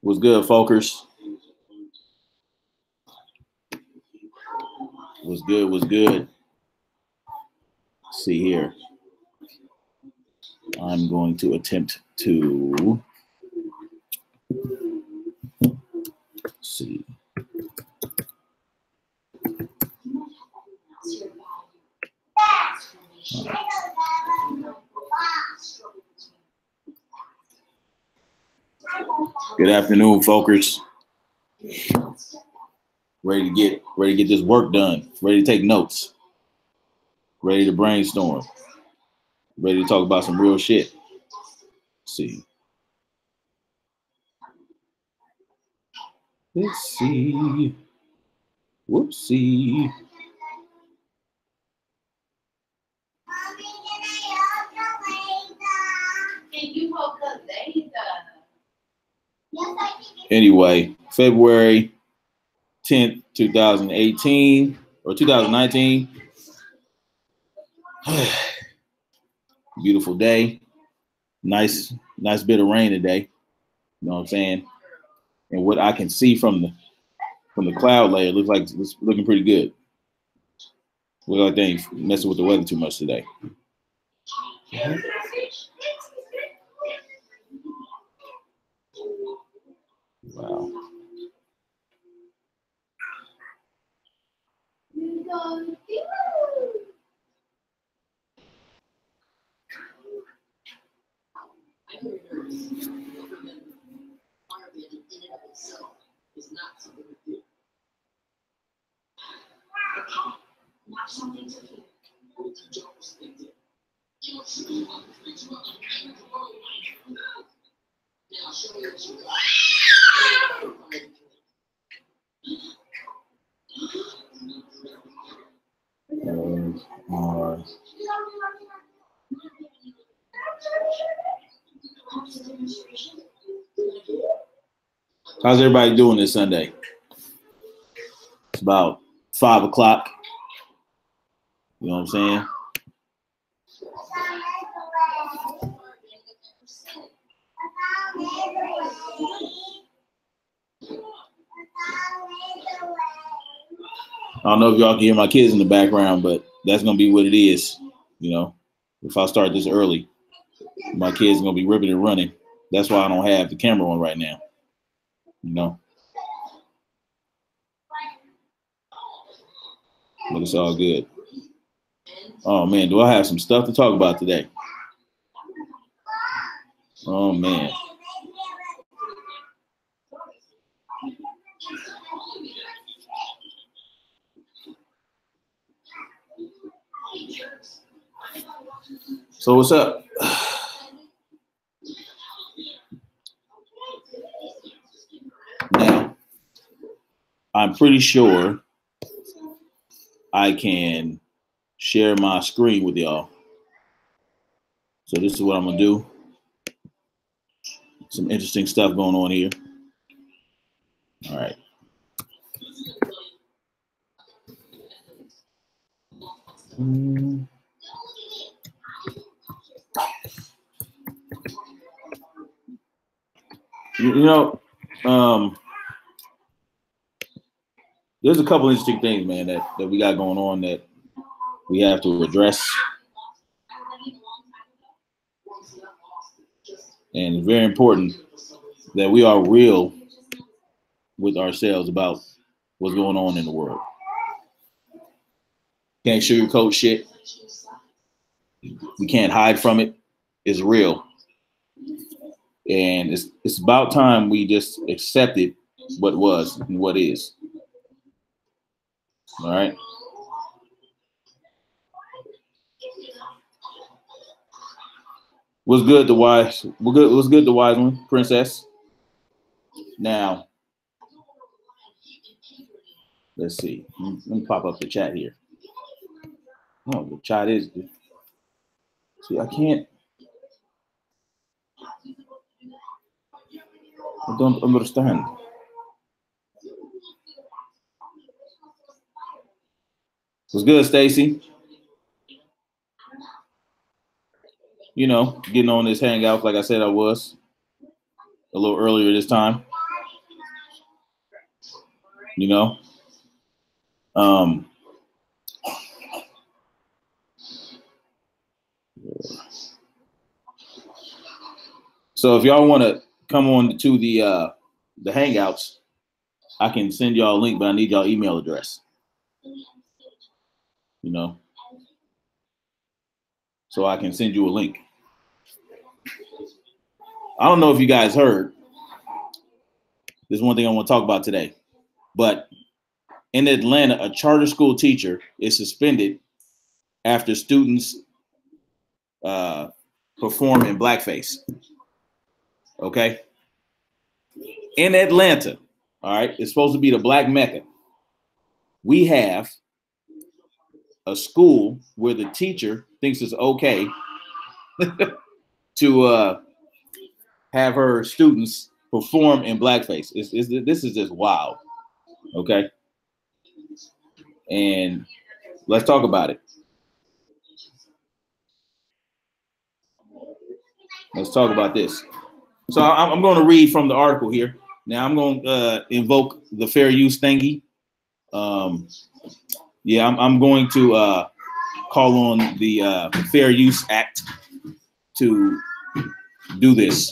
What's good, folkers? What's good? What's good? Let's see here. I'm going to attempt to see. Good afternoon, folkers. Ready to get this work done. Ready to take notes. Ready to brainstorm. Ready to talk about some real shit. Let's see. Let's see. Whoopsie. Anyway, February 10th, 2018 or 2019. Beautiful day. Nice bit of rain today. You know what I'm saying? And what I can see from the cloud layer looks like it's looking pretty good. Look like they ain't messing with the weather too much today. Wow. How's everybody doing this Sunday? It's about 5 o'clock. You know what I'm saying? I don't know if y'all can hear my kids in the background, but that's going to be what it is. You know, if I start this early, my kids are going to be ripping and running. That's why I don't have the camera on right now. You know, but it's all good. Oh man, do I have some stuff to talk about today? Oh man. So what's up? Now, I'm pretty sure I can share my screen with y'all. So this is what I'm gonna do. Some interesting stuff going on here. All right. You know, there's a couple interesting things, man, that we got going on that we have to address. And it's very important that we are real with ourselves about what's going on in the world. Can't sugarcoat shit. We can't hide from it. It's real. And it's about time we just accepted what was and what is. All right. What's good, the wise? What's good, the wise one, princess? Now, let's see. Let me pop up the chat here. Oh, the chat is good. See, I can't. I don't understand. What's good, Stacy? You know, getting on this hangout like I said I was a little earlier this time. you know. Um, so if y'all want to come on to the Hangouts, I can send y'all a link, but I need y'all email address. You know, so I can send you a link. I don't know if you guys heard. There's one thing I want to talk about today, but in Atlanta, a charter school teacher is suspended after students perform in blackface. Okay, in Atlanta, all right, it's supposed to be the Black Mecca. We have a school where the teacher thinks it's okay to have her students perform in blackface. This is just wild. Okay, and let's talk about it. Let's talk about this. So I'm going to read from the article here. Now I'm going to invoke the fair use thingy. Yeah, I'm going to call on the Fair Use Act to do this.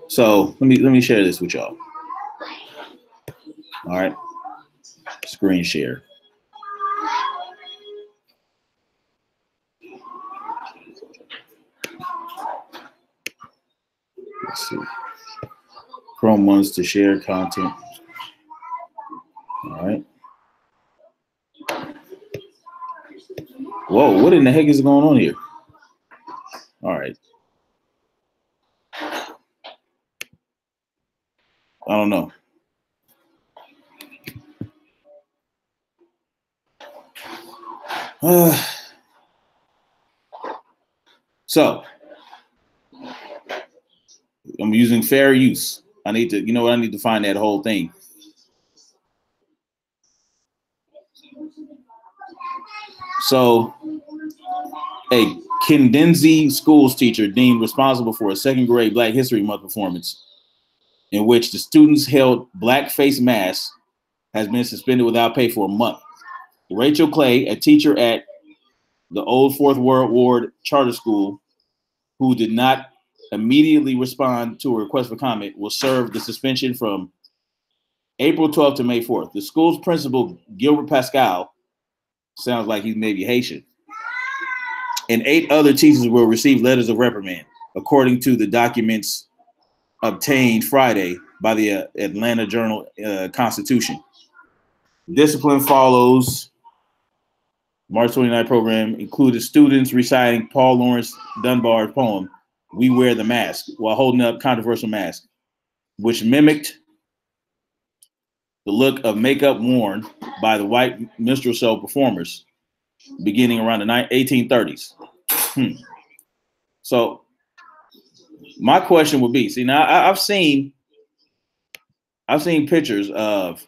So let me share this with y'all. All right, screen share. Let's see. Chrome wants to share content. All right. Whoa, what in the heck is going on here? All right. I don't know. So I'm using fair use. I need to, you know what? I need to find that whole thing. So a Kendenzi schools teacher deemed responsible for a second grade Black History Month performance in which the students held blackface masks has been suspended without pay for a month. Rachel Clay, a teacher at the Old Fourth Ward Charter School, who did not immediately respond to a request for comment, will serve the suspension from April 12th to May 4th. The school's principal, Gilbert Pascal, sounds like he's maybe Haitian, and 8 other teachers will receive letters of reprimand, according to the documents obtained Friday by the Atlanta Journal-Constitution. Discipline follows. March 29 program included students reciting Paul Laurence Dunbar's poem, "We Wear the Mask," while holding up controversial masks, which mimicked the look of makeup worn by the white minstrel show performers beginning around the 1830s. So my question would be, see, now I've seen pictures of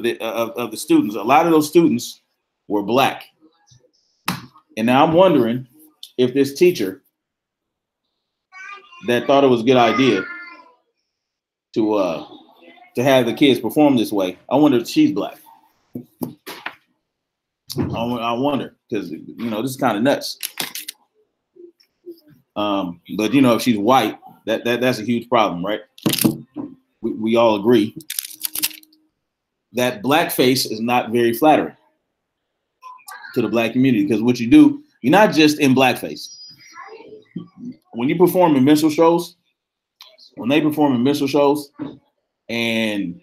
the students. A lot of those students were Black. And now I'm wondering if this teacher that thought it was a good idea to have the kids perform this way, I wonder if she's Black. I wonder, because this is kind of nuts. But if she's white, that's a huge problem, right? We all agree that blackface is not very flattering to the Black community, because what you do, you're not just in blackface. When you perform in minstrel shows, and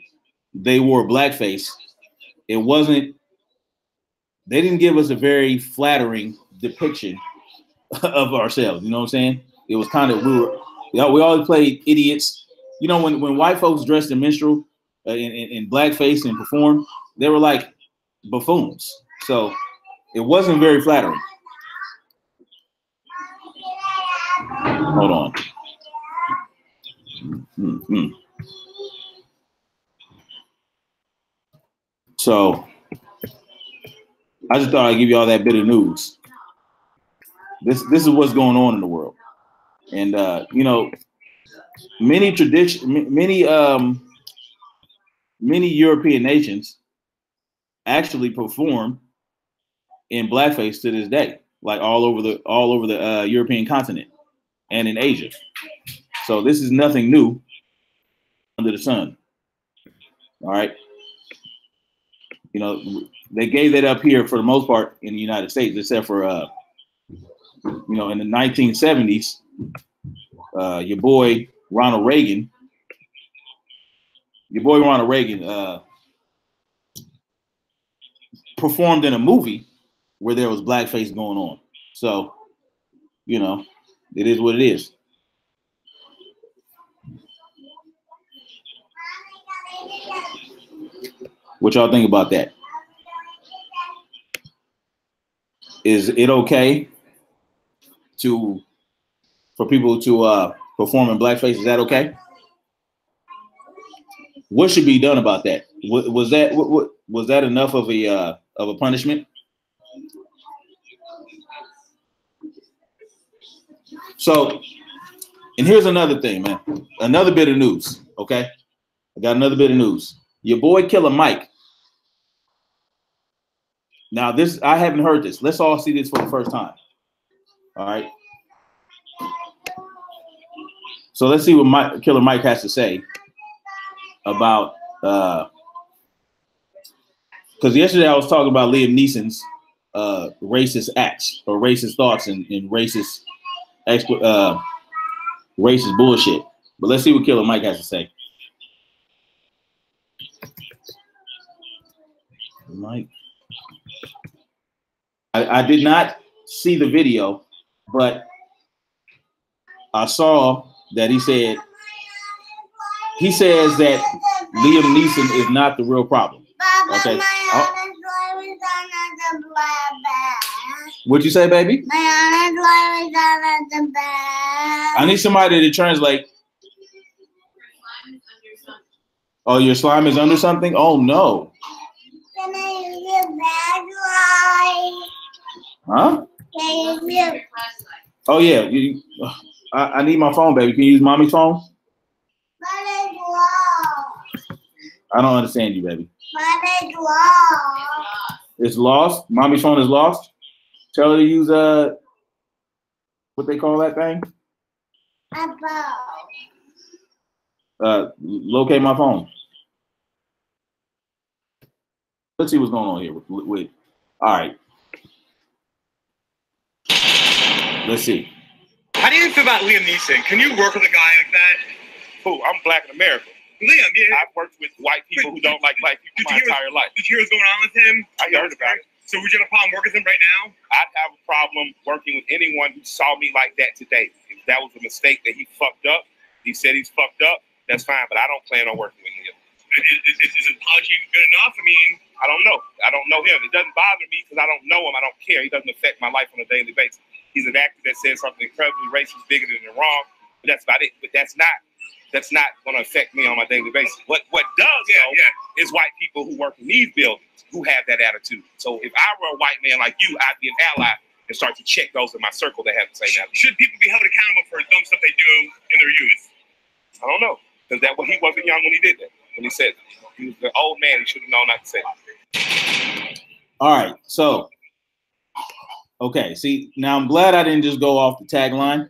they wore blackface, they didn't give us a very flattering depiction of ourselves. You know what I'm saying? It was kind of, we always played idiots. When white folks dressed in minstrel, in blackface and performed, they were like buffoons. So it wasn't very flattering. Hold on. Mm-hmm. So I just thought I'd give you all that bit of news. This is what's going on in the world, and you know, many European nations actually perform in blackface to this day, like all over the European continent and in Asia. So this is nothing new under the sun. All right, you know, they gave that up here for the most part in the United States, except for you know, in the 1970s, your boy Ronald Reagan, performed in a movie where there was blackface going on. So, you know, it is what it is. What y'all think about that? Is it okay for people to perform in blackface? Is that okay? What should be done about that? Was that enough of a punishment? So, and here's another thing, man. Another bit of news. Okay, I got another bit of news. Your boy Killer Mike. Now, this I haven't heard this. Let's all see this for the first time. All right. So let's see what Killer Mike has to say about. Because yesterday I was talking about Liam Neeson's racist acts or racist thoughts and racist racist bullshit. But let's see what Killer Mike has to say. Mike, I did not see the video, but I saw that he says that Liam Neeson is not the real problem. Okay. What'd you say, baby? I need somebody to translate. Oh, your slime is under something? Oh no. Huh? Oh yeah. I need my phone, baby. Can you use mommy's phone? I don't understand you, baby. It's lost. Mommy's phone is lost. Tell her to use what they call that thing? Locate my phone. Let's see what's going on here. Wait. All right. Let's see. How do you feel about Liam Neeson? Can you work with a guy like that? Who? I'm black in America. Liam, yeah. I've worked with white people who don't like black people my entire life. Did you hear what's going on with him? I heard about it. So would you have a problem working with him right now? I'd have a problem working with anyone who saw me like that today. If that was a mistake that he fucked up, he said he's fucked up, that's fine, but I don't plan on working with him. Is an apology good enough? I mean, I don't know. I don't know him. It doesn't bother me because I don't know him. I don't care. He doesn't affect my life on a daily basis. He's an actor that says something incredibly racist, bigoted, and wrong, but that's about it. But that's not going to affect me on my daily basis. What does, is white people who work in these buildings who have that attitude. So if I were a white man like you, I'd be an ally and start to check those in my circle that have the same attitude. Should people be held accountable for dumb stuff they do in their youth? I don't know. Because he wasn't young when he did that. When he said that. He was an old man. He should have known not to say that. All right. So, okay. See, now I'm glad I didn't just go off the tagline.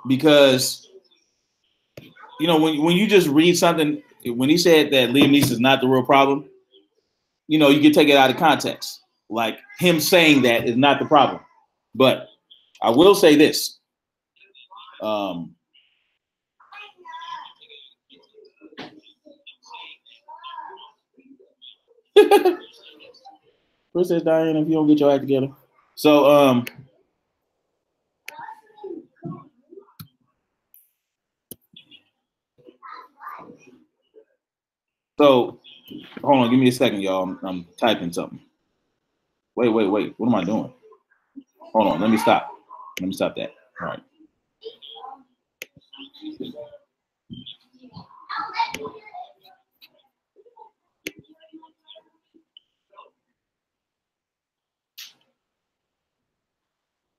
Because, you know, when you just read something, when he said that Liam Neeson is not the real problem, you know, you can take it out of context. Like him saying that is not the problem. But I will say this. Where's that, Diane, if you don't get your act together? So, hold on, give me a second, y'all. I'm typing something. Wait. What am I doing? Hold on, let me stop. Let me stop that. All right.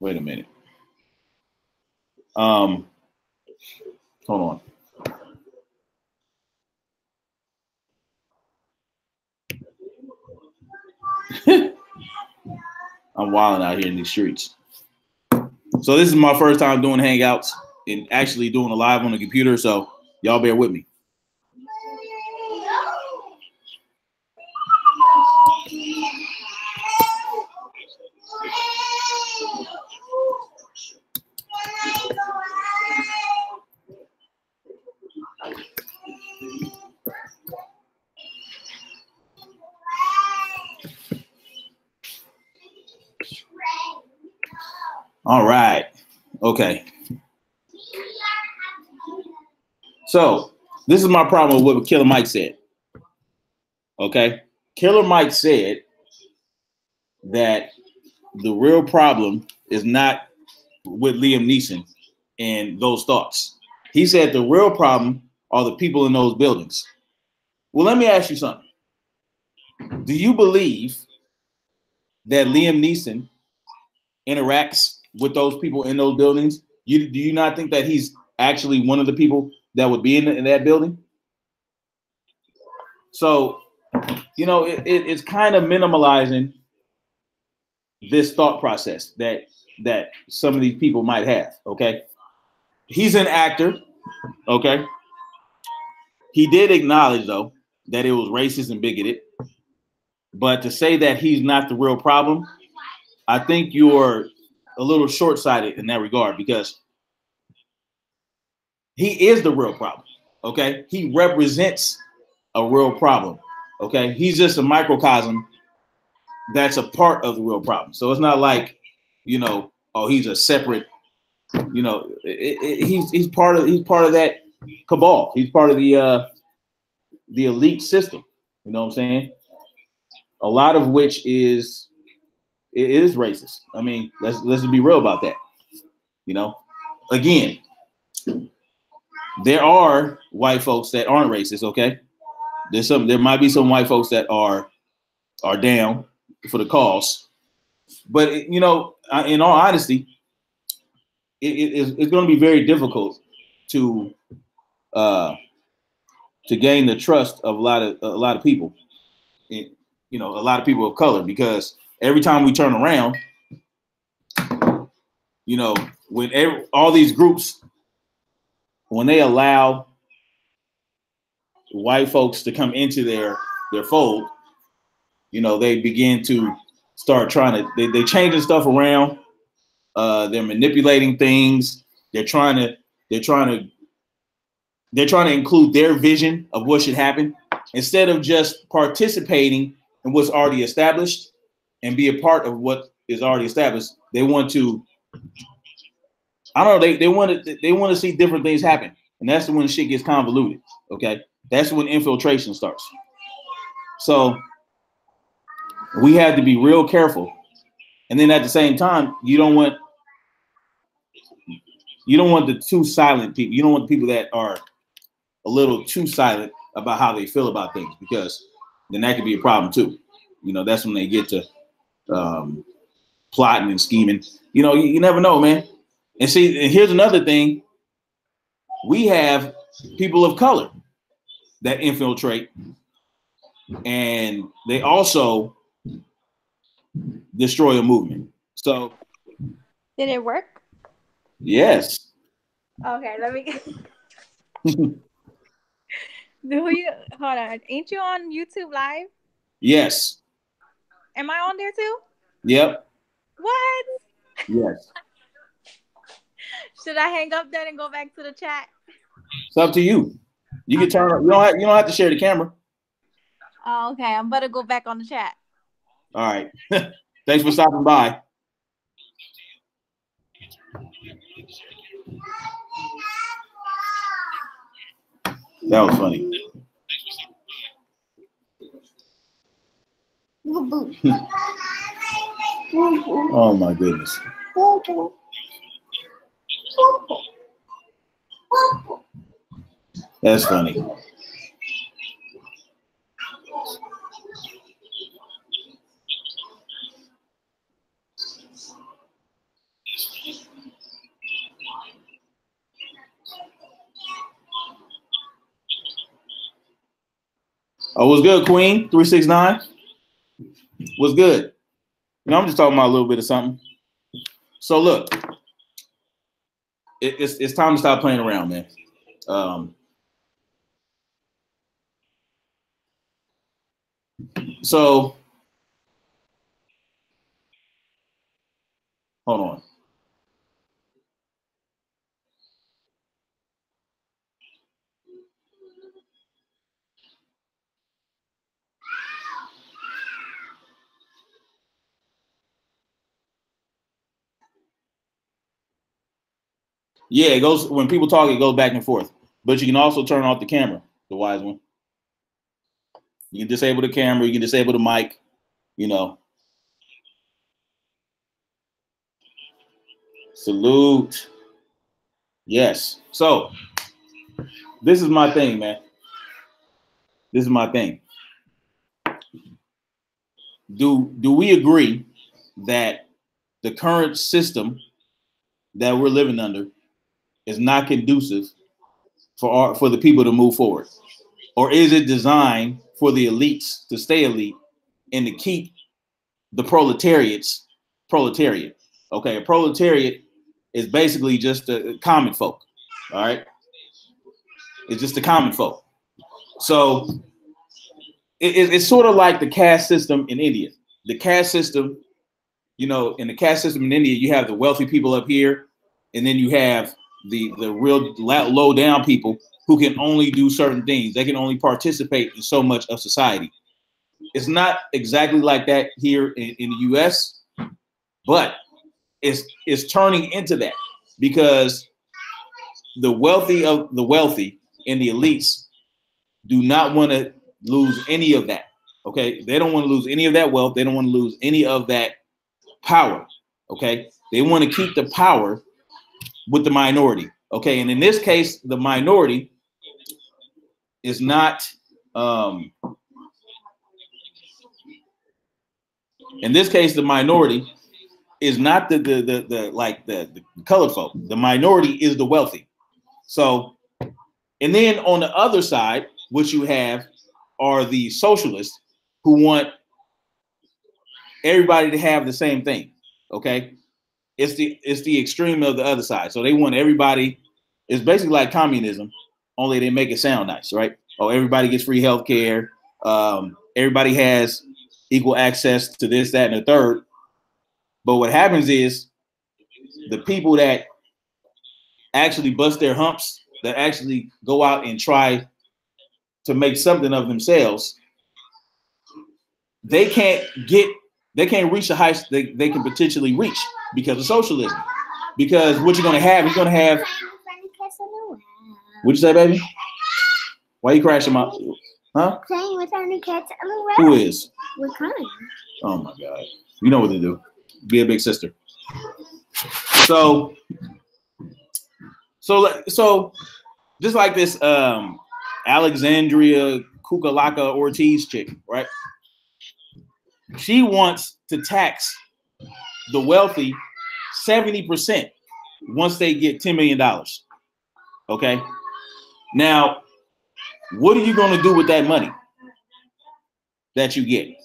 Wait a minute. Hold on. I'm wilding out here in these streets. So this is my first time doing Hangouts and actually doing a live on the computer. So y'all bear with me. All right. Okay. So this is my problem with what Killer Mike said. Okay. Killer Mike said that the real problem is not with Liam Neeson and those thoughts. He said the real problem are the people in those buildings. Well, let me ask you something. Do you believe that Liam Neeson interacts with those people in those buildings? Do you not think that he's actually one of the people that would be in that building? So, you know, it's kind of minimalizing this thought process that some of these people might have. Okay, he's an actor. Okay, he did acknowledge though that it was racist and bigoted, but to say that he's not the real problem, I think you're a little short-sighted in that regard, because he is the real problem. Okay, he represents a real problem. Okay, he's just a microcosm that's a part of the real problem. So it's not like, you know, oh, he's a separate, you know, he's part of that cabal. He's part of the elite system. You know what I'm saying? A lot of which is racist. I mean, let's be real about that. You know, again, there are white folks that aren't racist. Okay, there might be some white folks that are down for the cause, but you know, in all honesty, it's going to be very difficult to gain the trust of a lot of people, you know, a lot of people of color, because every time we turn around, you know, when all these groups, when they allow white folks to come into their fold, you know, they begin to start trying to, they changing stuff around. They're manipulating things. They're trying to include their vision of what should happen, instead of just participating in what's already established and be a part of what is already established. They want to, I don't know, they want to see different things happen. And that's when shit gets convoluted. Okay. That's when infiltration starts. So we have to be real careful. And then at the same time, you don't want the too silent people. You don't want the people that are a little too silent about how they feel about things, because then that could be a problem too. You know, that's when they get to plotting and scheming. You know, you never know, man. And see, and here's another thing. We have people of color that infiltrate, and they also destroy a movement. So did it work? Yes. Okay, let me hold on. Ain't you on YouTube Live? Yes. Am I on there too? Yep. What? Yes. Should I hang up then and go back to the chat? It's up to you. You can turn up. You don't have to share the camera. Oh, okay. I'm about to go back on the chat. All right. Thanks for stopping by. That was funny. Oh my goodness. That's funny. Oh, what's good, Queen? 369. What's good? I'm just talking about a little bit of something. So look, it's time to stop playing around, man. So hold on. Yeah, it goes when people talk, it goes back and forth. But you can also turn off the camera, the wise one. You can disable the camera, you can disable the mic, Salute. Yes. So this is my thing, man. This is my thing. Do we agree that the current system that we're living under is not conducive for the people to move forward? Or is it designed for the elites to stay elite and to keep the proletariat? Okay, a proletariat is basically just a common folk. All right. It's just the common folk. So it's sort of like the caste system in India. The caste system, in the caste system in India, you have the wealthy people up here, and then you have the real low down people who can only do certain things. They can only participate in so much of society. It's not exactly like that here in the US, but it's turning into that because the wealthy of the wealthy and the elites do not want to lose any of that. Okay, they don't want to lose any of that wealth. They don't want to lose any of that power. Okay, they want to keep the power with the minority. Okay, and in this case, the minority is not. In this case, the minority is not the colored folk. The minority is the wealthy. So, and then on the other side, what you have are the socialists who want everybody to have the same thing. Okay, it's the extreme of the other side. So they want everybody. It's basically like communism, only they make it sound nice, right? Oh, everybody gets free healthcare. Everybody has equal access to this, that, and the third. But what happens is the people that actually bust their humps, that actually go out and try to make something of themselves, they can't reach the heights they can potentially reach because of socialism. Because what you're going to have, what'd you say, baby? Why are you crashing my, huh? Playing with our new cats on the web. Who is? We're crying. Oh my God. You know what to do. Be a big sister. So just like this Alexandria Kukalaka Ortiz chick, right? She wants to tax the wealthy 70% once they get $10 million. Okay. Now, what are you going to do with that money that you get?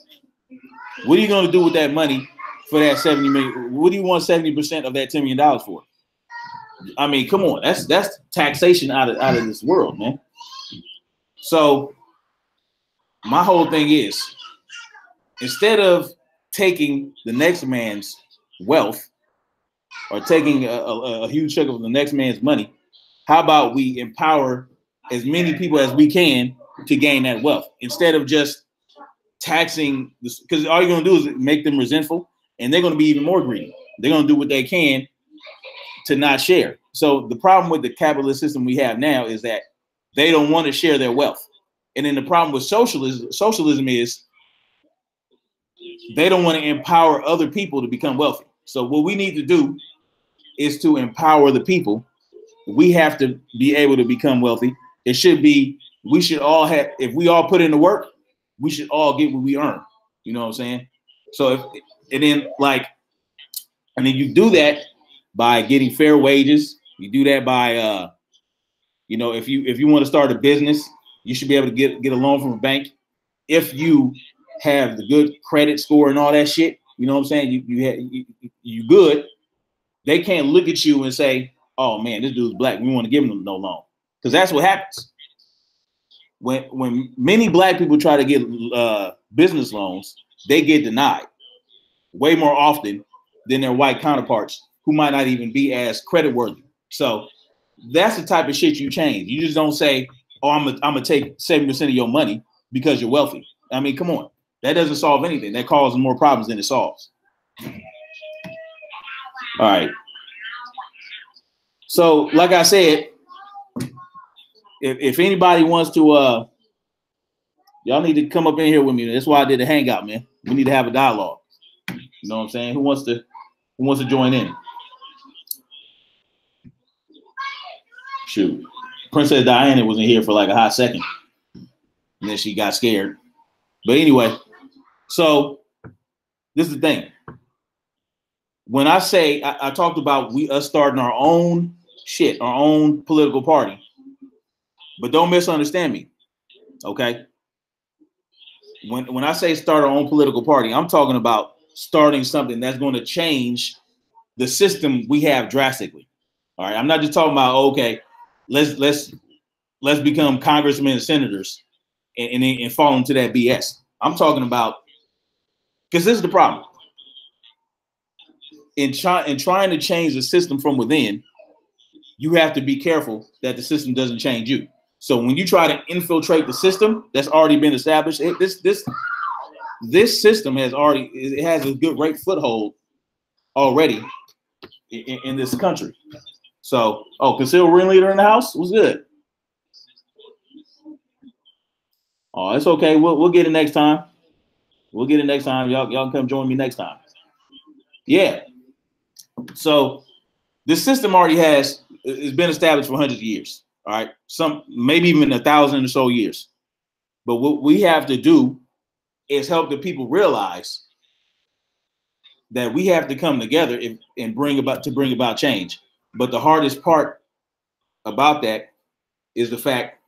What are you going to do with that money for that 70 million? What do you want 70% of that $10 million for? I mean, come on, that's taxation out of this world, man. So my whole thing is, instead of taking the next man's wealth or taking a huge chunk of the next man's money, how about we empower as many people as we can to gain that wealth instead of just taxing this? Because all you're going to do is make them resentful, and they're going to be even more greedy. They're going to do what they can to not share. So the problem with the capitalist system we have now is that they don't want to share their wealth. And then the problem with socialism is they don't want to empower other people to become wealthy. So what we need to do is to empower the people. We have to be able to become wealthy. We should all have, if we all put in the work, we should all get what we earn. You know what I'm saying? So and then you do that by getting fair wages. You do that by, if you want to start a business, you should be able to get a loan from a bank. if you have the good credit score and all that shit, you know what I'm saying? You good. They can't look at you and say, "Oh man, this dude's black. We want to give him no loan," because that's what happens when many black people try to get business loans. They get denied way more often than their white counterparts, who might not even be as creditworthy. So that's the type of shit you change. You just don't say, "Oh, I'm gonna take 70% of your money because you're wealthy." I mean, come on, that doesn't solve anything. That causes more problems than it solves. All right. So, like I said, if anybody wants to, y'all need to come up in here with me. That's why I did the hangout, man. We need to have a dialogue. You know what I'm saying? Who wants to join in? Shoot, Princess Diana was in here for like a hot second, and then she got scared. But anyway, so this is the thing. When I say I talked about us starting our own shit, our own political party, but don't misunderstand me, okay? When I say start our own political party, I'm talking about starting something that's going to change the system we have drastically. All right, I'm not just talking about okay, let's become congressmen and senators and fall into that BS. I'm talking about, because this is the problem. In trying to change the system from within, you have to be careful that the system doesn't change you. So when you try to infiltrate the system that's already been established, this system has a good great foothold already in this country. So, consider ringleader in the house was good. Oh, it's okay. We'll get it next time. We'll get it next time. Y'all come join me next time. Yeah. So this system it's been established for hundreds of years. All right. Some maybe even 1,000 or so years. But what we have to do is help the people realize that we have to come together and bring about change. But the hardest part about that is the fact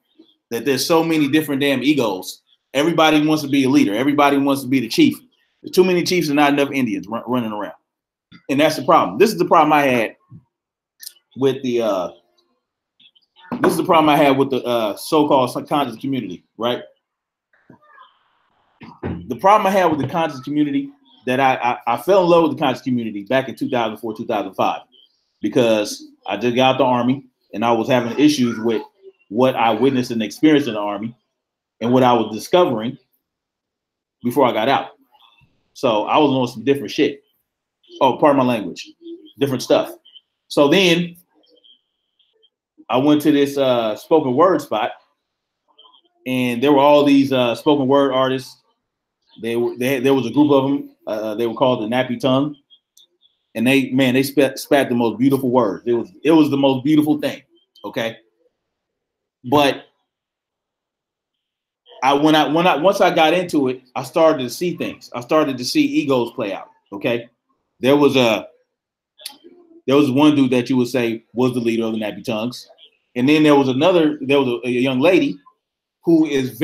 that there's so many different damn egos. Everybody wants to be a leader. Everybody wants to be the chief. There's too many chiefs and not enough Indians running around. And that's the problem. This is the problem I had with the so-called conscious community, right? The problem I had with the conscious community, that I fell in love with the conscious community back in 2004, 2005, because I just got out the Army and I was having issues with what I witnessed and experienced in the Army and what I was discovering before I got out. So I was on some different shit. Oh, pardon my language. Different stuff. So then I went to this spoken word spot, and there were all these spoken word artists. There was a group of them. They were called the Nappy Tongue, and they spat the most beautiful words. It was the most beautiful thing. Okay, but once I got into it, I started to see things. I started to see egos play out. Okay, there was one dude that you would say was the leader of the Nappy Tongues, and then there was a young lady who is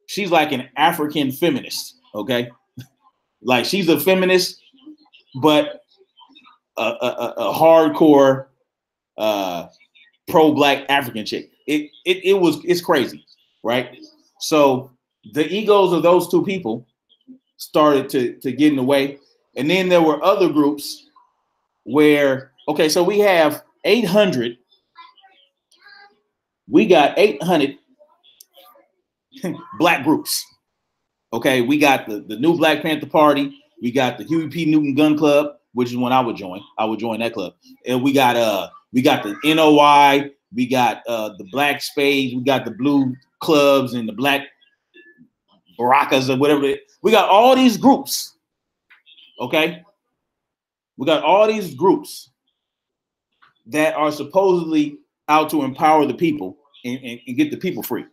she's like an African feminist. Okay, like she's a feminist, but a hardcore pro-black African chick. It's crazy, right? So the egos of those two people started to get in the way, and then there were other groups where so we have 800. We got 800 black groups. Okay, we got the new Black Panther Party. We got the Huey P. Newton Gun Club, which is one I would join. I would join that club. And we got the NOI. We got the Black Spades. We got the Blue Clubs and the Black Baracas or whatever. We got all these groups. Okay, we got all these groups that are supposedly out to empower the people and get the people free,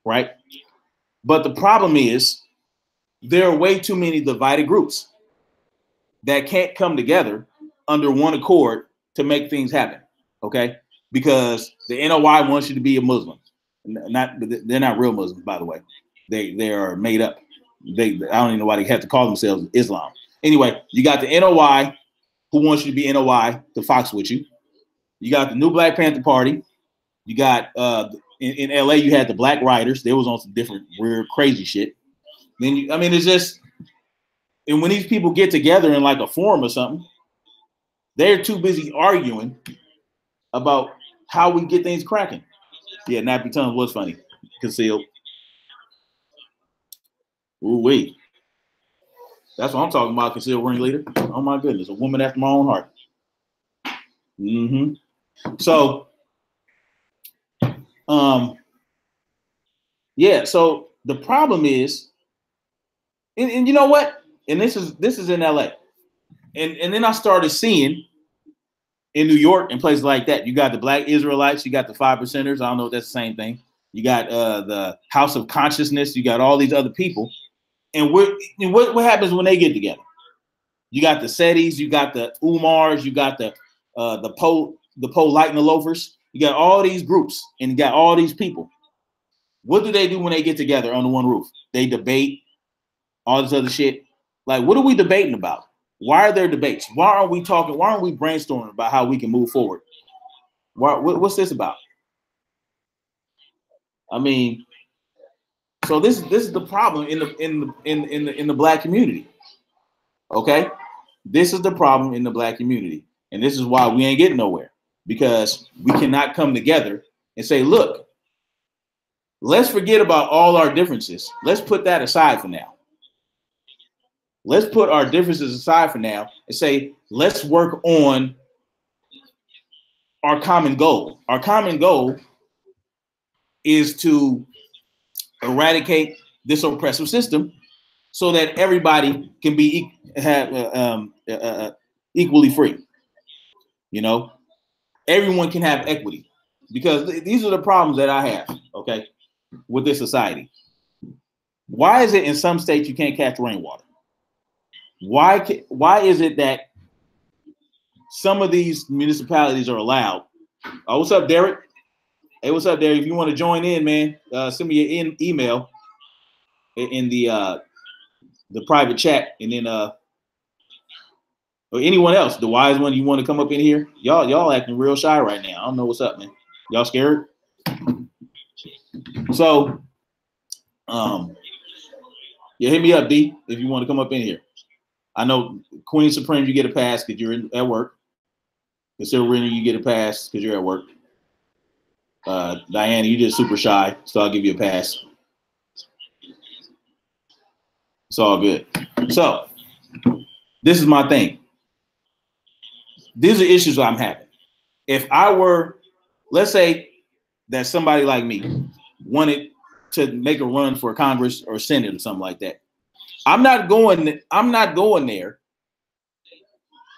right? But the problem is there are way too many divided groups that can't come together under one accord to make things happen, okay? Because the NOI wants you to be a Muslim. They're not real Muslims, by the way. They are made up. I don't even know why they have to call themselves Islam. Anyway, you got the NOI who wants you to be NOI to Fox with you. You got the new Black Panther Party. You got in LA you had the Black Riders. They was on some different weird crazy shit. Then it's just, and when these people get together in like a forum or something, they're too busy arguing about how we get things cracking. Yeah, Nappy Tongues was funny. Concealed. Ooh wait. That's what I'm talking about, concealed ringleader. Oh my goodness, a woman after my own heart. Mm-hmm. So, yeah. So the problem is, and you know what? And this is in LA, and then I started seeing in New York and places like that. You got the Black Israelites, you got the 5%ers. I don't know if that's the same thing. You got the House of Consciousness. You got all these other people, and what happens when they get together? You got the Setis, you got the Umars, you got the Poe Light and the Loafers. You got all these groups, and you got all these people. What do they do when they get together under one roof? They debate all this other shit. Like, what are we debating about? Why are there debates? Why aren't we talking? Why aren't we brainstorming about how we can move forward? What's this about? I mean, so this is the problem in the Black community. Okay, this is the problem in the Black community, and this is why we ain't getting nowhere, because we cannot come together and say, look, let's forget about all our differences. Let's put that aside for now. Let's put our differences aside for now and say, let's work on our common goal. Our common goal is to eradicate this oppressive system so that everybody can be equally free. You know, everyone can have equity, because these are the problems that I have, okay, with this society. Why is it in some states you can't catch rainwater? Why is it that some of these municipalities are allowed? Oh, what's up, Derek? Hey, what's up, Derek? If you want to join in, man, send me your email in the private chat, and then or anyone else, the wise one, you want to come up in here? Y'all acting real shy right now. I don't know what's up, man. Y'all scared? So, yeah, hit me up, D, if you want to come up in here. I know Queen Supreme, you get a pass because you're at work. Consider Renner, you get a pass because you're at work. Diana, you just super shy, so I'll give you a pass. It's all good. So, this is my thing. These are issues I'm having. If I were, let's say that somebody like me wanted to make a run for Congress or Senate or something like that, I'm not going there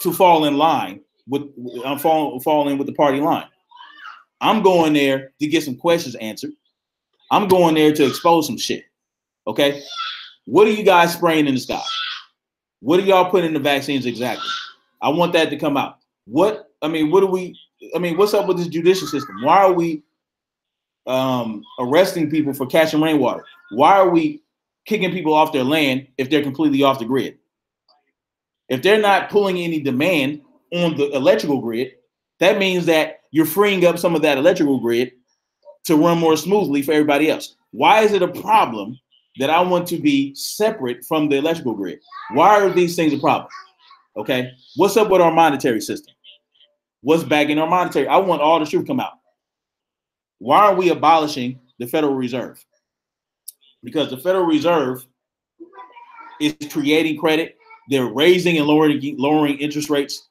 to fall in line with. I'm falling with the party line. I'm going there to get some questions answered. I'm going there to expose some shit. Okay, what are you guys spraying in the sky? What are y'all putting in the vaccines exactly? I want that to come out. What's up with this judicial system? Why are we arresting people for catching rainwater? Why are we kicking people off their land if they're completely off the grid? If they're not pulling any demand on the electrical grid, that means that you're freeing up some of that electrical grid to run more smoothly for everybody else. Why is it a problem that I want to be separate from the electrical grid? Why are these things a problem? Okay, what's up with our monetary system? What's back in our monetary? I want all the truth to come out. Why are we abolishing the Federal Reserve? Because the Federal Reserve is creating credit. They're raising and lowering interest rates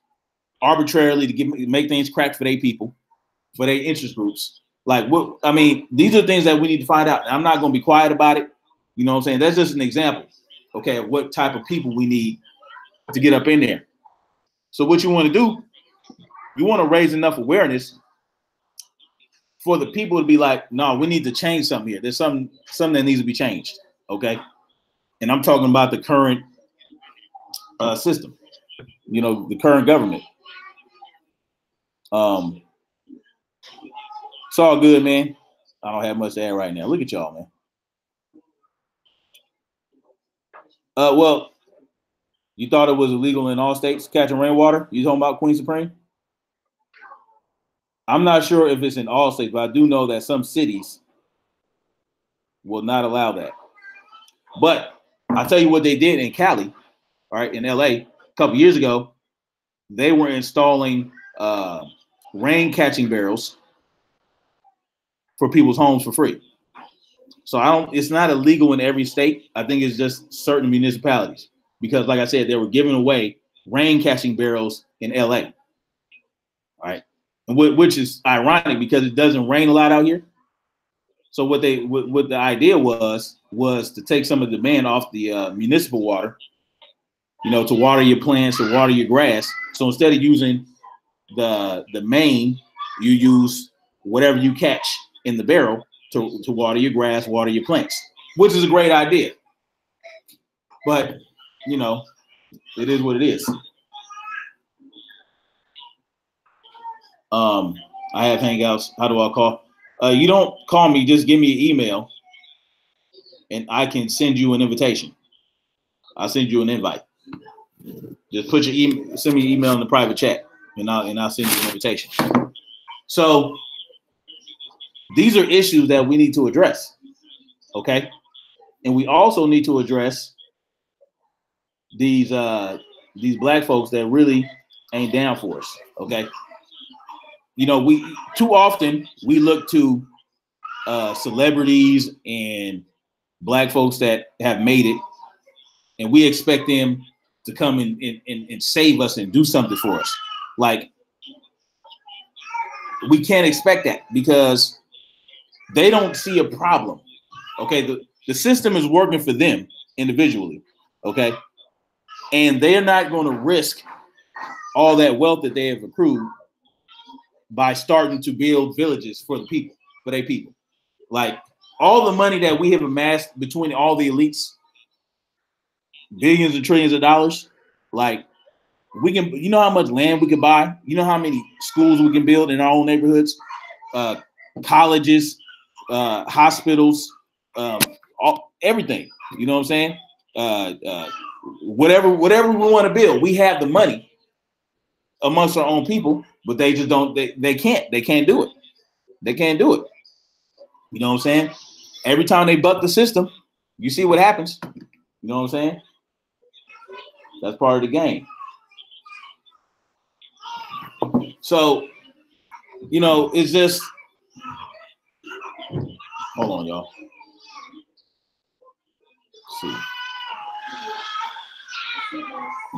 arbitrarily to make things crack for their people, for their interest groups. Like, what? I mean, these are things that we need to find out. And I'm not going to be quiet about it. You know what I'm saying? That's just an example, okay, of what type of people we need to get up in there. So what you want to do, you want to raise enough awareness for the people to be like, no, we need to change something here. There's something that needs to be changed, okay? And I'm talking about the current system, you know, the current government. It's all good, man. I don't have much to add right now. Look at y'all, man. Well, you thought it was illegal in all states catching rainwater? You talking about Queen Supreme? I'm not sure if it's in all states, but I do know that some cities will not allow that. But I'll tell you what they did in Cali, all right, in LA, a couple years ago. They were installing rain catching barrels for people's homes for free. So it's not illegal in every state. I think it's just certain municipalities because, like I said, they were giving away rain catching barrels in LA. All right, which is ironic because it doesn't rain a lot out here. So what the idea was to take some of the demand off the municipal water, to water your plants, to water your grass. So instead of using the main, you use whatever you catch in the barrel to water your grass, water your plants, which is a great idea. But, it is what it is. I have Hangouts. How do I call? You don't call me. Just give me an email, and I can send you an invitation. I'll send you an invite. Just put your email. Send me an email in the private chat, and I'll send you an invitation. So these are issues that we need to address, okay? And we also need to address these black folks that really ain't down for us, okay? We too often we look to celebrities and black folks that have made it, and we expect them to come and save us and do something for us. Like, we can't expect that because they don't see a problem. Okay, the system is working for them individually. Okay, and they're not going to risk all that wealth that they have accrued by starting to build villages for the people, for their people. Like, all the money that we have amassed between all the elites, billions and trillions of dollars, like, we can, how much land we can buy? You know how many schools we can build in our own neighborhoods, colleges, hospitals, everything. You know what I'm saying? Whatever we want to build, we have the money amongst our own people, but they just don't. They can't do it. They can't do it. You know what I'm saying? Every time they buck the system, you see what happens. You know what I'm saying? That's part of the game. So, it's just, hold on, y'all. Let's see.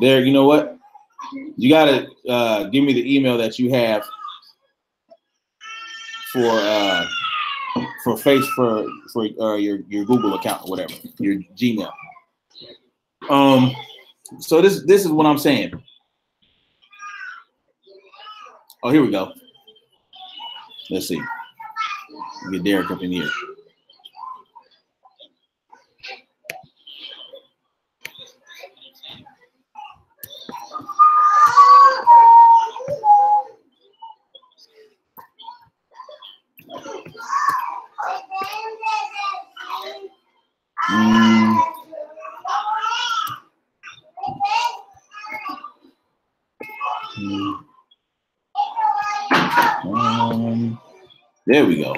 Derek, you know what? You gotta give me the email that you have for your Google account or whatever, your Gmail. So this is what I'm saying. Oh, here we go. Let's see. Get Derek up in here. There we go.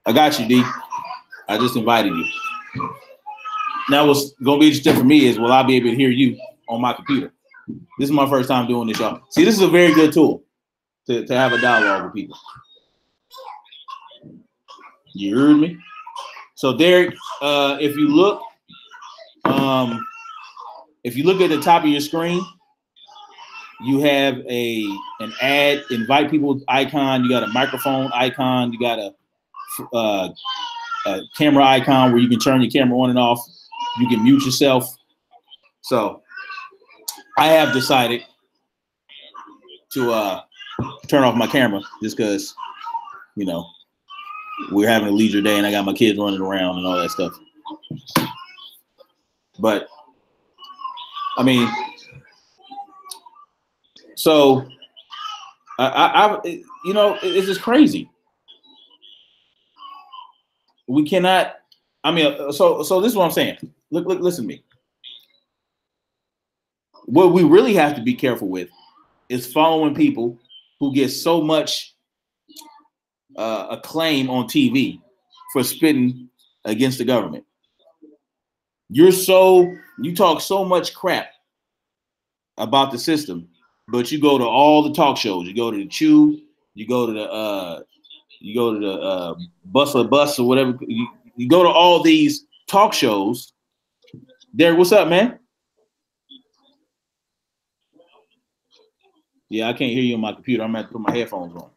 I got you, D. I just invited you. Now what's going to be interesting for me is, will I be able to hear you on my computer? This is my first time doing this, y'all. See, this is a very good tool to have a dialogue with people. You heard me? So Derek, if you look at the top of your screen, you have an ad, invite people icon. You got a microphone icon. You got a camera icon where you can turn your camera on and off. You can mute yourself. So I have decided to turn off my camera just because, we're having a leisure day and I got my kids running around and all that stuff. But I mean, so it's just crazy. We cannot. I mean, so this is what I'm saying. look, listen to me. What we really have to be careful with is following people who get so much acclaim on TV for spitting against the government. You talk so much crap about the system, but you go to all the talk shows. You go to the Chew, you go to the Bus or whatever. You go to all these talk shows. Derek, what's up, man? Yeah, I can't hear you on my computer. I'm gonna have to put my headphones on.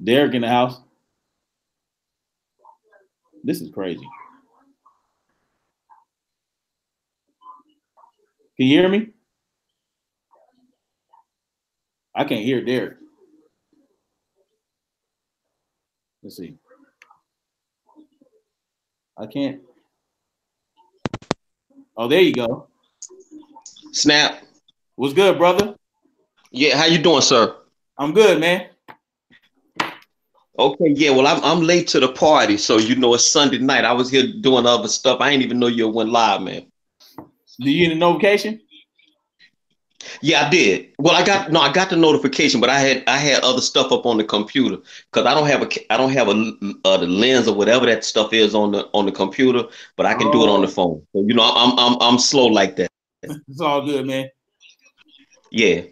Derek in the house. This is crazy. Can you hear me? I can't hear Derek. Let's see. I can't. Oh, there you go. Snap. What's good, brother? Yeah, how you doing, sir? I'm good, man. Okay, yeah. Well, I'm late to the party, so it's Sunday night. I was here doing other stuff. I didn't even know you went live, man. Do you get a notification? Yeah, I did. Well, I got the notification, but I had other stuff up on the computer because I don't have the lens or whatever that stuff is on the computer, but I can do it on the phone. So I'm slow like that. It's all good, man. Yeah.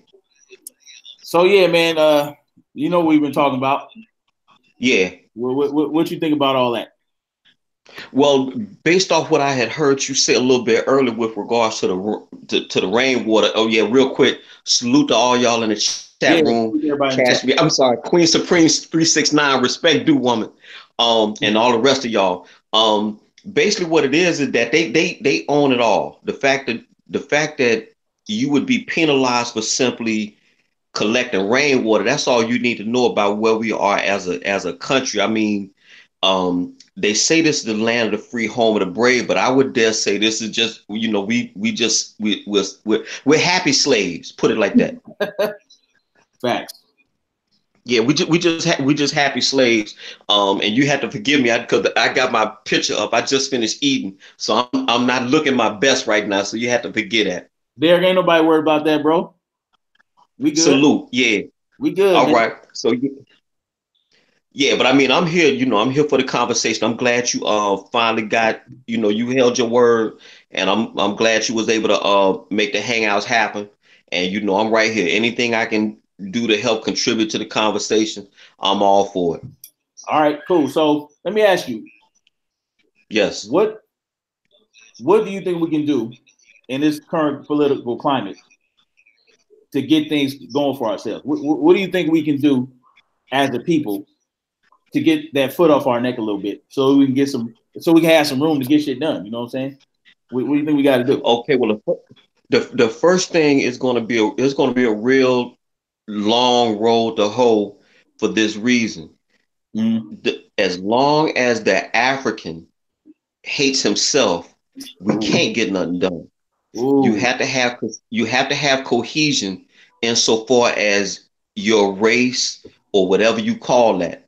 So yeah, man. You know what we've been talking about. Yeah. What you think about all that? Well, based off what I had heard you say a little bit earlier with regards to the rainwater. Oh yeah, real quick. Salute to all y'all in the chat room. I'm sorry, Queen Supreme 369. Respect due, woman. And all the rest of y'all. Basically what it is that they own it all. The fact that you would be penalized for simply collecting rainwater. That's all you need to know about where we are as a country. I mean, they say this is the land of the free, home of the brave, but I would dare say this is just, we're happy slaves. Put it like that. Facts. Yeah, we just happy slaves. And you have to forgive me because I got my picture up. I just finished eating, so I'm not looking my best right now. So you have to forget that. There ain't nobody worried about that, bro. We good. Salute. Yeah. We good. All man. right. So yeah, but I mean, I'm here, I'm here for the conversation. I'm glad you finally got, you held your word, and I'm glad you was able to make the hangouts happen. And I'm right here. Anything I can do to help contribute to the conversation, I'm all for it. All right, cool. So let me ask you. Yes. What do you think we can do in this current political climate to get things going for ourselves? What do you think we can do as a people to get that foot off our neck a little bit, so we can have some room to get shit done? You know what I'm saying? What do you think we got to do? Okay, well, the first thing is going to be a real long road to hoe for this reason. Mm-hmm. As long as the African hates himself, we can't get nothing done. Ooh. You have to have cohesion insofar as your race or whatever you call that.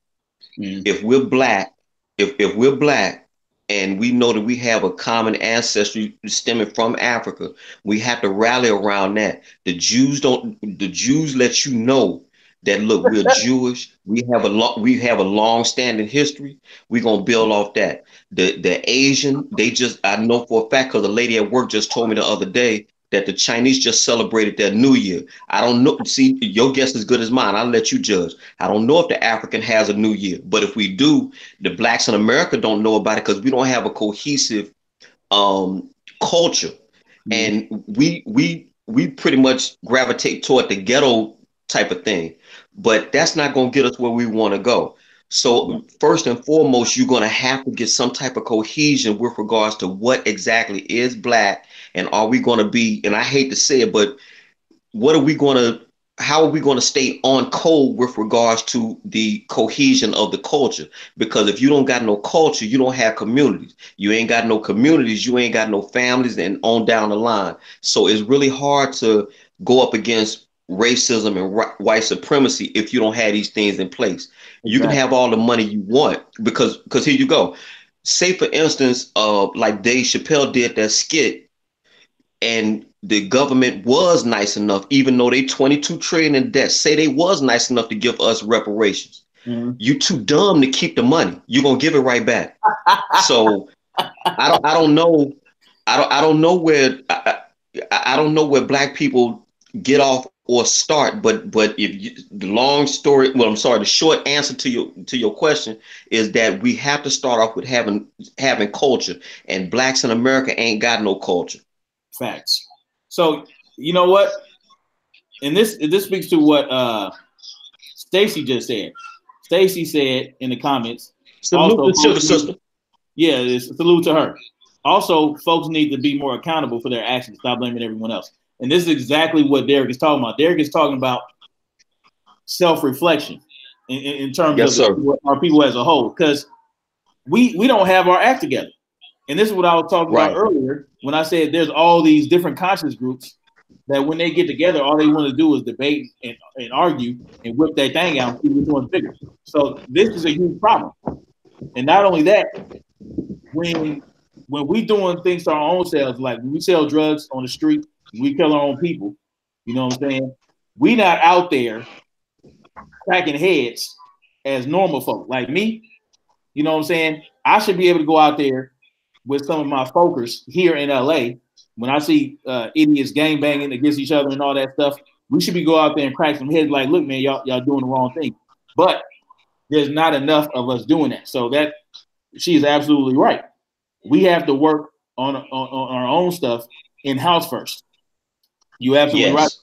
Mm-hmm. If we're black, if we're black and we know that we have a common ancestry stemming from Africa, we have to rally around that. The Jews let you know that, look, we're Jewish. We have a long-standing history. We're gonna build off that. The Asian, I know for a fact because a lady at work just told me the other day that the Chinese just celebrated their New Year. I don't know. See, your guess is as good as mine. I'll let you judge. I don't know if the African has a New Year, but if we do, the blacks in America don't know about it because we don't have a cohesive culture. Mm-hmm. And we pretty much gravitate toward the ghetto type of thing, but that's not going to get us where we want to go. So first and foremost, you're going to have to get some type of cohesion with regards to what exactly is black, and are we going to be, and I hate to say it, but how are we going to stay on code with regards to the cohesion of the culture? Because if you don't got no culture, you don't have communities. You ain't got no communities, you ain't got no families, and on down the line. So it's really hard to go up against racism and white supremacy if you don't have these things in place. You can have all the money you want because here you go. Say for instance, like Dave Chappelle did that skit, and the government was nice enough, even though they 22 trillion in debt, say they was nice enough to give us reparations. You too dumb to keep the money. You're gonna give it right back. So I don't know. I don't know where I don't know where black people get off or start, but if you, the short answer to your question is that we have to start off with having culture, and blacks in America ain't got no culture. Facts. So you know what? And this speaks to what Stacy just said. Stacy said in the comments. Salute to the sister. Yeah, it's a salute to her. Also, folks need to be more accountable for their actions. Stop blaming everyone else. And this is exactly what Derek is talking about. Derek is talking about self-reflection in terms of our people as a whole, because we don't have our act together. And this is what I was talking about earlier when I said there's all these different conscious groups that when they get together, all they want to do is debate and argue and whip that thing out and see which one's bigger. So this is a huge problem. And not only that, when we doing things to our own selves, like when we sell drugs on the street, we kill our own people, you know what I'm saying? We not out there cracking heads as normal folk. Like me, you know what I'm saying? I should be able to go out there with some of my folkers here in LA. When I see idiots gangbanging against each other and all that stuff, we should be go out there and crack some heads like, look, man, y'all doing the wrong thing. But there's not enough of us doing that. So that she's absolutely right. We have to work on our own stuff in-house first. You absolutely right.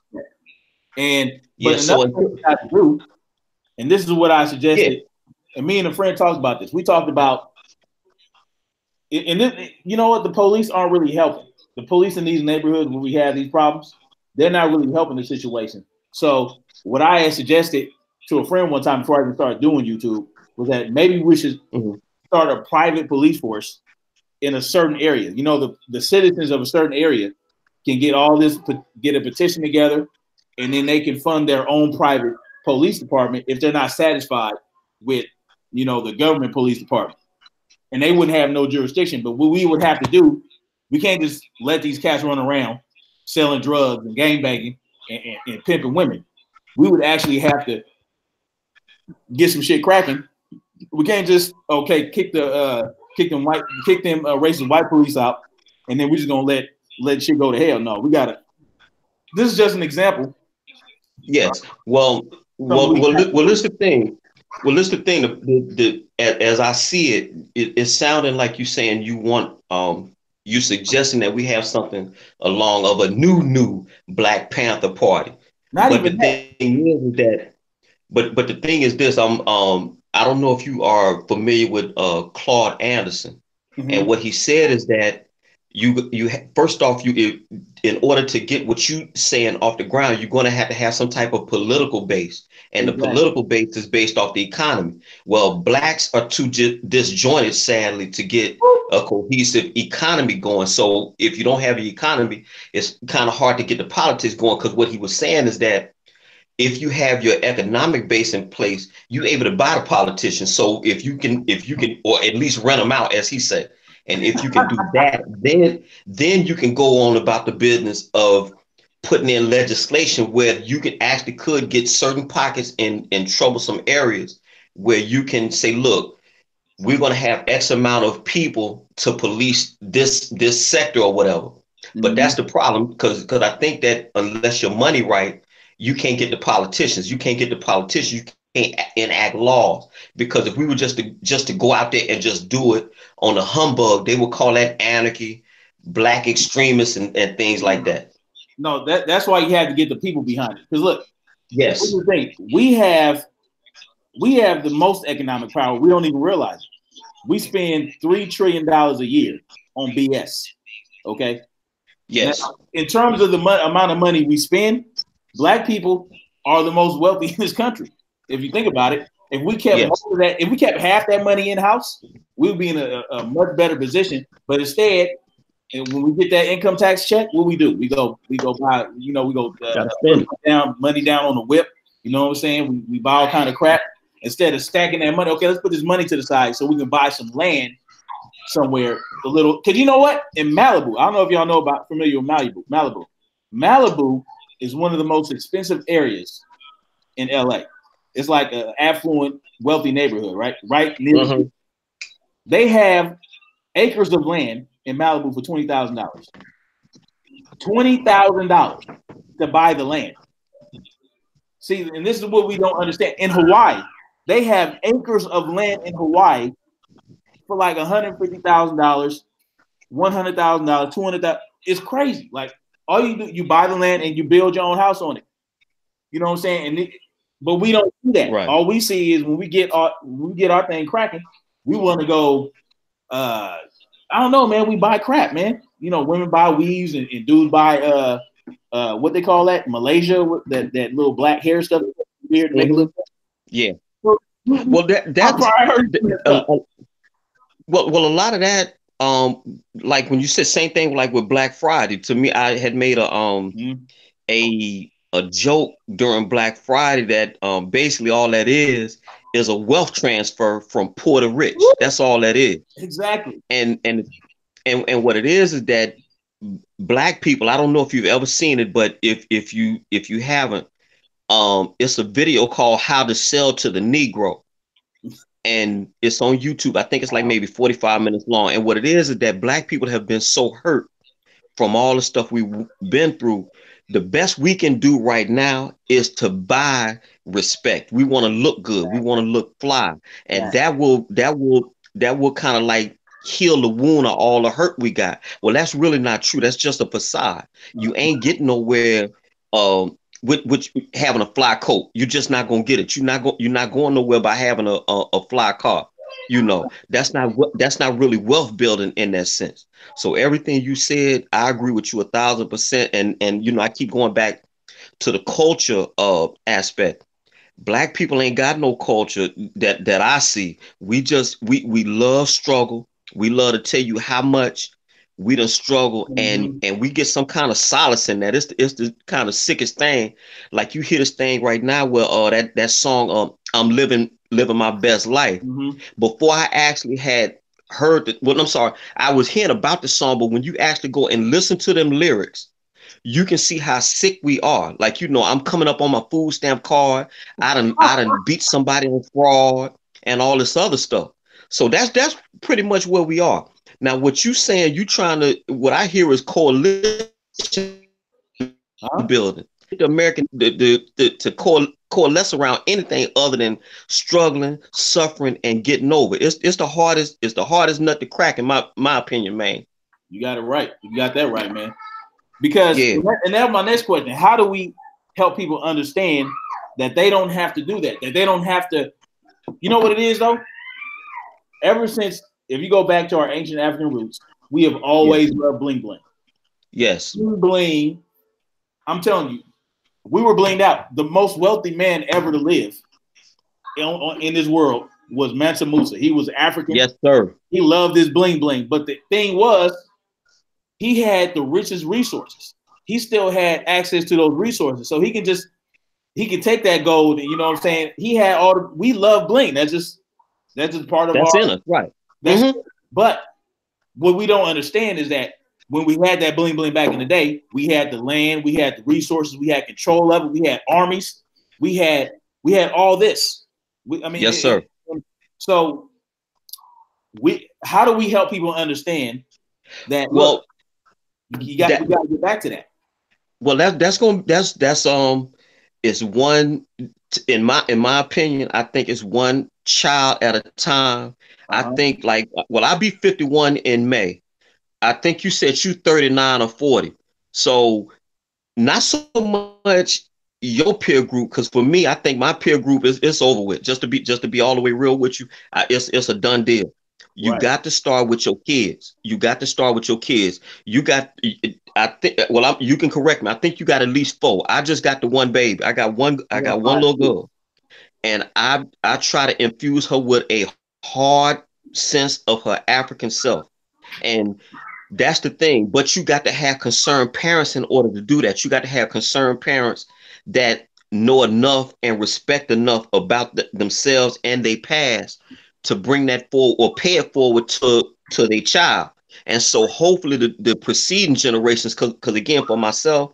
And but another thing we got to do, and this is what I suggested, and me and a friend talked about this. We talked about, and this, you know what, the police aren't really helping. The police in these neighborhoods where we have these problems, they're not really helping the situation. So what I had suggested to a friend one time before I even started doing YouTube was that maybe we should start a private police force in a certain area. You know, the citizens of a certain area can get a petition together, and then they can fund their own private police department if they're not satisfied with, you know, the government police department. And they wouldn't have no jurisdiction. But what we would have to do, we can't just let these cats run around selling drugs and gangbanging and pimping women. We would actually have to get some shit cracking. We can't just kick them racist white police out, and then we're just gonna let shit go to hell. No, we gotta. This is just an example. Yes. Well, this the thing. Well, this the thing. As I see it, it's sounding like you saying you want you suggesting that we have something along of a new Black Panther Party. But the thing is this. I don't know if you are familiar with Claude Anderson, and what he said is that you first off, in order to get what you saying off the ground, you're going to have some type of political base, and the political base is based off the economy. Well, blacks are too disjointed, sadly, to get a cohesive economy going. So if you don't have the economy, it's kind of hard to get the politics going. Because what he was saying is that if you have your economic base in place, you're able to buy the politicians. So if you can, or at least rent them out, as he said. And if you can do that, then you can go on about the business of putting in legislation where you could get certain pockets in troublesome areas where you can say, look, we're going to have X amount of people to police this sector or whatever. But that's the problem, because I think that unless your money right, you can't get the politicians. You can't get the politicians. You can't enact laws, because if we were just to go out there and just do it on a humbug, they would call that anarchy, black extremists, and things like that. No, that's why you have to get the people behind it. Because look, yes, here's the thing. We have the most economic power. We don't even realize it. We spend $3 trillion a year on BS. Okay. Yes. Now, in terms of the amount of money we spend, Black people are the most wealthy in this country. If you think about it, if we kept most of that, if we kept half that money in house, we would be in a much better position. But instead, And when we get that income tax check, what we do? We go buy, we go money down on the whip. You know what I'm saying? We buy all kind of crap instead of stacking that money. Okay, let's put this money to the side so we can buy some land somewhere. Because you know what? In Malibu, I don't know if y'all know familiar with Malibu. Malibu is one of the most expensive areas in LA. It's like an affluent, wealthy neighborhood, right? Right near. They have acres of land in Malibu for $20,000. $20,000 to buy the land. See, and this is what we don't understand. In Hawaii, they have acres of land in Hawaii for like $150,000, $100,000, $200,000. It's crazy. Like all you do, you buy the land and you build your own house on it. You know what I'm saying? But we don't do that. Right. All we see is when we get our thing cracking, we want to go. I don't know, man. We buy crap, man. You know, women buy weaves and dudes buy what they call that, Malaysia, that little black hair stuff. Weird, make it look. Yeah. Well, that's well, a lot of that. Like when you said same thing, like with Black Friday. To me, I had made a joke during Black Friday that basically all that is a wealth transfer from poor to rich. That's all that is. Exactly. And what it is that Black people, I don't know if you've ever seen it, but if you haven't, it's a video called How to Sell to the Negro. And it's on YouTube. I think it's like maybe 45 minutes long. And what it is that Black people have been so hurt from all the stuff we've been through. The best we can do right now is to buy respect. We want to look good. We want to look fly. And that will kind of like heal the wound of all the hurt we got. Well, that's really not true. That's just a facade. You ain't getting nowhere with having a fly coat. You're just not gonna get it. You're not going nowhere by having a fly car. You know, that's not really wealth building in that sense. So everything you said, I agree with you 1,000%. And you know, I keep going back to the culture aspect. Black people ain't got no culture that I see. We love struggle. We love to tell you how much we done struggle, and we get some kind of solace in that. It's the kind of sickest thing. Like you hear this thing right now where that song I'm living my best life. Before I actually had heard it, well, I'm sorry, I was hearing about the song, but when you actually go and listen to them lyrics, you can see how sick we are. Like, you know, I'm coming up on my food stamp card. I done beat somebody on fraud and all this other stuff. So that's pretty much where we are. Now, what you saying, what I hear is coalition building. The American to coalesce around anything other than struggling, suffering, and getting over. It's the hardest nut to crack, in my opinion, man. You got it right. You got that right, man. Because and that's my next question. How do we help people understand that they don't have to do that? That they don't have to, you know what it is though? Ever since, if you go back to our ancient African roots, we have always loved bling bling. Yes. Bling. I'm telling you, we were blinged out. The most wealthy man ever to live in this world was Mansa Musa. He was African. Yes, sir. He loved his bling bling. But the thing was, he had the richest resources. He still had access to those resources. So he can take that gold, and you know what I'm saying? He had we love bling. That's just part of that's in us, right? But what we don't understand is that when we had that bling bling back in the day, we had the land, we had the resources, we had control of it, we had armies, we had all this. Yes, sir. So how do we help people understand that? Well, we got to get back to that. Well, it's one, in my opinion, I think it's one child at a time. I think I'll be 51 in May. I think you said you 39 or 40. So not so much your peer group, because for me, I think my peer group is over with. Just to be all the way real with you, it's a done deal. You got to start with your kids. You got to start with your kids. You got, I think, you can correct me. I think you got at least 4. I just got the one baby. I got one little girl. And I try to infuse her with a hard sense of her African self. And That's the thing. But you got to have concerned parents in order to do that. You got to have concerned parents that know enough and respect enough about themselves and their past to bring that forward or pay it forward to their child. And so hopefully the preceding generations, because again, for myself,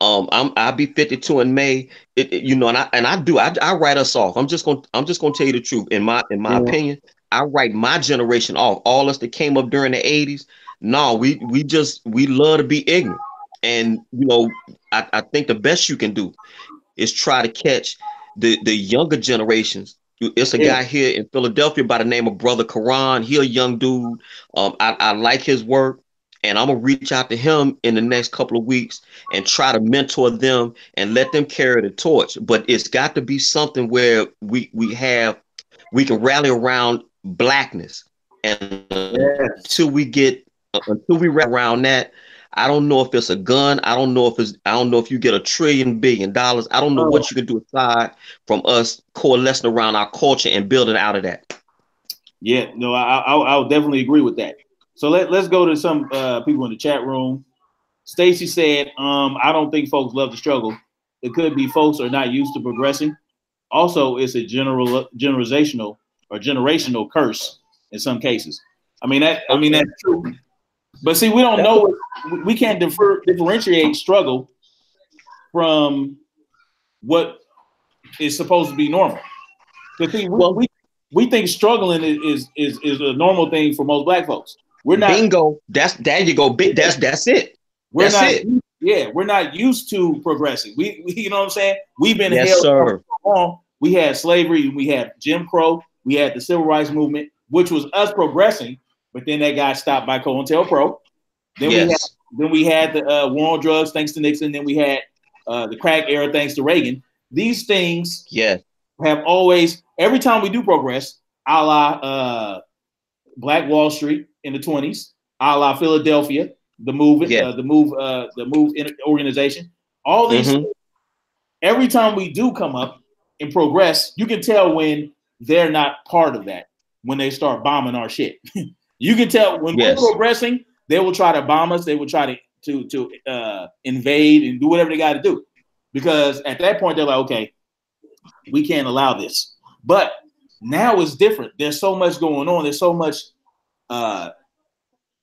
I'll be 52 in May. You know, and I write us off. I'm just gonna tell you the truth. In my opinion, I write my generation off. All us that came up during the 80s. No, we love to be ignorant. And you know, I think the best you can do is try to catch the younger generations. It's a guy here in Philadelphia by the name of Brother Karan. He a young dude. I like his work, and I'm gonna reach out to him in the next couple of weeks and try to mentor them and let them carry the torch. But it's got to be something where we can rally around blackness, and until we rally around that. I don't know if it's a gun. I don't know if you get $1 trillion, $1 billion. I don't know what you can do aside from us coalescing around our culture and building out of that. Yeah, no, I'll definitely agree with that. So let's go to some people in the chat room. Stacy said, I don't think folks love the struggle. It could be folks are not used to progressing. Also, it's a generational curse in some cases. I mean that's true. But see, we don't know. We can't differentiate struggle from what is supposed to be normal. But see, we think struggling is a normal thing for most black folks. We're not. Bingo. There you go. That's it. We're not used to progressing. We you know what I'm saying? We've been held for so long. We had slavery. We had Jim Crow. We had the Civil Rights Movement, which was us progressing. But then that got stopped by COINTELPRO. Then we had the war on drugs thanks to Nixon. Then we had the crack era thanks to Reagan. These things have always, every time we do progress, a la Black Wall Street in the 20s, a la Philadelphia, the move organization. All these things, every time we do come up and progress, you can tell when they're not part of that, when they start bombing our shit. You can tell when we're progressing, they will try to bomb us. They will try to invade and do whatever they got to do, because at that point they're like, okay, we can't allow this. But now it's different. There's so much going on. There's so much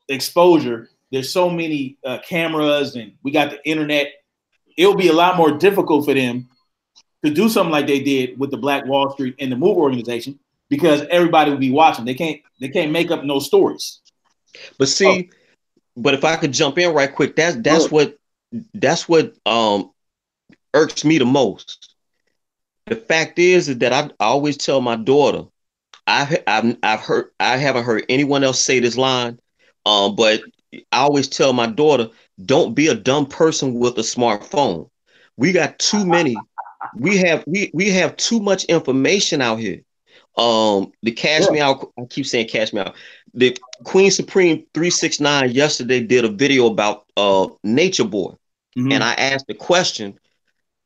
exposure. There's so many cameras, and we got the internet. It'll be a lot more difficult for them to do something like they did with the Black Wall Street and the MOVE organization, because everybody will be watching. They can't make up no stories. But see, but if I could jump in right quick, that's what irks me the most. The fact is that I always tell my daughter, I haven't heard anyone else say this line, but I always tell my daughter, don't be a dumb person with a smartphone. We got too many. We have too much information out here. The Cash Me Out, I keep saying Cash Me Out. The Queen Supreme 369 yesterday did a video about Nature Boy. And I asked the question,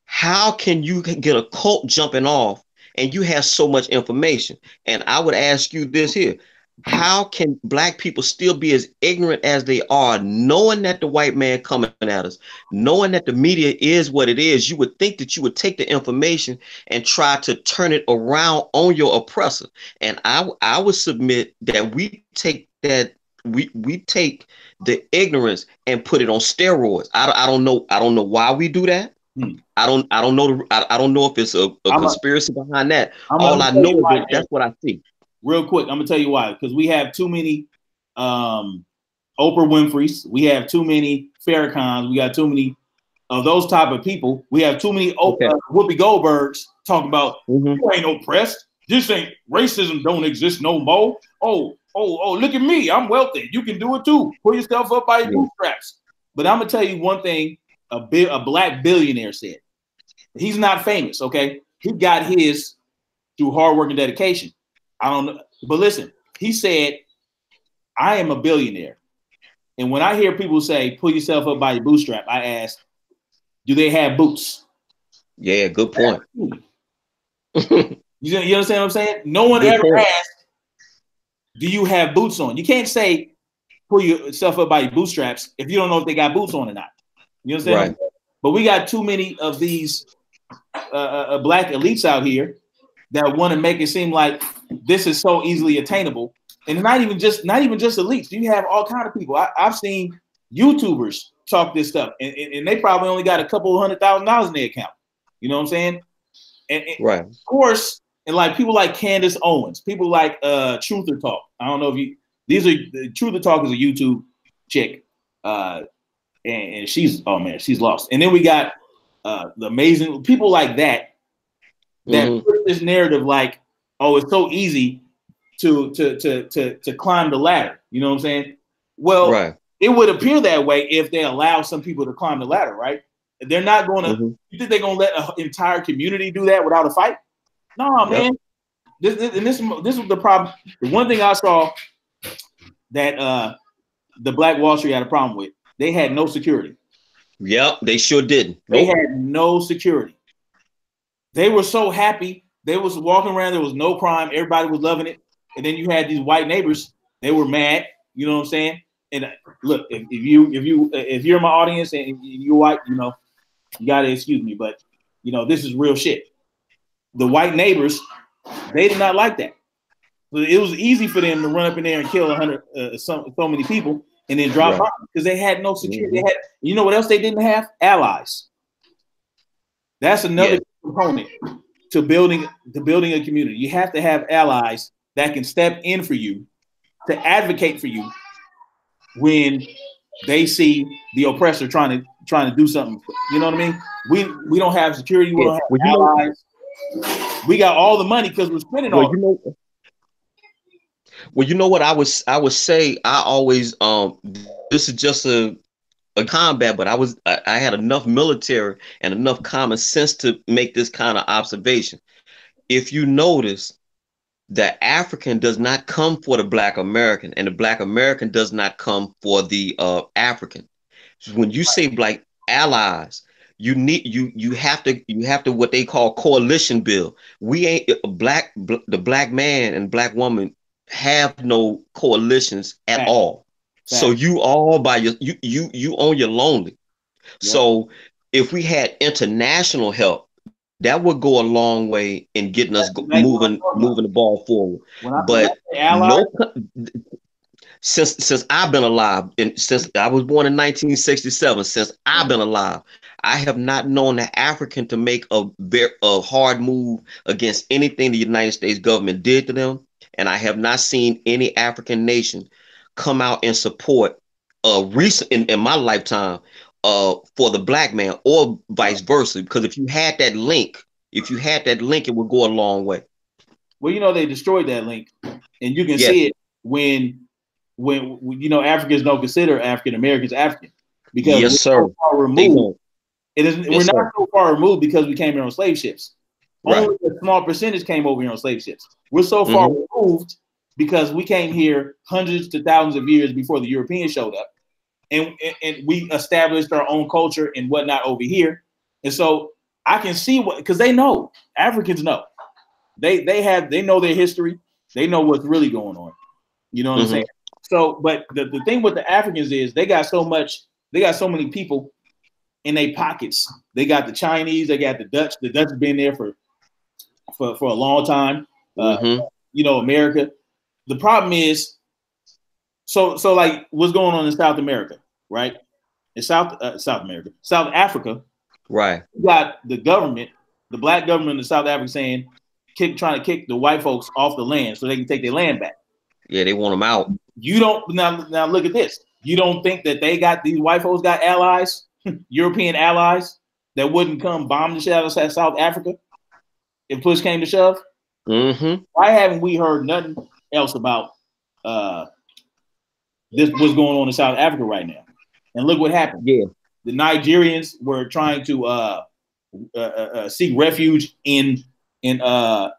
how can you get a cult jumping off and you have so much information? And I would ask you this here. How can black people still be as ignorant as they are, knowing that the white man coming at us, knowing that the media is what it is? You would think that you would take the information and try to turn it around on your oppressor. And I would submit that we take the ignorance and put it on steroids. I don't know why we do that. I don't know if it's a conspiracy behind that. All I know is that that's what I see. Real quick, I'm gonna tell you why. Because we have too many Oprah Winfrey's, we have too many Farrakhan's, we got too many of those type of people. We have too many Whoopi Goldbergs talking about you ain't oppressed. This ain't racism. Don't exist no more. Oh, look at me. I'm wealthy. You can do it too. Pull yourself up by your bootstraps. But I'm gonna tell you one thing. A black billionaire said. He's not famous. Okay, he got his through hard work and dedication. I don't know, but listen, he said, I am a billionaire. And when I hear people say, pull yourself up by your bootstrap, I ask, do they have boots? Yeah, good point. You understand what I'm saying? No one ever asked, do you have boots on? You can't say, pull yourself up by your bootstraps if you don't know if they got boots on or not. You understand? Right. But we got too many of these black elites out here that want to make it seem like this is so easily attainable, and not even just elites. You have all kind of people. I've seen YouTubers talk this stuff, and they probably only got a couple $100,000 in their account. You know what I'm saying? And Right. Of course, and like people like Candace Owens, people like Truther Talk. I don't know if you. Truther Talk is a YouTube chick, and she's lost. And then we got the amazing people like that put this narrative like, oh, it's so easy to climb the ladder. You know what I'm saying? Well, Right. It would appear that way if they allow some people to climb the ladder, right? They're not going to. You think they're going to let an entire community do that without a fight? No, man. This was the problem. The one thing I saw that the Black Wall Street had a problem with, they had no security. Yep, they sure didn't. They had no security. They were so happy. They was walking around. There was no crime. Everybody was loving it. And then you had these white neighbors. They were mad. You know what I'm saying? And look, if you're in my audience and you're white, you know, you gotta excuse me, but you know this is real shit. The white neighbors, they did not like that. It was easy for them to run up in there and kill 100 so many people and then drop bombs because they had no security. They had, you know what else they didn't have? Allies. That's another component to building a community. You have to have allies that can step in for you, to advocate for you when they see the oppressor trying to do something. You know what I mean? We don't have security. We don't have allies. We got all the money because we're spending all. You know what I would say. I always this is just a combat, but I had enough military and enough common sense to make this kind of observation. If you notice, the African does not come for the Black American, and the Black American does not come for the African. When you say Black allies, you have to what they call coalition build. We ain't the Black man and Black woman have no coalitions at all. So you all by you on your lonely. So if we had international help, that would go a long way in getting us moving the ball forward. But since I've been alive, and since I was born in 1967, since I've been alive, I have not known the African to make a hard move against anything the United States government did to them, and I have not seen any African nation come out and support recent in my lifetime for the Black man, or vice versa. Because if you had that link, it would go a long way. Well, you know, they destroyed that link, and you can see it when you know Africans don't consider African Americans African because we're so far removed. We're not so far removed because we came here on slave ships. Only a small percentage came over here on slave ships. We're so far removed because we came here hundreds to thousands of years before the Europeans showed up. And we established our own culture and whatnot over here. And so I can see because they know, Africans know. They know their history. They know what's really going on. You know what I'm saying? So, but the thing with the Africans is they got so many people in their pockets. They got the Chinese, they got the Dutch. The Dutch have been there for a long time. You know, America. The problem is, so like what's going on in South America, right? In South Africa, right? You got the government, the Black government in South Africa saying, trying to kick the white folks off the land so they can take their land back. Yeah, they want them out. You don't now look at this. You don't think that these white folks got allies, European allies that wouldn't come bomb the shit out of South Africa if push came to shove? Why haven't we heard nothing else about this? What's going on in South Africa right now? And look what happened. Yeah, the Nigerians were trying to seek refuge in South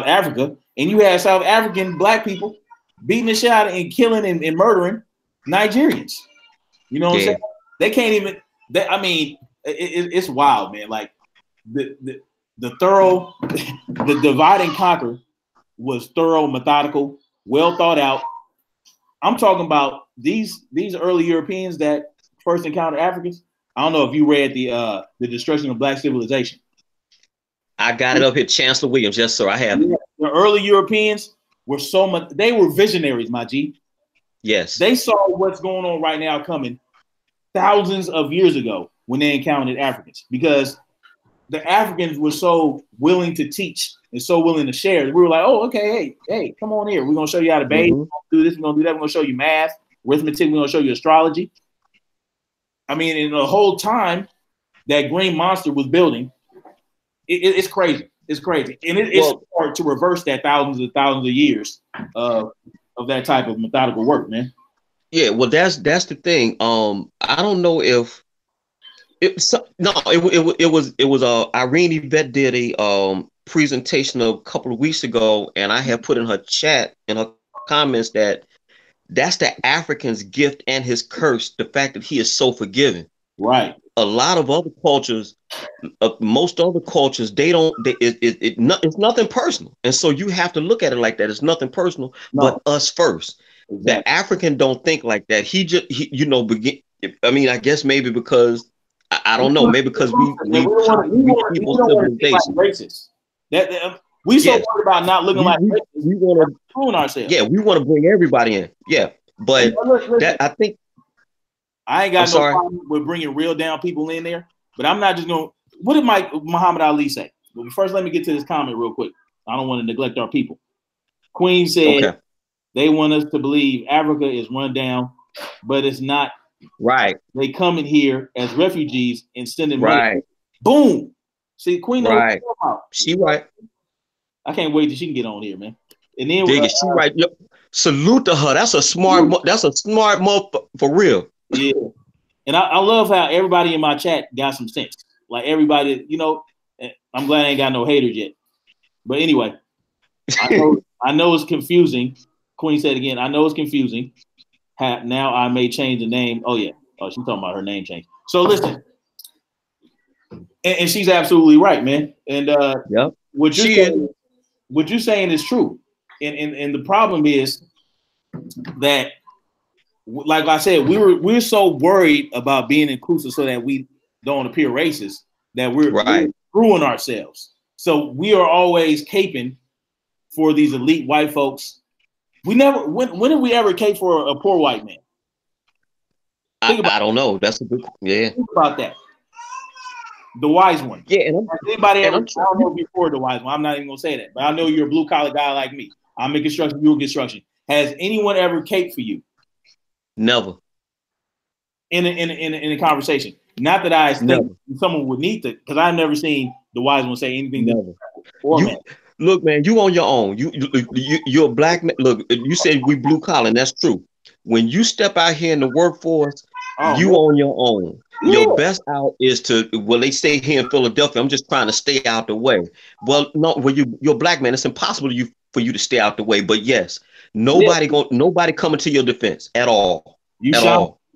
Africa, and you had South African Black people beating the shit out and killing and murdering Nigerians. You know what I'm saying? They can't even. I mean, it's wild, man. Like the divide and conquer was thorough, methodical, well thought out. I'm talking about these early Europeans that first encountered Africans. I don't know if you read the Destruction of Black Civilization. I got it up here, Chancellor Williams. Yes, sir. I have it. The early Europeans were so much. They were visionaries, my G. Yes. They saw what's going on right now coming thousands of years ago when they encountered Africans, because the Africans were so willing to teach and so willing to share. We were like, oh, okay, hey, come on here. We're gonna show you how to bathe. We're gonna do this. We're gonna do that. We're gonna show you math, arithmetic. We're gonna show you astrology. I mean, in the whole time that Green Monster was building, it's crazy. It's crazy, and it's hard to reverse that thousands of years of that type of methodical work, man. Yeah, well, that's the thing. I don't know if it was Irene Yvette did a presentation a couple of weeks ago, and I have put in her chat in her comments that that's the African's gift and his curse, the fact that he is so forgiving. Right. A lot of other cultures, most other cultures, it's nothing personal, and so you have to look at it like that. It's nothing personal, but us first. Exactly. The African don't think like that. He I mean, I guess maybe because I don't know, maybe because we people civilization. Racist. We so worried about not looking like racist. We want to prune ourselves. Yeah, we want to bring everybody in. Yeah, but that I think. I ain't got no problem with bringing real down people in there, but I'm not just going to. What did Muhammad Ali say? Well, first, let me get to this comment real quick. I don't want to neglect our people. Queen said they want us to believe Africa is run down, but it's not. Right. They come in here as refugees and send them money. Boom. See, Queen knows what about. She right. I can't wait till she can get on here, man. And then she right. Yo, salute to her. That's a smart motherfucker for real. Yeah, and I love how everybody in my chat got some sense. Like everybody, I'm glad I ain't got no haters yet. But anyway, I know it's confusing. Queen said again, I know it's confusing. Now I may change the name. Oh yeah. Oh, she's talking about her name change. So listen, and she's absolutely right, man. And what you're saying is true. And the problem is that, like I said, we're so worried about being inclusive so that we don't appear racist that we're screwing ourselves. So we are always caping for these elite white folks. We never. When did we ever cape for a poor white man? I don't know. That's a good. Yeah. Think about that. The wise one. Yeah. And anybody ever? I don't know before the wise one. I'm not even gonna say that, but I know you're a blue collar guy like me. I'm in construction. You're in construction. Has anyone ever caped for you? Never. In a conversation. Not that I think someone would need to, because I've never seen the wise one say anything. Never. Look, man, you on your own. You're a black man. Look, you said we blue collar, and that's true. When you step out here in the workforce, you on your own. Yeah. Your best out is to, well, they stay here in Philadelphia. I'm just trying to stay out the way. Well, no, when you're a black man, it's impossible for you to stay out the way. But yes, nobody coming to your defense at all. You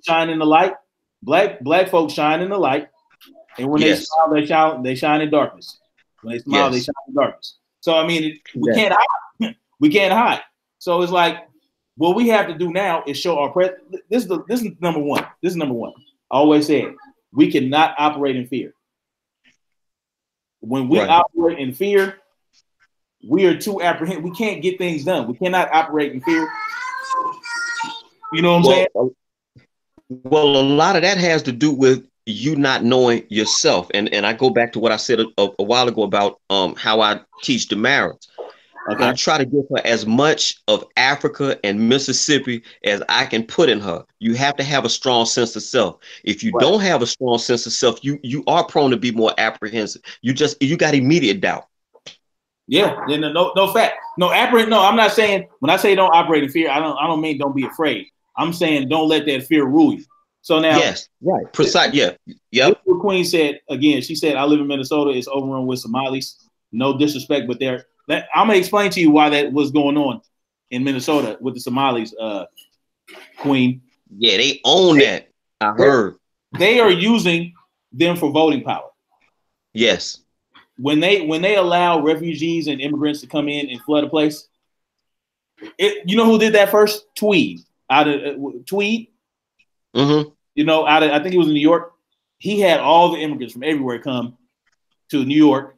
shine in the light. Black folks shine in the light, and when they smile, they shine in darkness. When they smile, they shine in darkness. So I mean, we can't hide. We can't hide. So it's like, what we have to do now is show our presence. This is number one. This is number one. I always say we cannot operate in fear. When we operate in fear, we are too apprehensive. We can't get things done. We cannot operate in fear. You know what I'm saying? Well, a lot of that has to do with you not knowing yourself. And I go back to what I said a while ago about how I teach Damaris. Okay. I try to give her as much of Africa and Mississippi as I can put in her. You have to have a strong sense of self. If you don't have a strong sense of self, you are prone to be more apprehensive. You got immediate doubt. Yeah, no fact. No, I'm not saying, when I say don't operate in fear, I don't mean don't be afraid. I'm saying don't let that fear rule you. So now, yes, right, precise, yeah, yep. What Queen said again. She said, "I live in Minnesota. It's overrun with Somalis. No disrespect, but I'm gonna explain to you why that was going on in Minnesota with the Somalis." Queen. Yeah, they own that. I heard they are using them for voting power. Yes. When they allow refugees and immigrants to come in and flood a place, you know who did that first? Tweed. out of Tweed. Mm-hmm. You know, out of I think he was in New York. He had all the immigrants from everywhere come to New York,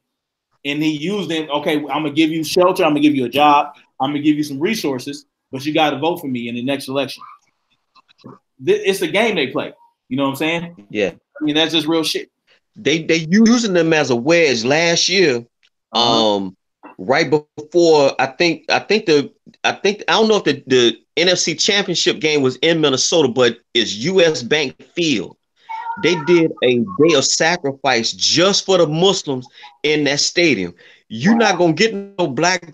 and he used them. Okay, I'm gonna give you shelter. I'm gonna give you a job. I'm gonna give you some resources, but you got to vote for me in the next election. It's a game they play. You know what I'm saying? Yeah. I mean, that's just real shit. They using them as a wedge last year. Right before I don't know if the NFC Championship game was in Minnesota, but it's US Bank Field. They did a day of sacrifice just for the Muslims in that stadium. You're not gonna get no black.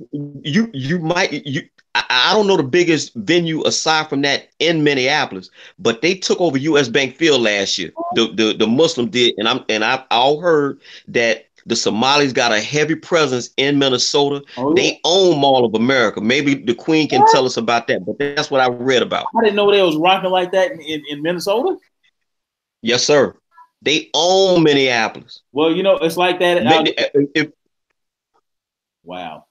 I don't know the biggest venue aside from that in Minneapolis, but they took over US Bank Field last year. The Muslim did, and I all heard that the Somalis got a heavy presence in Minnesota. Oh, yeah. They own Mall of America. Maybe the Queen can tell us about that, but that's what I read about. I didn't know they was rocking like that in Minnesota. Yes, sir. They own Minneapolis. Well, you know, it's like that. Wow.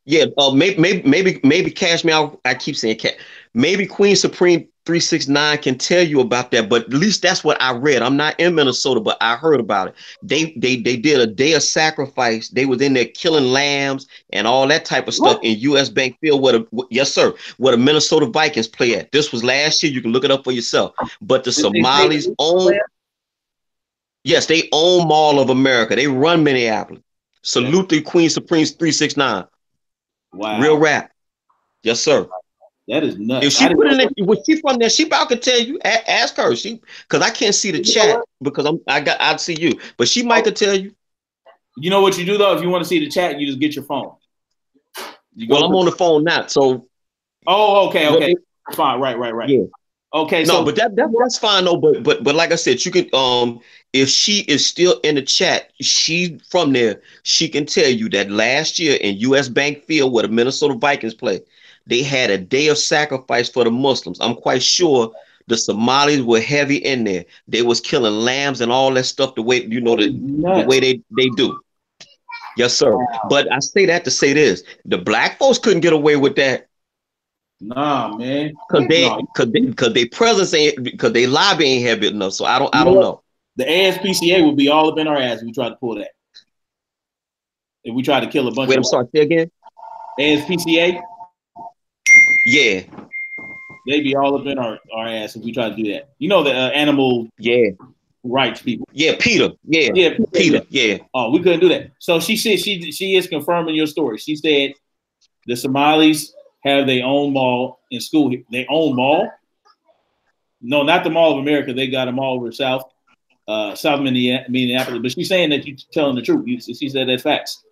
Yeah, maybe Cash Me Out. I keep saying Cash. Maybe Queen Supreme 369 can tell you about that, but at least that's what I read. I'm not in Minnesota, but I heard about it. They did a day of sacrifice. They was in there killing lambs and all that type of stuff in US Bank Field. Yes, sir. Where the Minnesota Vikings play at. This was last year. You can look it up for yourself. But the Somalis own. Yes, they own Mall of America. They run Minneapolis. Salute to Queen Supreme 369. Wow. Real rap. Yes, sir. That is nuts. If she put in it, was she from there? She about to tell you. Ask her. Because I can't see the chat because I'd see you, but she might could tell you. You know what you do though? If you want to see the chat, you just get your phone. Well, I'm on the phone now, so. Oh, okay. Fine. Right. Yeah. Okay. No, but that's fine though. But like I said, you can if she is still in the chat, she's from there. She can tell you that last year in US Bank Field, where the Minnesota Vikings play, they had a day of sacrifice for the Muslims. I'm quite sure the Somalis were heavy in there. They was killing lambs and all that stuff the way the way they do. Yes, sir. Wow. But I say that to say this: the black folks couldn't get away with that. Nah, man. Because they presence ain't, because they lobby ain't heavy enough. So I don't know. The ASPCA would be all up in our ass if we tried to pull that. If we tried to kill a bunch. Wait, I'm sorry. Say again. ASPCA. Yeah. They'd be all up in our ass if we tried to do that. You know the animal rights people. Yeah, Peter. Yeah. Peter. Yeah. Oh, we couldn't do that. So she said she is confirming your story. She said the Somalis have their own mall in school. Their own mall? No, not the Mall of America. They got a mall over South Minneapolis. But she's saying that you're telling the truth. She said that's facts.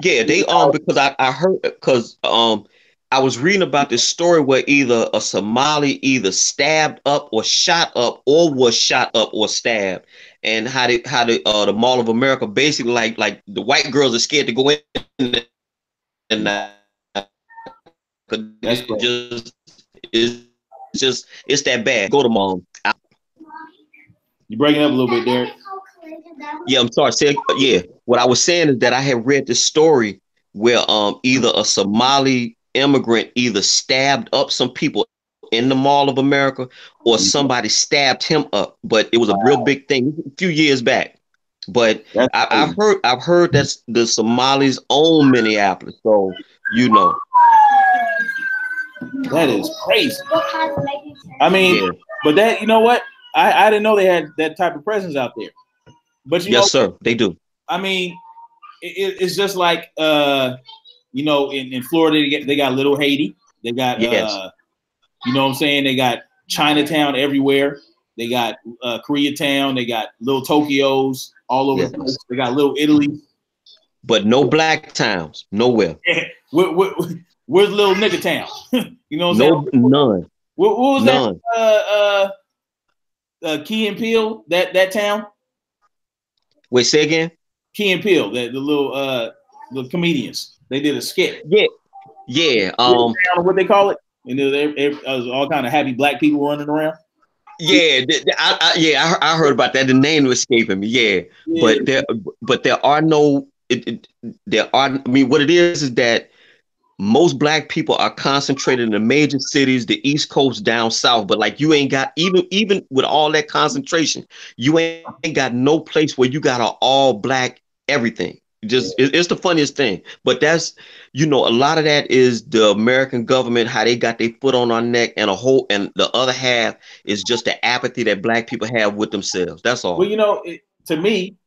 Yeah, they because I heard because I was reading about this story where either a Somali either stabbed up or shot up or was shot up or stabbed, and how the Mall of America basically like the white girls are scared to go in and it's that bad. Go to mom. You breaking up a little bit, Derek. Yeah, I'm sorry. What I was saying is that I had read this story where either a Somali immigrant either stabbed up some people in the Mall of America or somebody stabbed him up. But it was a real big thing a few years back. But I've heard that the Somalis own Minneapolis, so you know. That is crazy. I mean, but that, you know what? I didn't know they had that type of presence out there. But yes, sir, they do. I mean, it's just like you know, in Florida they got Little Haiti. They got you know what I'm saying? They got Chinatown everywhere. They got Koreatown. They got little Tokyos all over the place. They got Little Italy. But no black towns, nowhere. Where's Little Nigga Town? You know what I'm saying? None. What was that? Key and Peele, that town? Wait, say again? Key and Peele, the little comedians. They did a skit. Yeah. What they call it? And there was all kind of happy black people running around. Yeah, I heard about that. The name was escaping me. Yeah. But there are no. I mean, what it is that most black people are concentrated in the major cities, the East Coast, down south. But like you ain't got even with all that concentration, you ain't got no place where you got an all black everything. Just it's the funniest thing. But that's a lot of that is the American government, how they got their foot on our neck, and the other half is just the apathy that black people have with themselves. That's all. Well, to me,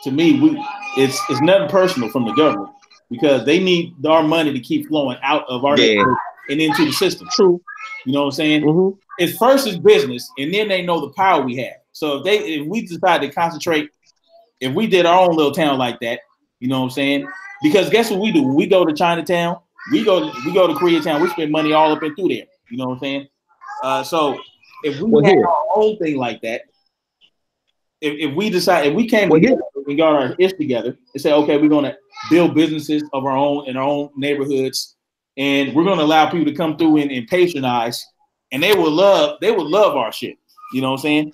it's nothing personal from the government, because they need our money to keep flowing out of our neighborhood and into the system. True. You know what I'm saying? Mm-hmm. It's first is business, and then they know the power we have. So if we decide to concentrate, if we did our own little town like that, you know what I'm saying? Because guess what we do? When we go to Chinatown, we go to Koreatown, we spend money all up and through there. You know what I'm saying? So if we had our own thing like that, if we decide, if we came together and got our ish together and say, okay, we're gonna build businesses of our own in our own neighborhoods, and we're gonna allow people to come through and patronize, and they would love our shit. You know what I'm saying?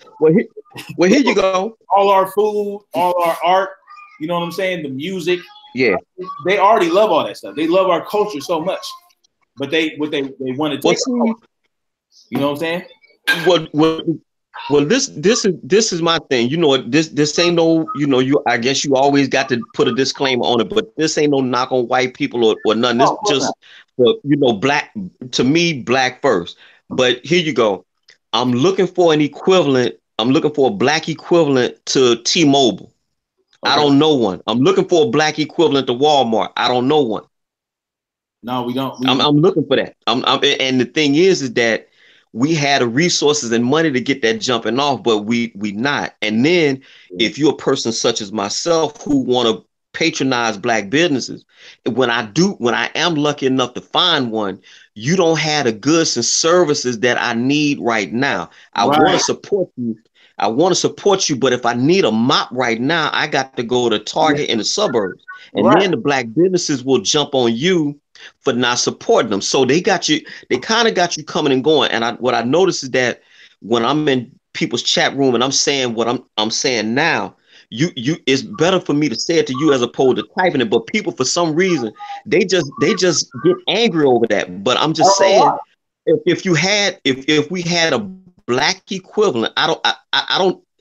Well, here you go. All our food, all our art, you know what I'm saying? The music. Yeah. They already love all that stuff. They love our culture so much. But they want to take it. You know what I'm saying? Well, this is my thing. You know what? This ain't no, I guess you always got to put a disclaimer on it, but this ain't no knock on white people or nothing. This just black, to me, black first. But here you go. I'm looking for an equivalent. I'm looking for a black equivalent to T-Mobile. Okay. I don't know one. I'm looking for a black equivalent to Walmart. I don't know one. No, we don't. I'm looking for that. And the thing is that we had the resources and money to get that jumping off, but we not. And then if you're a person such as myself who want to patronize black businesses, when I am lucky enough to find one, you don't have the goods and services that I need right now. I want to support you. But if I need a mop right now, I got to go to Target in the suburbs. And then the black businesses will jump on you for not supporting them. So they kind of got you coming and going. And what I noticed is that when I'm in people's chat room and I'm saying what I'm saying now, it's better for me to say it to you as opposed to typing it. But people, for some reason, they just get angry over that. But I'm just saying, if we had a black equivalent, I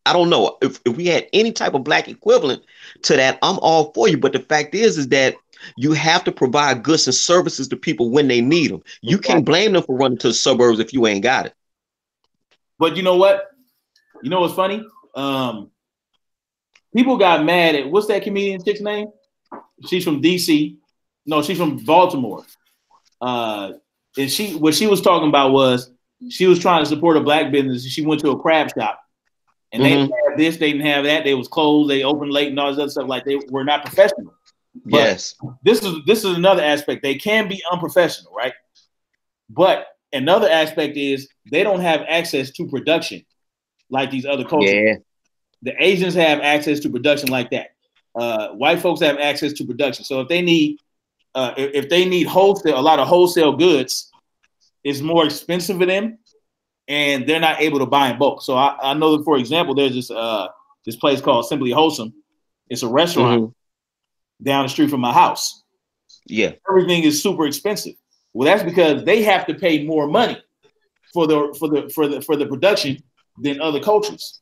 don't know if we had any type of black equivalent to that, I'm all for you. But the fact is that you have to provide goods and services to people when they need them. You can't blame them for running to the suburbs if you ain't got it. But you know what? You know what's funny? People got mad at, what's that comedian chick's name? She's from DC. No, she's from Baltimore. And what she was talking about was she was trying to support a black business. She went to a crab shop. And they didn't have this, they didn't have that. They was closed, they opened late and all this other stuff. Like, they were not professional. But yes. This is another aspect. They can be unprofessional, right? But another aspect is they don't have access to production like these other cultures. Yeah. The Asians have access to production like that. White folks have access to production. So if they need wholesale, a lot of wholesale goods, it's more expensive for them, and they're not able to buy in bulk. So I know that, for example, there's this place called Simply Wholesome. It's a restaurant down the street from my house. Yeah. Everything is super expensive. Well, that's because they have to pay more money for the production than other cultures.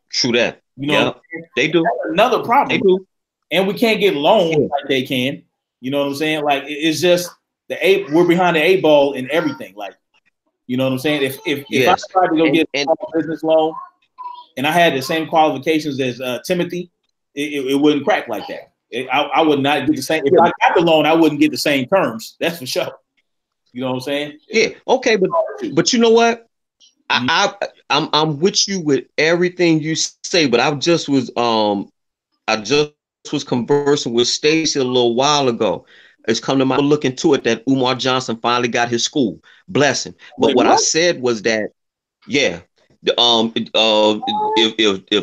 True that. You know, they do. That's another problem. They do. And we can't get loans like they can. You know what I'm saying? Like, it's just we're behind the 8 ball in everything. Like, you know what I'm saying? If I tried to go get a business loan and I had the same qualifications as Timothy, it wouldn't crack like that. I would not get the same. If I got the loan, I wouldn't get the same terms. That's for sure. You know what I'm saying? Yeah. Okay. But you know what? I'm with you with everything you say, but I just was conversing with Stacey a little while ago. It's come to mind, look into it, that Umar Johnson finally got his school. Bless him. But what I said was that, if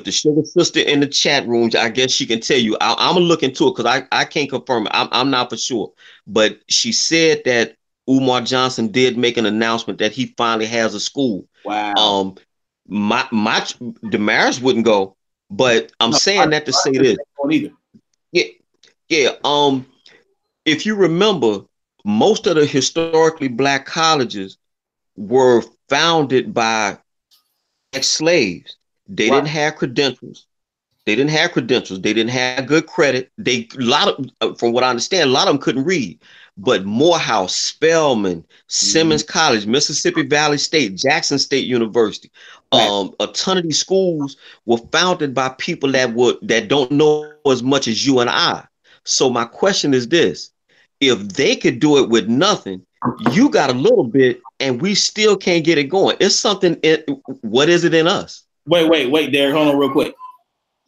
the sugar sister in the chat rooms, I guess she can tell you. I'm gonna look into it because I can't confirm it. I'm not for sure. But she said that Umar Johnson did make an announcement that he finally has a school. Wow. The marriage wouldn't go, but I'm saying that to say this. Yeah. Yeah. If you remember, most of the historically black colleges were founded by ex-slaves. They didn't have credentials. They didn't have credentials. They didn't have good credit. From what I understand, a lot of them couldn't read. But Morehouse, Spelman, Simmons College, Mississippi Valley State, Jackson State University, a ton of these schools were founded by people that don't know as much as you and I. So my question is this: if they could do it with nothing, you got a little bit, and we still can't get it going. It's something. What is it in us? Wait, Derek, hold on real quick.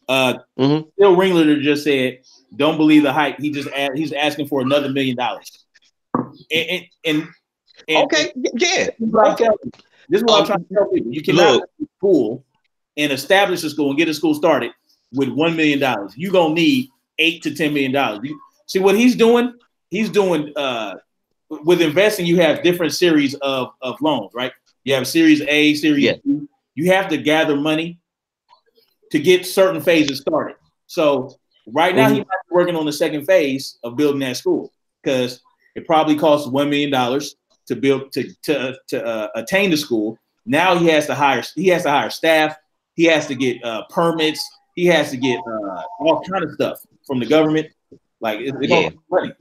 Bill Ringleader just said, "Don't believe the hype." He's asking for another $1 million. And okay, yeah. This is what I'm trying to tell people. You cannot go to school and establish a school and get a school started with $1 million. You're gonna need $8 to $10 million. See what he's doing? He's doing with investing. You have different series of loans, right? You have Series A, Series B. You have to gather money to get certain phases started. So right now, he might be working on the second phase of building that school because it probably costs $1 million to build to attain the school. Now he has to hire staff. He has to get permits. He has to get all kind of stuff from the government. Like it's money.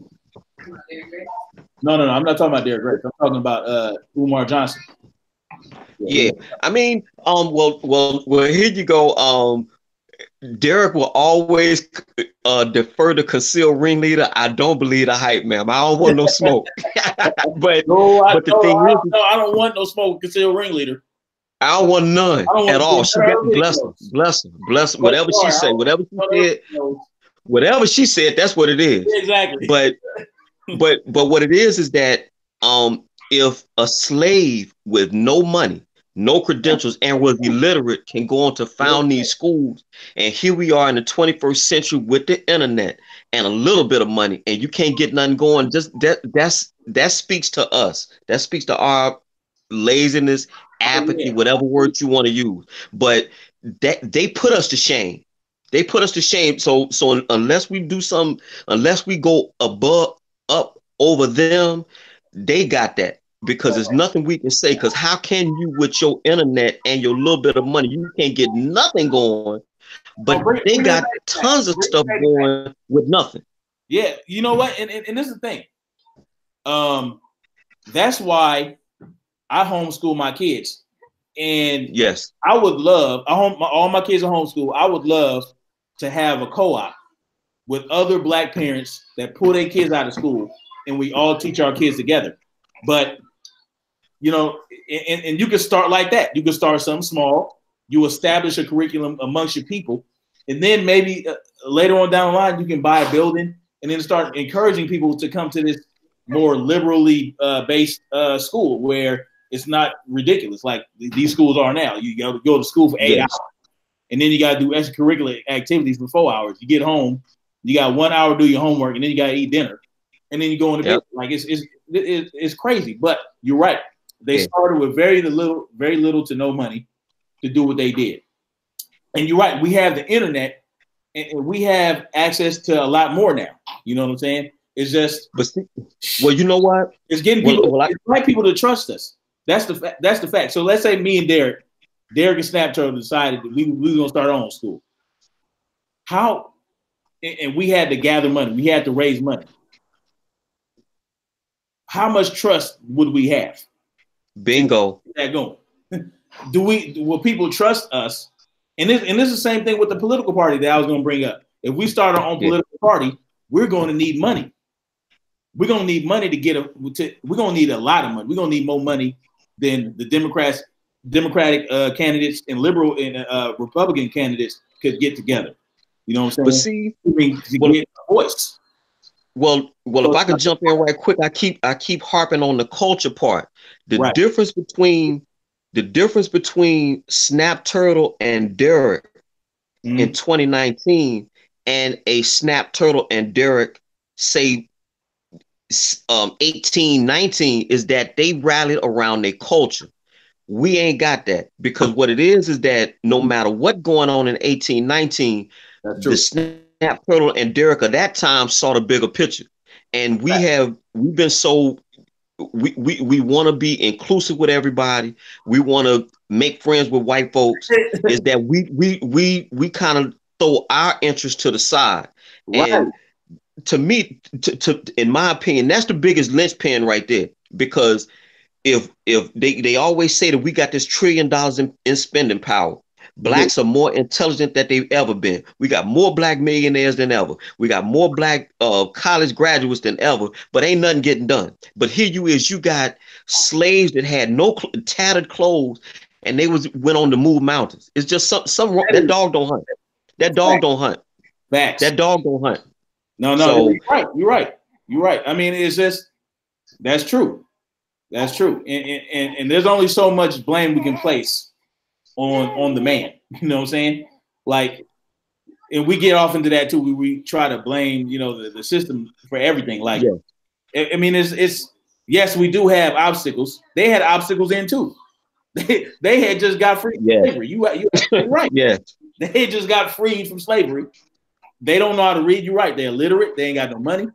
No, I'm not talking about Derek Grace. I'm talking about Umar Johnson. Yeah, I mean, well, here you go. Derek will always defer to concealed ringleader. I don't believe the hype, man. I don't want no smoke. I don't want no smoke. Concealed ringleader. I don't want none at all. She got bless her. Whatever she said, whatever she said, that's what it is. Exactly. But what it is that if a slave with no money, no credentials, and was illiterate can go on to found these schools, and here we are in the 21st century with the internet and a little bit of money, and you can't get nothing going. Just that speaks to us. That speaks to our laziness, apathy, whatever words you want to use. But that they put us to shame. They put us to shame. So unless we do something, unless we go up over them, they got that. Because there's nothing we can say. Because how can you, with your internet and your little bit of money, you can't get nothing going, but they got tons of stuff going with nothing. Yeah, you know what? And this is the thing. That's why I homeschool my kids. And yes, I would love all my kids are homeschooled. I would love to have a co-op with other black parents that pull their kids out of school, and we all teach our kids together. But you know, and you can start like that. You can start something small. You establish a curriculum amongst your people, and then maybe later on down the line, you can buy a building and then start encouraging people to come to this more liberally based school where it's not ridiculous like these schools are now. You got to go to school for 8 hours, and then you got to do extracurricular activities for 4 hours. You get home, you got 1 hour to do your homework, and then you got to eat dinner, and then you go into bed. Like it's crazy. But you're right. They started with very little to no money to do what they did. And you're right. We have the internet, and we have access to a lot more now. You know what I'm saying? It's just. Well, you know what? It's getting people. It's like people to trust us. That's the fact. So let's say me and Derek and Snap Turtle decided that we were gonna start our own school. How? And we had to gather money. We had to raise money. How much trust would we have? Bingo. That going. Will people trust us? And this is the same thing with the political party that I was going to bring up. If we start our own political party, we're going to need money. We're going to need money we're going to need a lot of money. We're going to need more money than the Democratic candidates and liberal and Republican candidates could get together. You know what I'm saying? But see, get a voice. Well, if I could jump in right quick, I keep harping on the culture part. The difference between Snap Turtle and Derek in 2019 and a Snap Turtle and Derek, say 18, 19, is that they rallied around their culture. We ain't got that, because what it is that no matter what going on in 18, 19, the Snap Turtle and Derek at that time saw the bigger picture. And we we want to be inclusive with everybody. We want to make friends with white folks. Is that we kind of throw our interests to the side. Right. And to me, in my opinion, that's the biggest linchpin right there. Because if they always say that we got this $1 trillion in spending power. Blacks are more intelligent than they've ever been. We got more black millionaires than ever. We got more black college graduates than ever, but ain't nothing getting done. But here you got slaves that had no tattered clothes, and they went on to move mountains. It's just some that dog don't hunt. That dog don't hunt. Facts. That dog don't hunt. No, So, you're right. I mean, it's just that's true. That's true. And there's only so much blame we can place on the man. You know what I'm saying? Like, and we get off into that too. We try to blame, the system for everything. Like, yeah. I mean, it's yes, we do have obstacles. They had obstacles in too. They had just got free from slavery. You're right. Yeah. They just got freed from slavery. They don't know how to read. You're right. They're illiterate. They ain't got no money.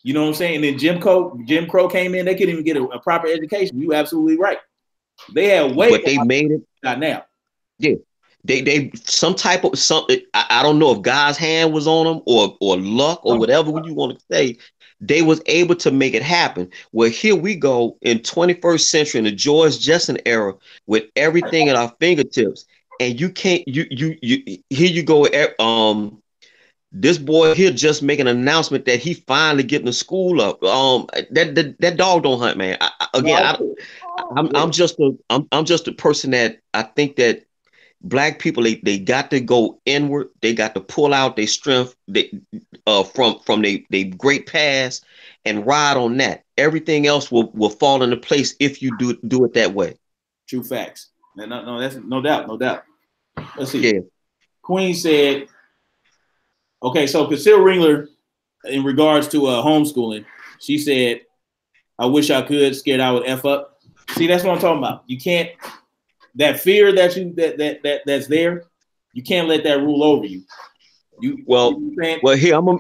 You know what I'm saying? And then Jim Crow came in. They couldn't even get a proper education. You absolutely right. They had way, but they made it. Not now. Yeah, they some type of something. I don't know if God's hand was on them or luck or whatever you want to say. They was able to make it happen. Well, here we go in 21st century in the George Jetson era with everything at our fingertips, and you can't. You here you go. This boy here just making an announcement that he finally getting the school up. That dog don't hunt, man. I'm just a person that I think that black people they got to go inward. They got to pull out their strength from they great past and ride on that. Everything else will fall into place if you do it that way. True facts. No, that's no doubt. Let's see. Yeah. Queen said, okay, so Conceal Ringler, in regards to homeschooling, she said, I wish I could, scared I would F up. See, that's what I'm talking about. You can't, that fear that's there, you can't let that rule over you. Here I'm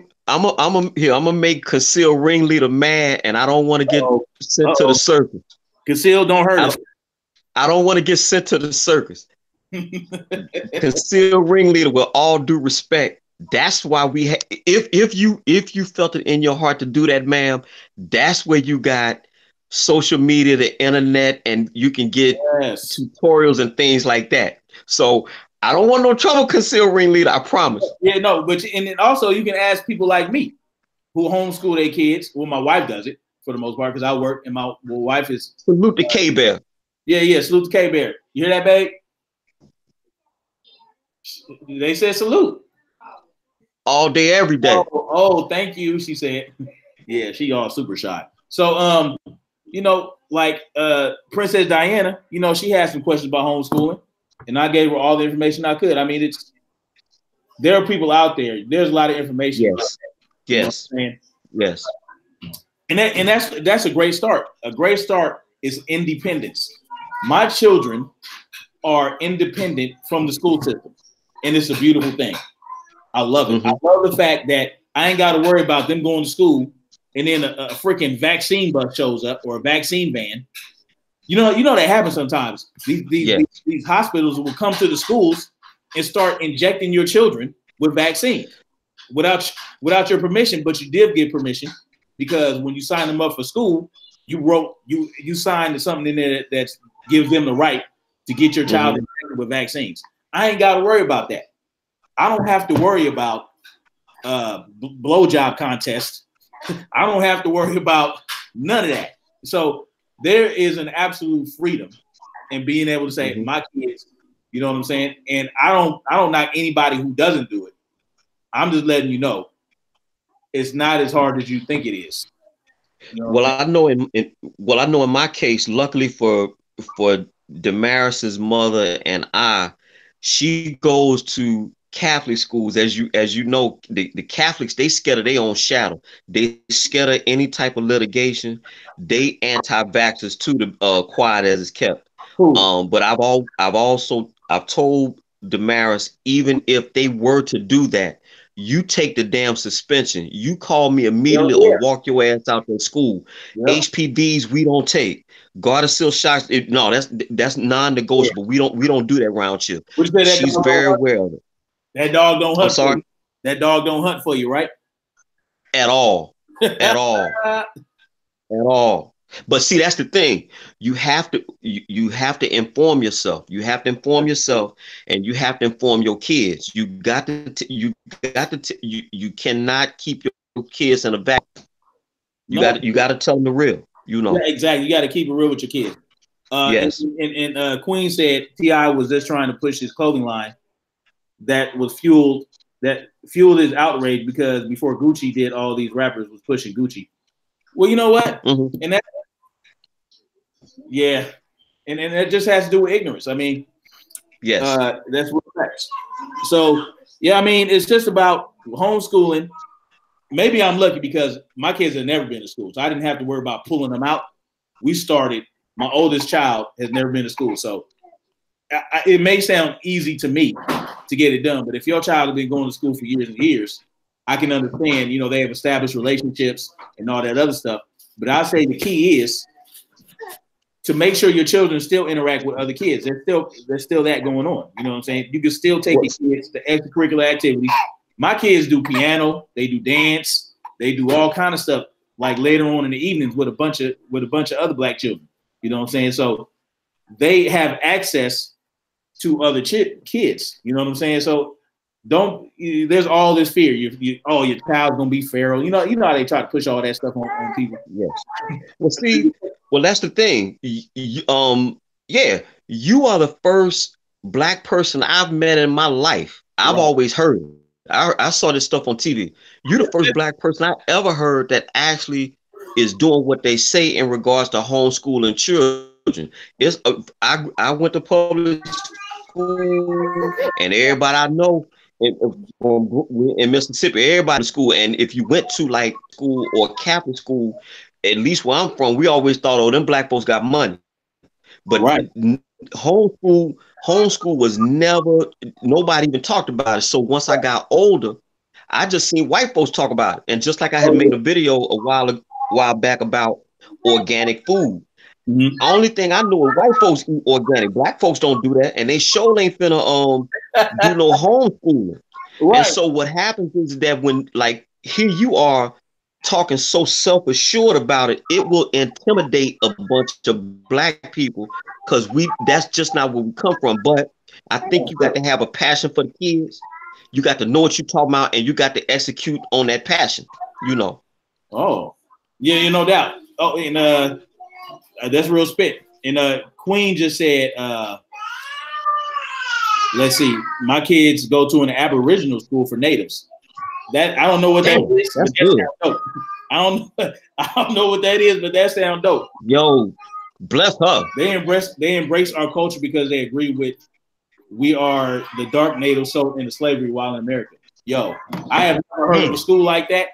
gonna make Conceal Ringleader mad, and I don't want to get sent to the circus. Conceal, don't hurt us. I don't want to get sent to the circus. Conceal Ringleader, with all due respect, that's why we if you felt it in your heart to do that, ma'am, that's where you got social media, the internet, and you can get tutorials and things like that. So I don't want no trouble, Conceal Ringleader, I promise. Yeah, no, and then also you can ask people like me who homeschool their kids. Well, my wife does it for the most part because I work, and my wife is salute the K-Bear. Yeah, salute the K-Bear. You hear that, babe? They said salute. All day, every day. Oh, thank you, she said. Yeah, she all super shy. So, like Princess Diana, she had some questions about homeschooling, and I gave her all the information I could. I mean, there are people out there. There's a lot of information. Yes. Yes. And that's a great start. A great start is independence. My children are independent from the school system, and it's a beautiful thing. I love it. Mm-hmm. I love the fact that I ain't got to worry about them going to school and then a freaking vaccine bus shows up or a vaccine van. You know that happens sometimes. These hospitals will come to the schools and start injecting your children with vaccines without your permission, but you did get permission because when you sign them up for school, you signed something in there that gives them the right to get your child injected with vaccines. I ain't got to worry about that. I don't have to worry about blowjob contests. I don't have to worry about none of that. So there is an absolute freedom in being able to say, my kids, you know what I'm saying? And I don't knock anybody who doesn't do it. I'm just letting you know it's not as hard as you think it is. Well, I know in my case, luckily for Damaris's mother and she goes to Catholic schools. As you know, the Catholics, they scared of their own shadow. They scared of any type of litigation. They anti-vaxxers too, quiet as it's kept. But I've told Damaris, even if they were to do that, you take the damn suspension. You call me Hell immediately yeah. or walk your ass out to school. Yep. HPVs we don't take. Gardasil shots. No, that's non-negotiable. We don't do that around here. Would you say that She's dog very don't hunt? aware of it. That dog don't I'm hunt for sorry? you. That dog don't hunt for you, right? At all. At all. At all. But see, that's the thing. You have to inform yourself. You have to inform yourself, and you have to inform your kids. You cannot keep your kids in a vacuum. You got to tell them the real. You know. Yeah, exactly. You got to keep it real with your kids. Yes. And Queen said T.I. was just trying to push his clothing line that fueled his outrage, because before Gucci did, all these rappers was pushing Gucci. Well, you know what? Mm-hmm. And that, yeah, and that just has to do with ignorance. I mean, yes, that's what facts. So yeah, I mean, it's just about homeschooling. Maybe I'm lucky because my kids have never been to school, so I didn't have to worry about pulling them out. We started. My oldest child has never been to school, so it may sound easy to me to get it done, but if your child has been going to school for years and years, I can understand. You know, they have established relationships and all that other stuff. But I say the key is to make sure your children still interact with other kids. There's still that going on. You know what I'm saying? You can still take the kids, the extracurricular activities. My kids do piano, they do dance, they do all kind of stuff. Like later on in the evenings with a bunch of other black children. You know what I'm saying? So they have access to other kids. You know what I'm saying? So there's all this fear. Your child's gonna be feral. You know how they try to push all that stuff on people. Yes. Well, see, that's the thing. You are the first black person I've met in my life. I've always heard it. I saw this stuff on TV. You're the first black person I ever heard that actually is doing what they say in regards to homeschooling children. I went to public school, and everybody I know in Mississippi, everybody in school. And if you went to like school or Catholic school, at least where I'm from, we always thought, oh, them black folks got money. But homeschool was never, nobody even talked about it. So once I got older, I just seen white folks talk about it. And just like I had made a video a while back about organic food. Mm-hmm. Only thing I know is white folks eat organic. Black folks don't do that, and they sure ain't finna do no homeschooling. Right. And so what happens is that when like here you are talking so self-assured about it, it will intimidate a bunch of black people because that's just not where we come from. But I think you got to have a passion for the kids. You got to know what you're talking about, and you got to execute on that passion. You know. Oh, yeah, no doubt. Oh, and that's real spit. And Queen just said, let's see, my kids go to an Aboriginal school for natives. That I don't know what that is. That's good. Dope. I don't know what that is, but that sounds dope. Yo, bless her. They embrace our culture because they agree with we are the dark native sold into slavery while in America. Yo, I have never heard of a school like that,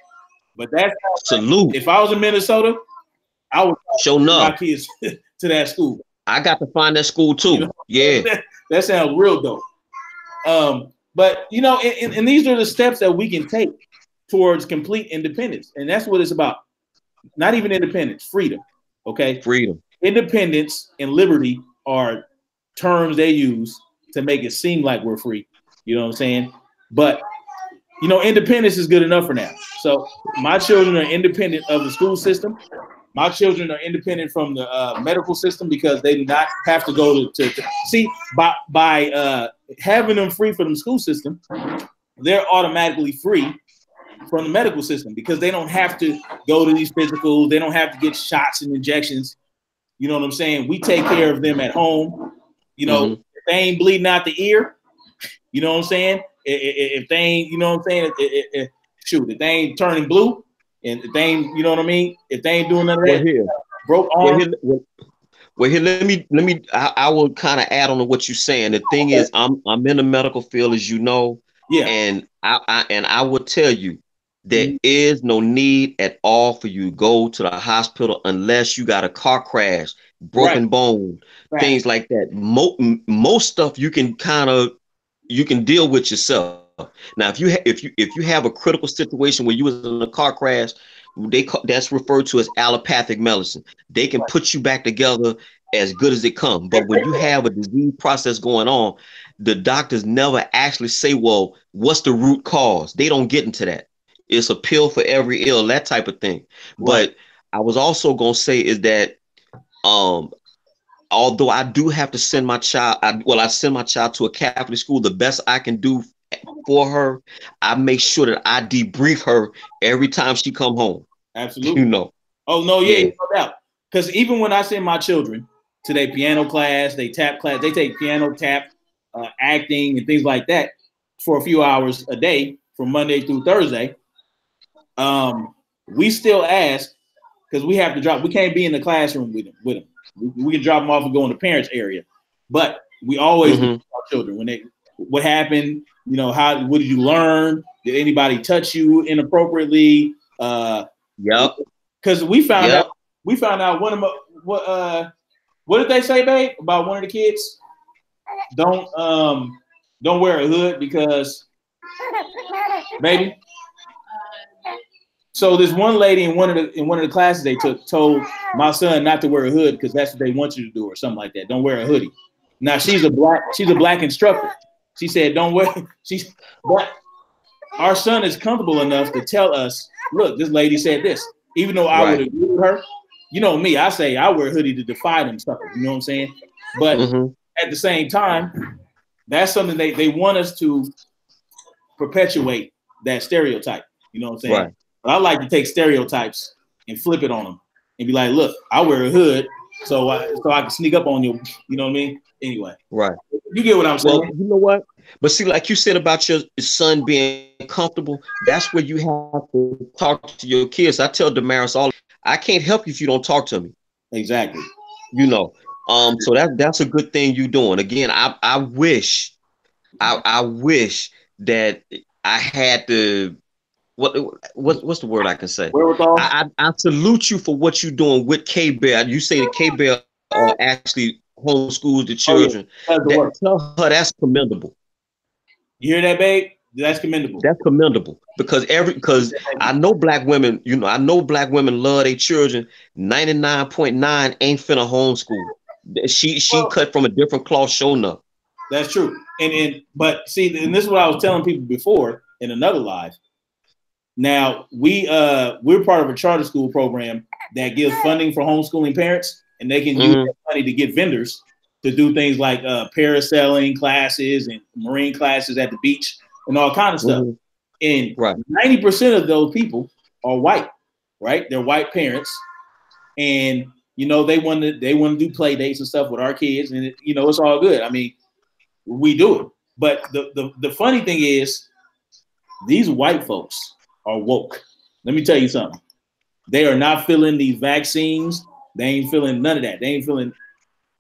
but that's salute. If I was in Minnesota, I would show my kids to that school. I got to find that school too. You know? Yeah, that sounds real dope. But you know, and these are the steps that we can take towards complete independence, and that's what it's about. Not even independence, freedom. Okay, freedom, independence, and liberty are terms they use to make it seem like we're free. You know what I'm saying? But you know, independence is good enough for now. So my children are independent of the school system. My children are independent from the medical system because they do not have to go to see by having them free from the school system, they're automatically free from the medical system because they don't have to go to these physicals. They don't have to get shots and injections. You know what I'm saying? We take care of them at home. You know, if they ain't bleeding out the ear, you know what I'm saying? If they ain't, you know what I'm saying? If they ain't turning blue, and if they ain't, you know what I mean? If they ain't doing none of that, broke arm. Well, here, let me. I will kind of add on to what you're saying. The thing is, I'm in the medical field, as you know. Yeah. And I will tell you, there is no need at all for you to go to the hospital unless you got a car crash, broken bone, things like that. Most stuff you can deal with yourself. Now, if you have a critical situation where you was in a car crash, that's referred to as allopathic medicine. They can put you back together as good as it comes. But when you have a disease process going on, the doctors never actually say, well, what's the root cause? They don't get into that. It's a pill for every ill, that type of thing. Right. But I was also gonna say is that although I do have to send my child, I send my child to a Catholic school, the best I can do for her, I make sure that I debrief her every time she come home. Absolutely. You know. Oh no, yeah, no doubt. Because even when I send my children to their piano class, they tap class, they take piano, tap, acting, and things like that for a few hours a day from Monday through Thursday. We still ask because we have to drop. We can't be in the classroom with them. We can drop them off and go in the parents' area, but we always our children when what happened. You know, what did you learn? Did anybody touch you inappropriately? Because we found out one of my, what did they say, babe, about one of the kids? Don't wear a hood because, baby. So this one lady in one of the classes they told my son not to wear a hood because that's what they want you to do or something like that. Don't wear a hoodie. Now she's a black instructor. She said don't wear. But our son is comfortable enough to tell us, look, this lady said this. Even though I would agree with her, you know me, I say I wear a hoodie to defy them suckers. You know what I'm saying? But at the same time, that's something they want us to perpetuate that stereotype. You know what I'm saying? Right. But I like to take stereotypes and flip it on them and be like, look, I wear a hood so I can sneak up on you. You know what I mean? Anyway. Right. You get what I'm saying? Well, you know what? But see, like you said about your son being comfortable, that's where you have to talk to your kids. I tell Damaris I can't help you if you don't talk to me. Exactly. You know. So that's a good thing you're doing. Again, I wish that I had the what's the word I can say? I salute you for what you're doing with K-Bear. You say the K-Bear actually homeschools the children. Tell her that's commendable. You hear that, babe? That's commendable. That's commendable because I know black women, you know, I know black women love their children. 99.9 ain't finna homeschool. She cut from a different cloth, showing up. That's true. But see, and this is what I was telling people before in another live. Now we're part of a charter school program that gives funding for homeschooling parents, and they can use that money to get vendors to do things like parasailing classes and marine classes at the beach and all kind of stuff. And 90% of those people are white, right? They're white parents, and you know they want to do play dates and stuff with our kids, and you know it's all good. I mean, we do it. But the funny thing is, these white folks are woke. Let me tell you something. They are not feeling these vaccines. They ain't feeling none of that. They ain't feeling.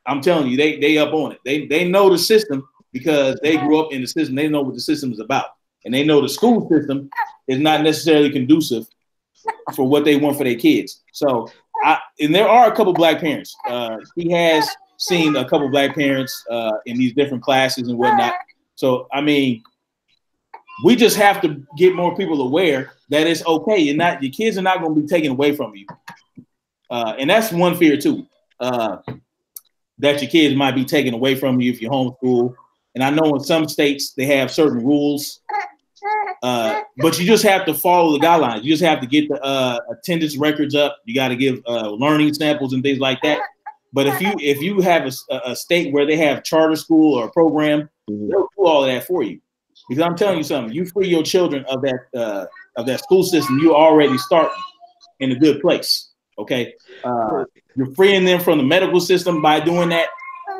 I'm telling you, they up on it. They know the system because they grew up in the system. They know what the system is about, and they know the school system is not necessarily conducive for what they want for their kids. So, and there are a couple black parents. He has seen a couple black parents in these different classes and whatnot. So, I mean, we just have to get more people aware that it's okay. Your kids are not going to be taken away from you. And that's one fear too, that your kids might be taken away from you if you homeschool. And I know in some states they have certain rules, but you just have to follow the guidelines. You just have to get the attendance records up. You got to give learning samples and things like that. But if you have a state where they have charter school or a program, they'll do all of that for you. Because I'm telling you something, you free your children of that school system, you already start in a good place. Okay, you're freeing them from the medical system by doing that,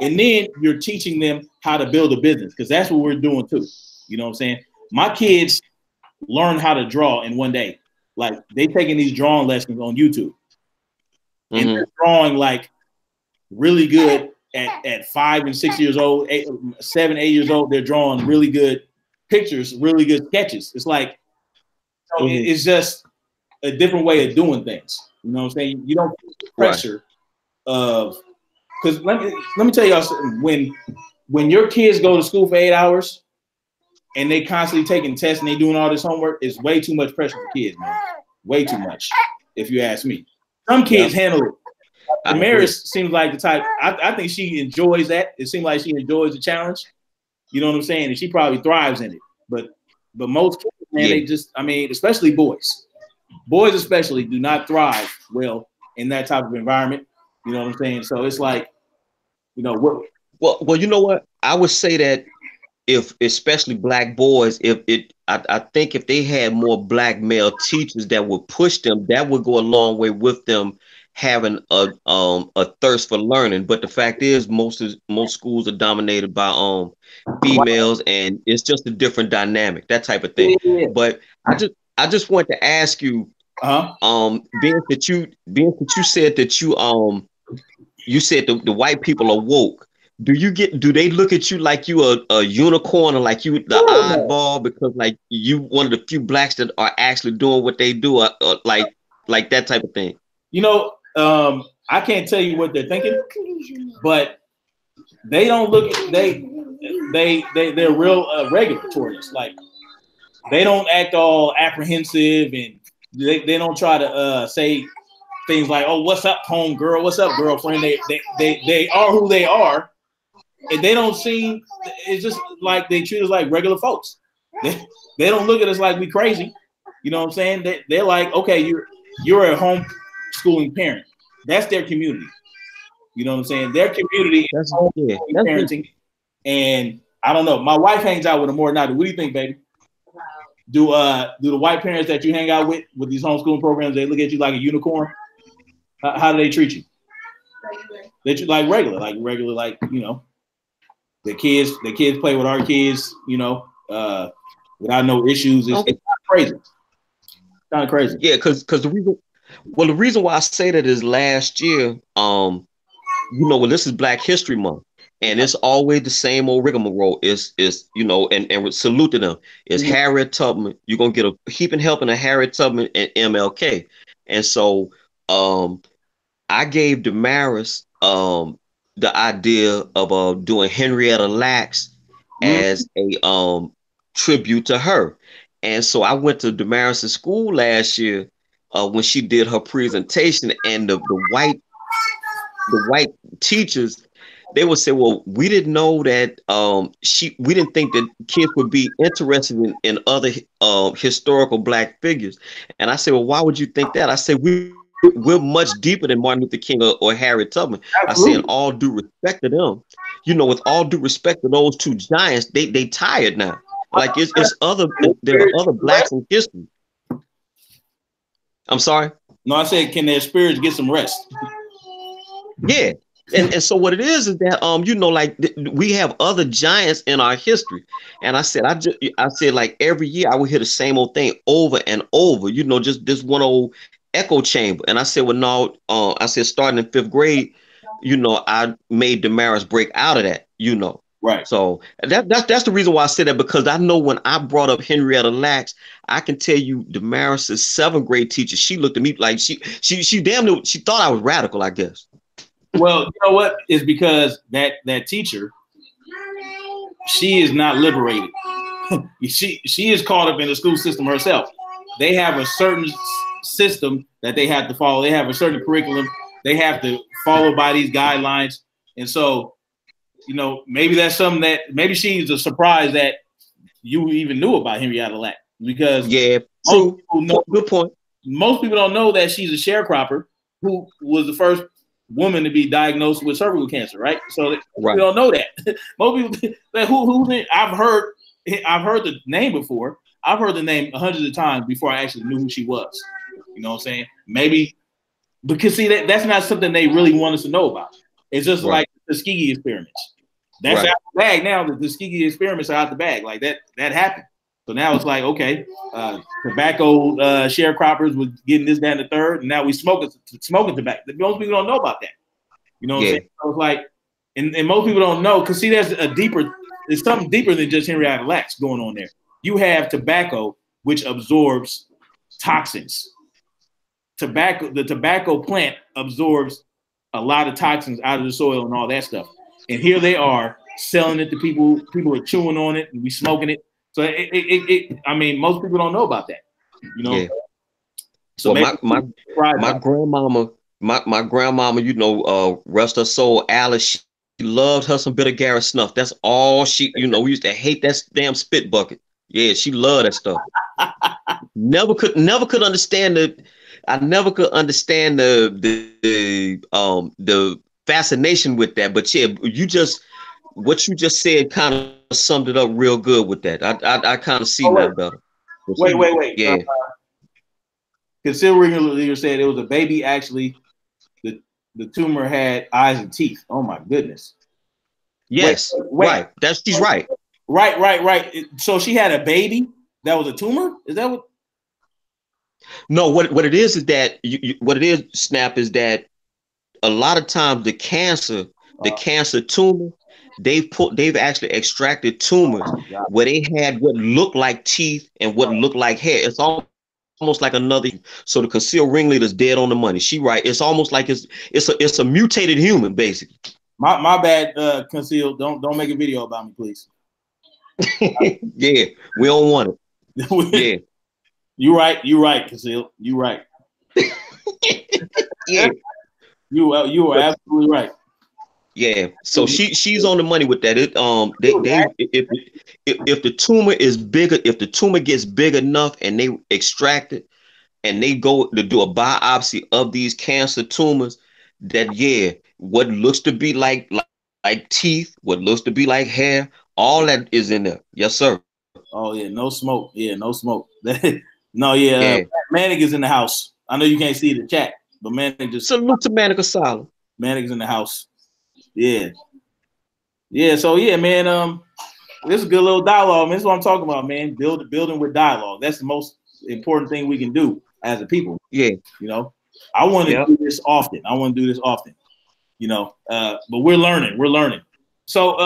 and then you're teaching them how to build a business because that's what we're doing too. You know what I'm saying? My kids learn how to draw in one day. Like they taking these drawing lessons on YouTube, and they're drawing like really good at 5 and 6 years old, 7, 8 years old. They're drawing really good pictures, really good sketches. It's like it's just a different way of doing things. You know what I'm saying? You don't feel the pressure of because let me tell y'all something. When your kids go to school for 8 hours and they constantly taking tests and they doing all this homework, it's way too much pressure for kids, man. Way too much, if you ask me. Some kids handle it. Damaris seems like the type. I think she enjoys that. It seems like she enjoys the challenge. You know what I'm saying? And she probably thrives in it. But most kids, man, they just, I mean, especially boys. Boys especially do not thrive well in that type of environment. You know what I'm saying? So it's like, you know, what? Well, you know what? I would say that if, especially black boys, I think if they had more black male teachers that would push them, that would go a long way with them having a thirst for learning. But the fact is, most schools are dominated by females, and it's just a different dynamic, that type of thing. Yeah. But I just want to ask you, being that you said that you said the white people are woke. Do they look at you like you a unicorn, or like you the oddball, because like you one of the few blacks that are actually doing what they do, like that type of thing? You know, I can't tell you what they're thinking, but they don't look at they're real regular towards us. Like they don't act all apprehensive, and they don't try to say things like, "Oh, what's up, home girl? What's up, girlfriend?" They are who they are, and they don't seem. It's just like they treat us like regular folks. They don't look at us like we crazy. You know what I'm saying? They're like, okay, you're a homeschooling parent. That's their community. You know what I'm saying? Their community is parenting. And I don't know. My wife hangs out with them more than I do. What do you think, baby? Do the white parents that you hang out with these homeschooling programs, they look at you like a unicorn? How do they treat you? They treat you like regular, like, you know, the kids play with our kids, you know, without no issues. It's kind of crazy. Kind of crazy. Yeah, because the reason why I say that is last year, you know, well, this is Black History Month, and it's always the same old rigmarole. Is you know, and salute to them. Is Harriet Tubman. You're gonna get a heaping helping of Harriet Tubman and MLK, and so I gave Damaris the idea of doing Henrietta Lacks as a tribute to her, and so I went to Damaris' school last year when she did her presentation, and the white teachers, they would say, well, we didn't know that we didn't think that kids would be interested in other historical black figures. And I said, well, why would you think that? I said, we're much deeper than Martin Luther King or Harriet Tubman. Absolutely. I said, in all due respect to them, you know, with all due respect to those two giants, they tired now. Like there are other blacks in history. I'm sorry? No, I said, can their spirits get some rest? Yeah. And so what it is that you know, like we have other giants in our history. And I said like every year I would hear the same old thing over and over, you know, just this one old echo chamber. And I said, well, no, I said starting in 5th grade, you know, I made Damaris break out of that, you know. Right. So that's the reason why I said that, because I know when I brought up Henrietta Lacks, I can tell you Damaris' 7th grade teacher, she looked at me like she damn near, she thought I was radical, I guess. Well, you know what? It's because that teacher, she is not liberated. she is caught up in the school system herself. They have a certain system that they have to follow. They have a certain curriculum. They have to follow by these guidelines. And so, you know, maybe that's something that maybe she's a surprise that you even knew about Henrietta Lacks, because true. Good point. Most people don't know that she's a sharecropper who was the first woman to be diagnosed with cervical cancer, right? So we don't know that. Most people, I've heard the name before. I've heard the name hundreds of times before I actually knew who she was. You know what I'm saying? Maybe because see that's not something they really want us to know about. It's just like the Tuskegee experiments. That's out the bag now. The Tuskegee experiments are out the bag. Like that happened. So now it's like, okay, tobacco sharecroppers was getting this, that, and the third, and now we smoking tobacco. Most people don't know about that. You know what I'm saying? So it's like, and most people don't know, because see, there's something deeper than just Henrietta Lacks going on there. You have tobacco, which absorbs toxins. The tobacco plant absorbs a lot of toxins out of the soil and all that stuff. And here they are selling it to people. People are chewing on it, and we smoking it. So I mean, most people don't know about that. You know. Yeah. So well, my grandmama, my grandmama, you know, rest her soul, Alice, she loved her some bitter Garrett snuff. That's all she, you know, we used to hate that damn spit bucket. Yeah, she loved that stuff. Never could understand I never could understand the fascination with that. But yeah, what you just said kind of summed it up real good with that. I kind of see now better. Wait. Yeah. Considering you said it was a baby, actually, the tumor had eyes and teeth. Oh my goodness. Yes. Right. She's right. Right. So she had a baby that was a tumor? Is that what? No, what it is that what it is, Snap, is that a lot of times the cancer tumor, they've actually extracted tumors where they had what looked like teeth and what looked like hair. It's almost like another. So the concealed ringleader's dead on the money. She right. It's almost like it's a mutated human, basically. My bad, concealed. Don't make a video about me, please. Yeah, we don't want it. Yeah. You're right, concealed. You're right. Yeah. You are absolutely right. Yeah, so she's on the money with that. If the tumor is bigger, if the tumor gets big enough and they extract it and they go to do a biopsy of these cancer tumors, that what looks to be like teeth, what looks to be like hair, all that is in there. Yes, sir. Oh yeah, no smoke. Yeah, no smoke. No, yeah. Manic is in the house. I know you can't see the chat, but Manic just salute to Manic Asylum. Manic is in the house. Yeah. So yeah, man. This is a good little dialogue. Man. That's what I'm talking about, man. Building with dialogue. That's the most important thing we can do as a people. Yeah. You know, I want to do this often. You know, but we're learning. So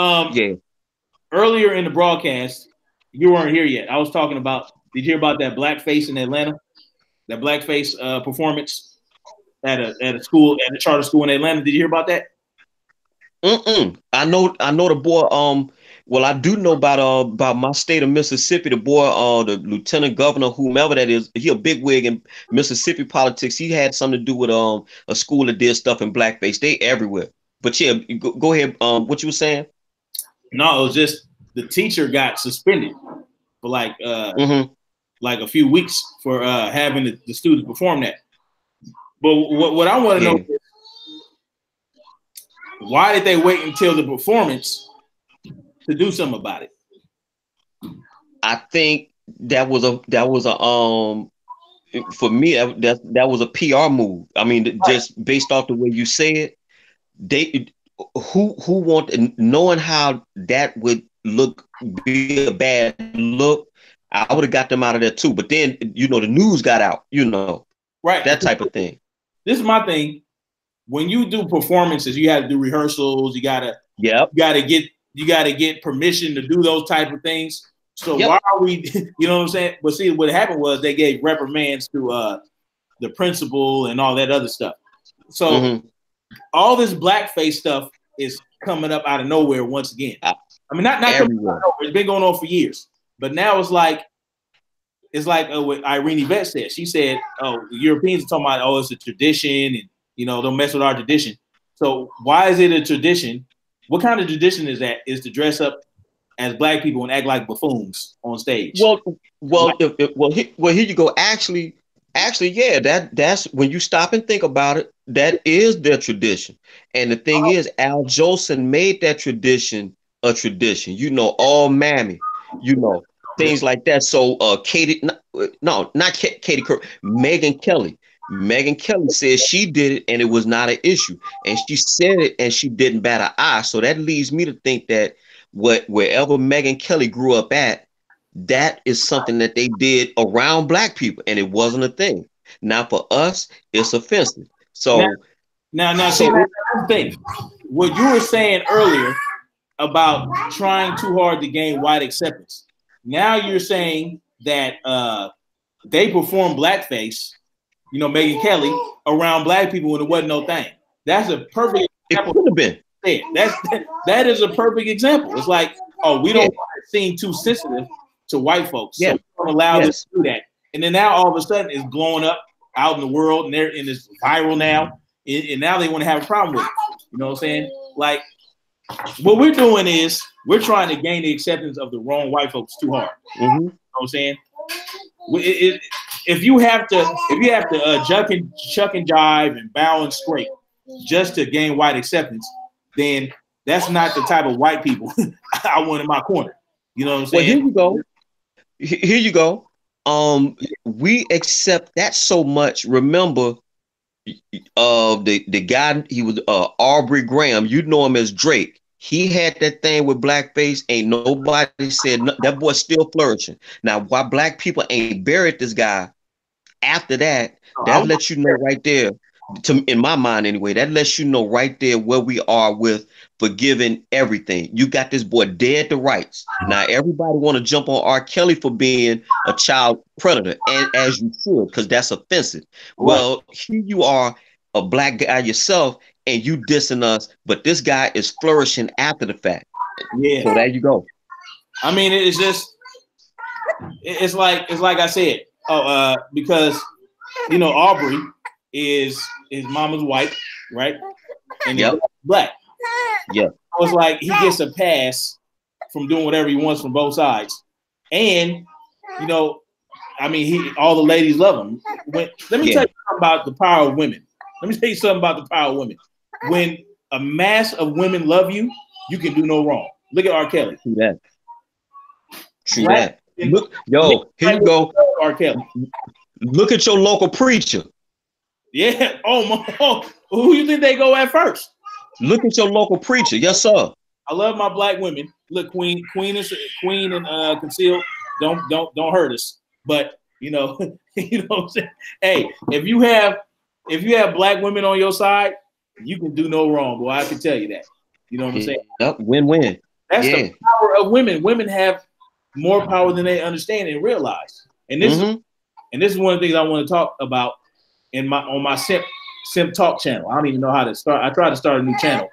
earlier in the broadcast, you weren't here yet. I was talking about. Did you hear about that Blackface in Atlanta? That Blackface performance at a school, at a charter school in Atlanta. Did you hear about that? I know the boy. Well, I do know about my state of Mississippi. The boy, the lieutenant governor, whomever that is, he a bigwig in Mississippi politics. He had something to do with a school that did stuff in blackface. They everywhere. But yeah, go ahead. What you were saying? No, it was just the teacher got suspended for like a few weeks for having the students perform that. But what I want to know is, why did they wait until the performance to do something about it? I think that was a for me that was a PR move. I mean, just based off the way you say it, who want, knowing how that would be a bad look, I would have got them out of there too. But then, you know, the news got out, you know, right? That type of thing. This is my thing. When you do performances, you got to do rehearsals. You gotta get permission to do those type of things. So why are we? You know what I'm saying? But see, what happened was they gave reprimands to the principal and all that other stuff. So all this blackface stuff is coming up out of nowhere once again. I mean, not coming out of nowhere. It's been going on for years, but now it's like what Irene Yvette said. She said, "Oh, the Europeans are talking about, oh, it's a tradition, and you know, don't mess with our tradition." So why is it a tradition? What kind of tradition is that? Is to dress up as black people and act like buffoons on stage? Well, here you go. Actually, yeah, that's when you stop and think about it, that is their tradition. And the thing is, Al Jolson made that tradition a tradition. You know, all mammy, you know, things like that. So not Katie Couric, Megyn Kelly. Megyn Kelly said she did it and it was not an issue. And she said it and she didn't bat an eye. So that leads me to think that wherever Megyn Kelly grew up at, that is something that they did around black people, and it wasn't a thing. Now for us, it's offensive. So now see, that's the thing. What you were saying earlier about trying too hard to gain white acceptance. Now you're saying that they perform blackface, you know, Megyn Kelly, around black people when it wasn't no thing. That's a perfect example. It could have been. That is a perfect example. It's like, oh, we don't want to seem too sensitive, to white folks. Yeah. So we don't allow them to do that. And then now all of a sudden it's blowing up out in the world, and they're in this viral now. And now they want to have a problem with it. You know what I'm saying? Like, what we're doing is we're trying to gain the acceptance of the wrong white folks too hard. You know what I'm saying? If you have to chuck and jive and bow and scrape just to gain white acceptance, then that's not the type of white people I want in my corner. You know what I'm saying? Well, here you go. Here you go. We accept that so much. Remember, the guy, he was Aubrey Graham. You know him as Drake. He had that thing with Blackface. Ain't nobody said that boy's still flourishing. Now, why black people ain't buried this guy after that, that lets you know right there, in my mind anyway, that lets you know right there where we are with forgiving everything. You got this boy dead to rights. Now, everybody want to jump on R. Kelly for being a child predator, and as you should, because that's offensive. Well, here you are, a black guy yourself, and you dissing us, but this guy is flourishing after the fact. Yeah. So there you go. I mean, it's like I said, because you know Aubrey is his mama's white, right? And black. Yeah. So it's like he gets a pass from doing whatever he wants from both sides, and you know, I mean, all the ladies love him. Let me tell you something about the power of women. When a mass of women love you, you can do no wrong. Look at R. Kelly. True that. True that. Look, here you go. R. Kelly. Look at your local preacher. Yeah. Oh, who you think they go at first? Look at your local preacher. Yes, sir. I love my black women. Look, Queen and Conceal. Don't hurt us. But you know, you know what I'm saying. Hey, if you have black women on your side, you can do no wrong, boy. I can tell you that. You know what I'm saying? Yep, win-win. That's the power of women. Women have more power than they understand and realize. And this is one of the things I want to talk about on my Simp Talk channel. I don't even know how to start. I tried to start a new channel,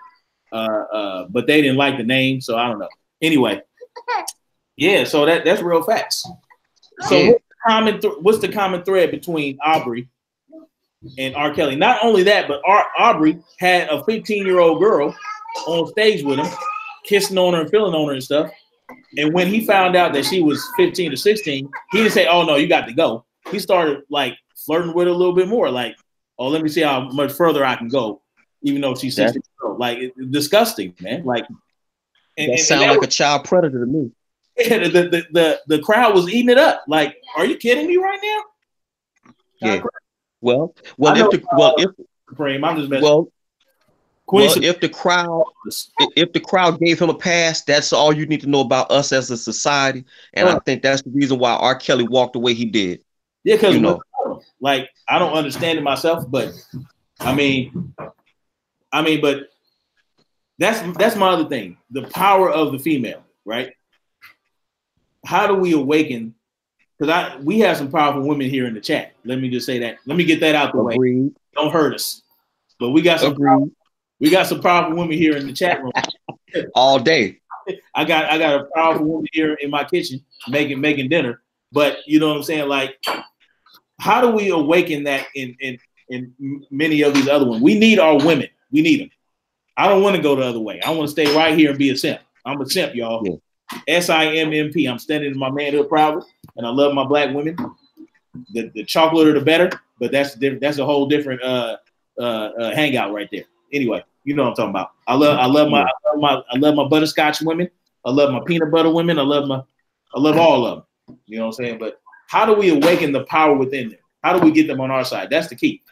but they didn't like the name, so I don't know. Anyway, yeah. So that's real facts. So what's the common thread between Aubrey and R. Kelly? Not only that, but Aubrey had a 15-year-old girl on stage with him, kissing on her and feeling on her and stuff. And when he found out that she was 15 or 16, he didn't say, "Oh no, you got to go." He started like flirting with her a little bit more, like, "Oh, let me see how much further I can go," even though she's 16. Like, it's disgusting, man. Like, that sounds like a child predator to me. Yeah, the crowd was eating it up. Like, are you kidding me right now? Yeah. Well, if the crowd gave him a pass, that's all you need to know about us as a society. And I think that's the reason why R. Kelly walked the way he did. Yeah, because like, I don't understand it myself, but I mean, but that's my other thing. The power of the female, right? How do we awaken? Because we have some powerful women here in the chat. Let me just say that. Let me get that out the way. Don't hurt us. But we got some powerful women here in the chat room. All day. I got a powerful woman here in my kitchen making dinner. But you know what I'm saying? Like, how do we awaken that in many of these other ones? We need our women. We need them. I don't want to go the other way. I want to stay right here and be a simp. I'm a simp, y'all. Yeah. SIMMP. I'm standing in my manhood proudly, and I love my black women. The chocolate are the better, but that's a whole different hangout right there. Anyway, you know what I'm talking about. I love my butterscotch women. I love my peanut butter women. I love all of them. You know what I'm saying? But how do we awaken the power within them? How do we get them on our side? That's the key.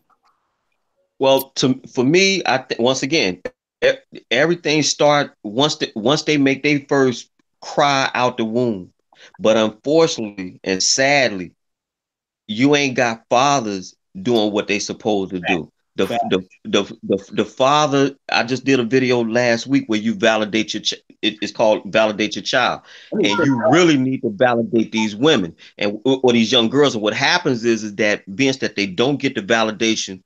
Well, for me, once again, everything starts once they make their first cry out the womb. But unfortunately and sadly, you ain't got fathers doing what they supposed to do. The father, I just did a video last week where you validate it's called Validate Your Child. And you really need to validate these women or these young girls. And what happens is that being that they don't get the validation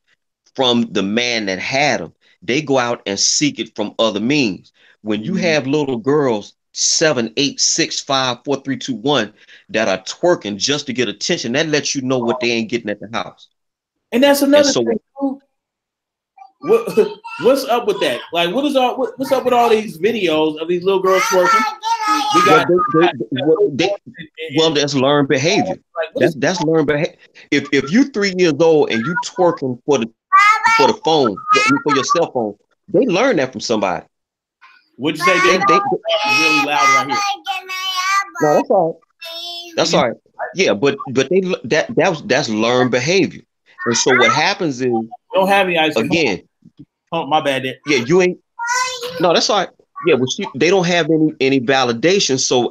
from the man that had them, they go out and seek it from other means. When you have little girls 7, 8, 6, 5, 4, 3, 2, 1 that are twerking just to get attention. That lets you know what they ain't getting at the house. And that's And another so thing. What's up with that? Like, what's up with all these videos of these little girls twerking? We got well, that's learned behavior. That's learned behavior. If you 3 years old and you twerking for the phone, for your cell phone, they learn that from somebody. What'd you say? They really loud right here. No, that's all right. That's all right. Yeah, but that's learned behavior. And so what happens is, don't have any ice cream. Again. Oh, my bad. There. Yeah, you ain't. No, that's all right. Yeah, but they don't have any validation. So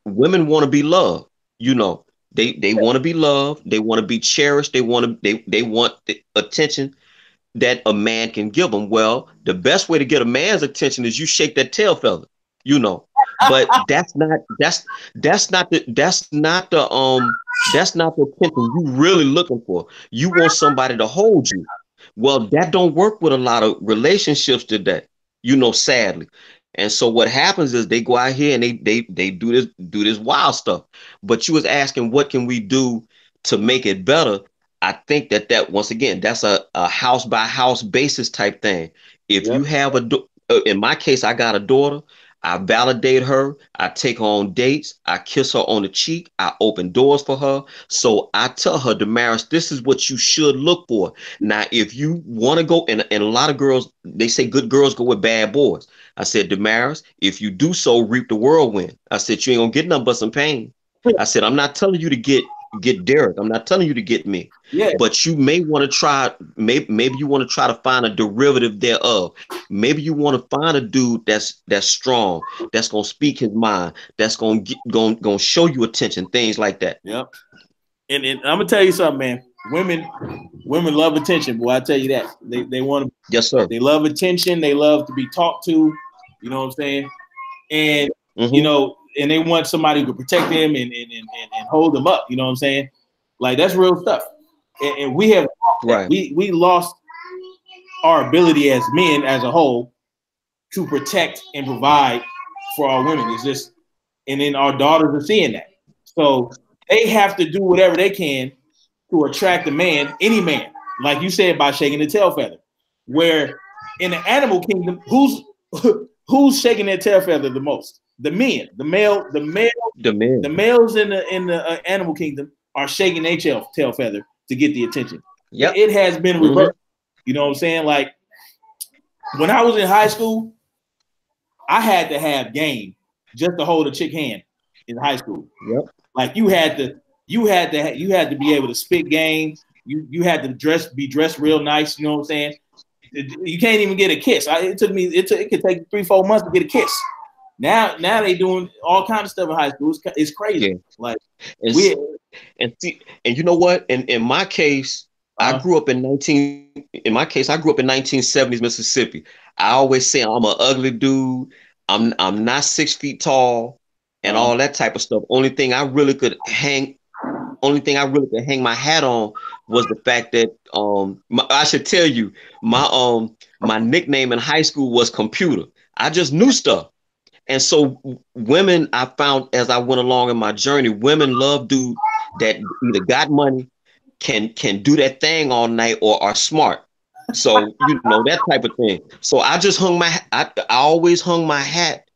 women want to be loved. You know, they want to be loved. They want to be cherished. They want the attention that a man can give them. Well, the best way to get a man's attention is you shake that tail feather. You know, but that's not the attention you really looking for. You want somebody to hold you. Well, that don't work with a lot of relationships today, you know, sadly. And so what happens is they go out here and they do this wild stuff. But you was asking, what can we do to make it better? I think that once again, that's a house by house basis type thing. If you have in my case, I got a daughter. I validate her. I take her on dates. I kiss her on the cheek. I open doors for her. So I tell her, Damaris, this is what you should look for. Now, if you want to go, and a lot of girls, they say good girls go with bad boys. I said, Damaris, if you do so, reap the whirlwind. I said, you ain't gonna get nothing but some pain. I said, I'm not telling you to get Derek. I'm not telling you to get me. Yeah. But you may want to try, maybe you want to try to find a derivative thereof. Maybe you want to find a dude that's strong, that's gonna speak his mind, that's gonna show you attention, things like that. Yep. And I'm gonna tell you something, man. Women love attention, boy. I tell you that. They want to. Yes, sir. They love attention. They love to be talked to. You know what I'm saying? And you know, and they want somebody who can protect them and hold them up. You know what I'm saying? Like, that's real stuff. And we have we lost our ability as men as a whole to protect and provide for our women. It's just, and then our daughters are seeing that. So they have to do whatever they can to attract a man, any man, like you said, by shaking the tail feather. Where in the animal kingdom, who's shaking their tail feather the most? The men, the males in the animal kingdom are shaking their tail feather to get the attention. Yep. It has been reversed. You know what I'm saying? Like, when I was in high school, I had to have game just to hold a chick hand in high school. Yep. Like, you had to be able to spit game. You had to be dressed real nice. You know what I'm saying? You can't even get a kiss. It could take 3-4 months to get a kiss. Now they doing all kinds of stuff in high school. It's crazy. Yeah. Like, and you know what? In my case, I grew up in 1970s Mississippi. I always say I'm an ugly dude. I'm not 6 feet tall and all that type of stuff. Only thing I really could hang my hat on was the fact that I should tell you, my nickname in high school was Computer. I just knew stuff. And so women, I found as I went along in my journey, women love dudes that either got money, can do that thing all night, or are smart. So, you know, that type of thing. So I just I always hung my hat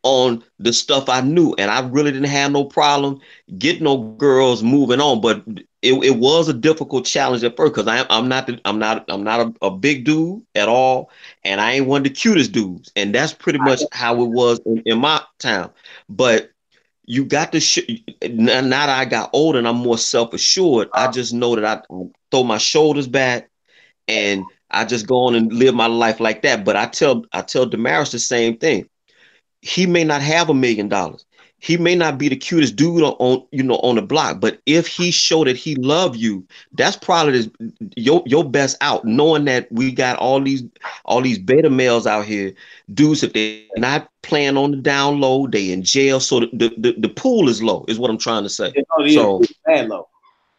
on the stuff I knew, and I really didn't have no problem getting no girls moving on. But it was a difficult challenge at first, because I'm not a big dude at all, and I ain't one of the cutest dudes, and that's pretty much how it was in my town. But you got to now that I got older and I'm more self-assured, I just know that I throw my shoulders back and I just go on and live my life like that. But I tell Damaris the same thing. He may not have $1 million. He may not be the cutest dude on the block, but if he showed that he love you, that's probably your best out. Knowing that we got all these beta males out here, dudes, if they're not playing on the down low, they in jail. So the pool is low, is what I'm trying to say. So bad low,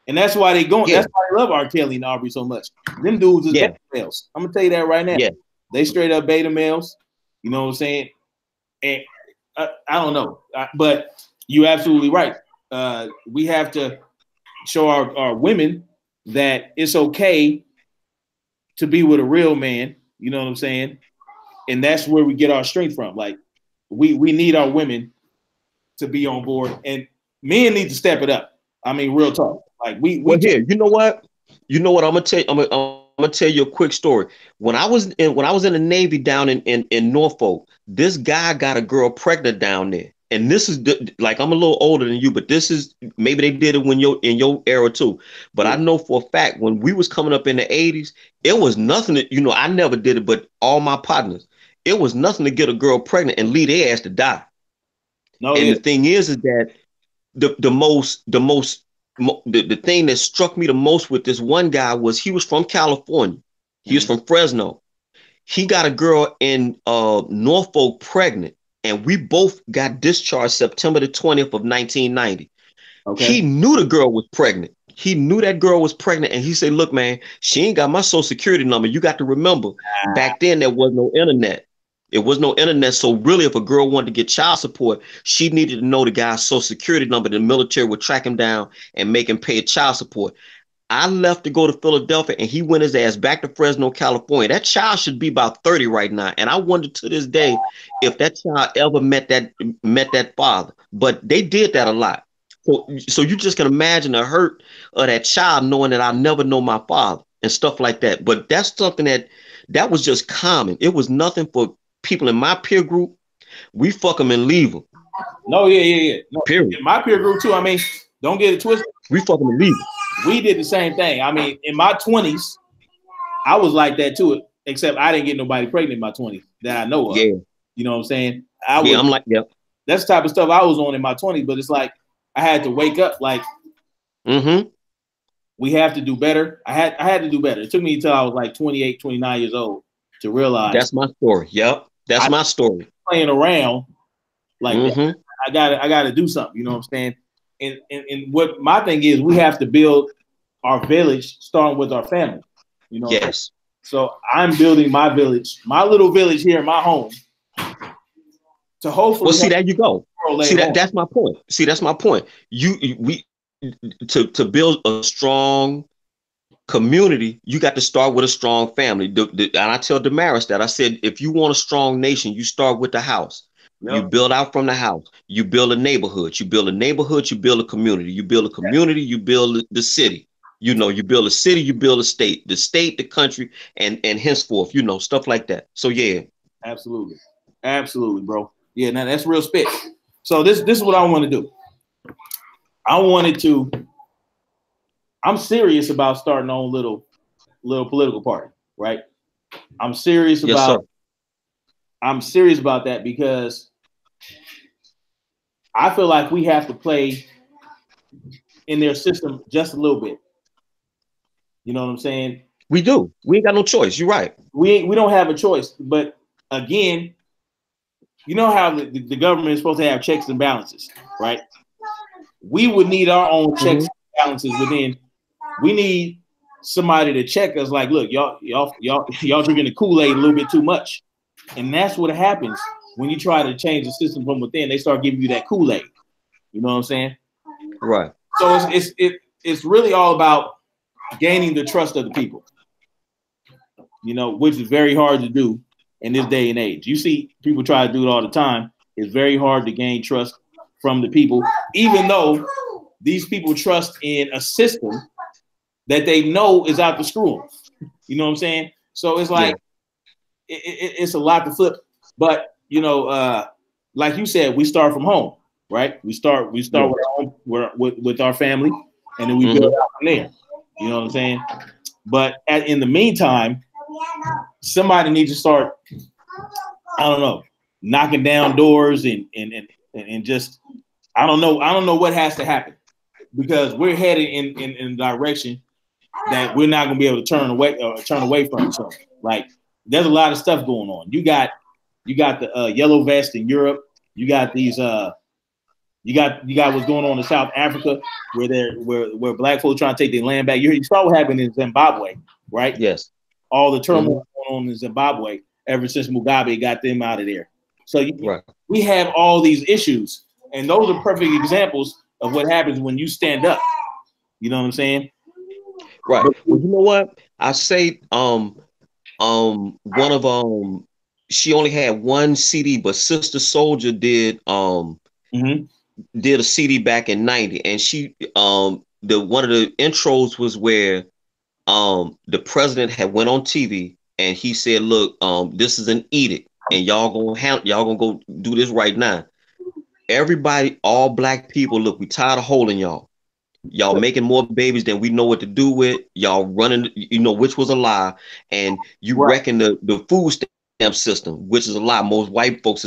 and that's why they going. Yeah. That's why they love R. Kelly and Aubrey so much. Them dudes is beta males. I'm gonna tell you that right now. Yeah. They straight up beta males. You know what I'm saying? And I don't know, but you're absolutely right. We have to show our women that it's okay to be with a real man. You know what I'm saying? And that's where we get our strength from. Like we need our women to be on board, and men need to step it up. I mean, real talk. Like well, here, you know what? I'm gonna tell you. I'm gonna tell you a quick story. When I was in the Navy down in Norfolk, this guy got a girl pregnant down there. And this is like, I'm a little older than you, but this is, maybe they did it when in your era too. But I know for a fact when we was coming up in the 80s, it was nothing that, I never did it, but all my partners, it was nothing to get a girl pregnant and leave their ass to die. No, and the thing is that the thing that struck me the most with this one guy was he was from California. He was from Fresno. He got a girl in Norfolk pregnant, and we both got discharged September the 20th of 1990. Okay. He knew the girl was pregnant. He knew that girl was pregnant, and he said, look, man, she ain't got my social security number. You got to remember, back then there was no internet. It was no internet. So really, if a girl wanted to get child support, she needed to know the guy's social security number. The military would track him down and make him pay child support. I left to go to Philadelphia, and he went his ass back to Fresno, California. That child should be about 30 right now. And I wonder to this day if that child ever met that father. But they did that a lot. So you just can imagine the hurt of that child knowing that I'll never know my father and stuff like that. But that's something that was just common. It was nothing for people in my peer group. We fuck them and leave them. No, yeah. No, period. In my peer group too. I mean, don't get it twisted. We fuck them and leave them. We did the same thing. I mean, in my 20s, I was like that too, except I didn't get nobody pregnant in my 20s that I know of. Yeah. You know what I'm saying? I'm like, yeah. That's the type of stuff I was on in my 20s, but it's like I had to wake up like, we have to do better. I had to do better. It took me until I was like 28, 29 years old to realize. That's my story. Yep. That's my story. Playing around like that. I gotta do something. You know what I'm saying? And what my thing is, we have to build our village, starting with our family. You know. Yes. So I'm building my village, my little village here in my home, to hopefully. Well, see, there you go. See, that's my point. See, that's my point. To build a strong community, you got to start with a strong family. And I tell Damaris that I said, if you want a strong nation, you start with the house. Yep. You build out from the house. You build a neighborhood. You build a neighborhood. You build a community. You build a community. You build the city. You build a city. You build a state. The state, the country, and henceforth, stuff like that. So yeah, absolutely, bro. Yeah, now that's real spit. So this is what I want to do. I'm serious about starting our own little political party, right? I'm serious about that because I feel like we have to play in their system just a little bit. You know what I'm saying? We do. We ain't got no choice. You're right. We don't have a choice. But again, you know how the government is supposed to have checks and balances, right? We would need our own checks and balances within. We need somebody to check us. Like, look, y'all drinking the Kool-Aid a little bit too much, and that's what happens when you try to change the system from within. They start giving you that Kool-Aid. You know what I'm saying? Right. So it's really all about gaining the trust of the people. Which is very hard to do in this day and age. You see people try to do it all the time. It's very hard to gain trust from the people, even though these people trust in a system that they know is out to screw them. You know what I'm saying? So it's like, it's a lot to flip. But, like you said, we start from home, right? We start with our family, and then we build out from there. You know what I'm saying? But in the meantime, somebody needs to start, I don't know, knocking down doors and just, I don't know what has to happen, because we're headed in a direction that we're not going to be able to turn away from. So, like, there's a lot of stuff going on. You got the yellow vest in Europe. You got these you got what's going on in South Africa, where black folks trying to take their land back. You saw what happened in Zimbabwe, right? Yes. All the turmoil going on in Zimbabwe ever since Mugabe got them out of there. So Right. we have all these issues, and those are perfect examples of what happens when you stand up. You know what I'm saying? Right. Well, you know what? I say one of she only had one CD, but Sister Soldier Mhm. did a CD back in 90, and she the one of the intros was where the president had went on TV and he said, look, this is an edict and y'all gonna go do this right now. Everybody, all black people, look, we tired of holding y'all. Y'all making more babies than we know what to do with. Y'all running, which was a lie. And you Right. reckon the food stamp system, which is a lie. Most white folks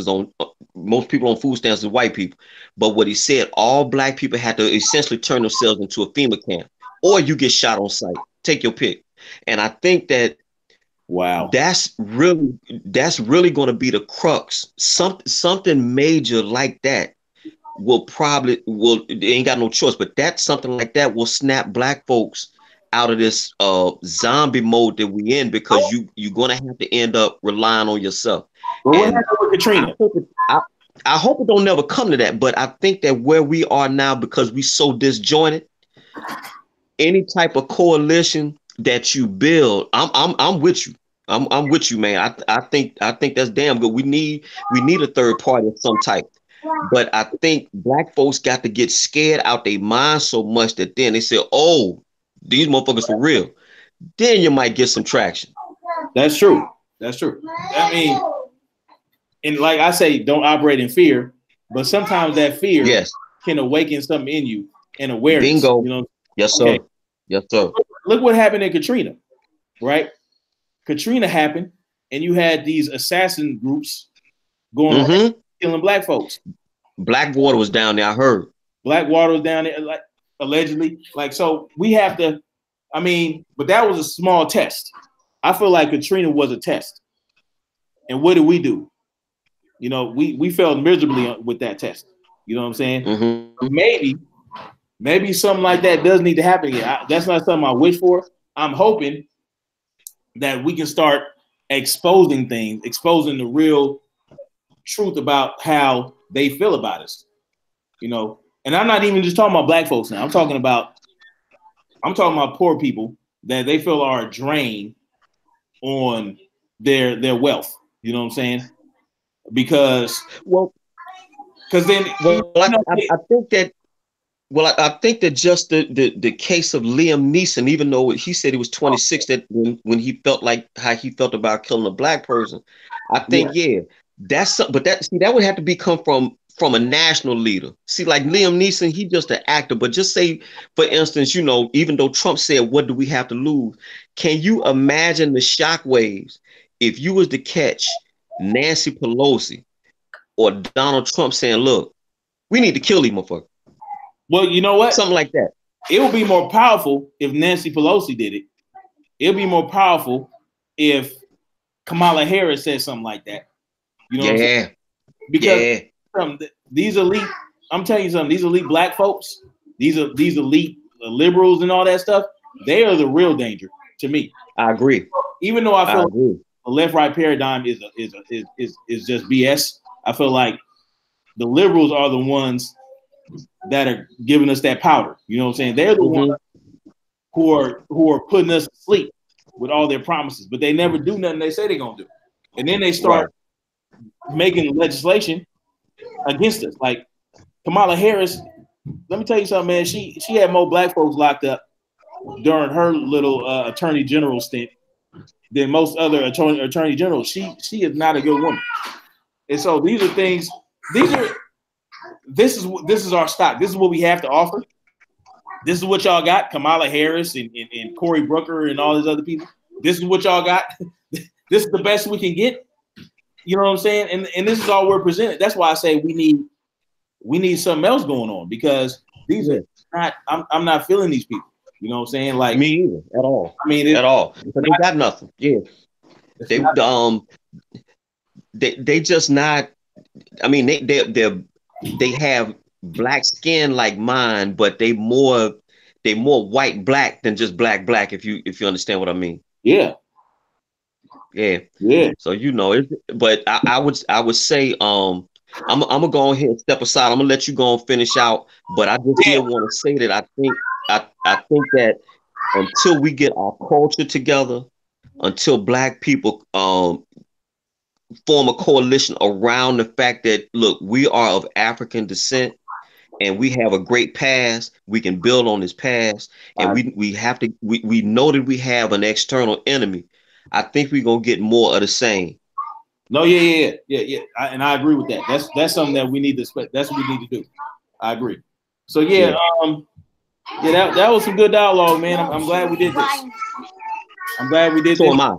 most people on food stamps is white people. But what he said, all black people had to essentially turn themselves into a FEMA camp, or you get shot on sight. Take your pick. And I think that Wow. that's really going to be the crux. Something major like that they ain't got no choice, but that's something like that will snap black folks out of this zombie mode that we in, because you're gonna have to end up relying on yourself. Well, what And happened with Katrina? I hope it don't never come to that, but I think that where we are now, because we so disjointed, any type of coalition that you build, I'm with you. I'm with you, man. I think that's damn good. We need a third party of some type. But I think black folks got to get scared out their mind so much that then they say, oh, these motherfuckers for real. Then you might get some traction. That's true. That's true. I mean, and like I say, don't operate in fear, but sometimes that fear can awaken something in you and awareness. Bingo. You know? Yes, sir. Okay. Yes, sir. Look what happened in Katrina, right? Katrina happened, and you had these assassin groups going on killing black folks. Blackwater was down there, I heard. Blackwater was down there, like allegedly. Like, so we have to, I mean, but that was a small test. I feel like Katrina was a test. And what did we do? You know, we failed miserably with that test. You know what I'm saying? Mm-hmm. Maybe something like that does need to happen again. That's not something I wish for. I'm hoping that we can start exposing things, exposing the real truth about how they feel about us. You know, and I'm not even just talking about black folks now. I'm talking about poor people that they feel are a drain on their wealth. You know what I'm saying? Because then I think that just the case of Liam Neeson, even though he said he was 26, that when he felt like how he felt about killing a black person, I think that would have to come from a national leader. See, like Liam Neeson, he just an actor, but just say, for instance, even though Trump said, what do we have to lose? Can you imagine the shockwaves if you was to catch Nancy Pelosi or Donald Trump saying, look, we need to kill these motherfuckers? Well, you know what? Something like that. It would be more powerful if Nancy Pelosi did it. It would be more powerful if Kamala Harris said something like that. You know what I'm saying? Because these elite, I'm telling you something, these elite black folks, these elite liberals and all that stuff, they are the real danger to me. I agree. Even though I feel like the left-right paradigm is just BS, I feel like the liberals are the ones that are giving us that powder. You know what I'm saying? They're the ones who are putting us to sleep with all their promises, but they never do nothing they say they're gonna do. And then they start making legislation against us. Like Kamala Harris, let me tell you something, man. She had more black folks locked up during her little attorney general stint than most other attorney generals. She is not a good woman. And so these are things. This is our stock. This is what we have to offer. This is what y'all got. Kamala Harris and Cory Booker and all these other people. This is what y'all got. This is the best we can get. You know what I'm saying? And this is all we're presented. That's why I say we need something else going on, because these are not. I'm not feeling these people. You know what I'm saying? Like me either at all. I mean, at all. Because they got nothing. Yeah. They just not. I mean, they have black skin like mine, but they more white black than just black. If you understand what I mean. Yeah. Yeah. Yeah. So but I would say I'm gonna go ahead and step aside. I'm gonna let you go and finish out. But I just did want to say that I think that until we get our culture together, until Black people form a coalition around the fact that look, we are of African descent and we have a great past, we can build on this past, and we know that we have an external enemy. I think we're gonna get more of the same. No, yeah. And I agree with that. That's something that we need to. That's what we need to do. I agree. So yeah, that was some good dialogue, man. I'm glad we did this. I'm glad we did So this. am I.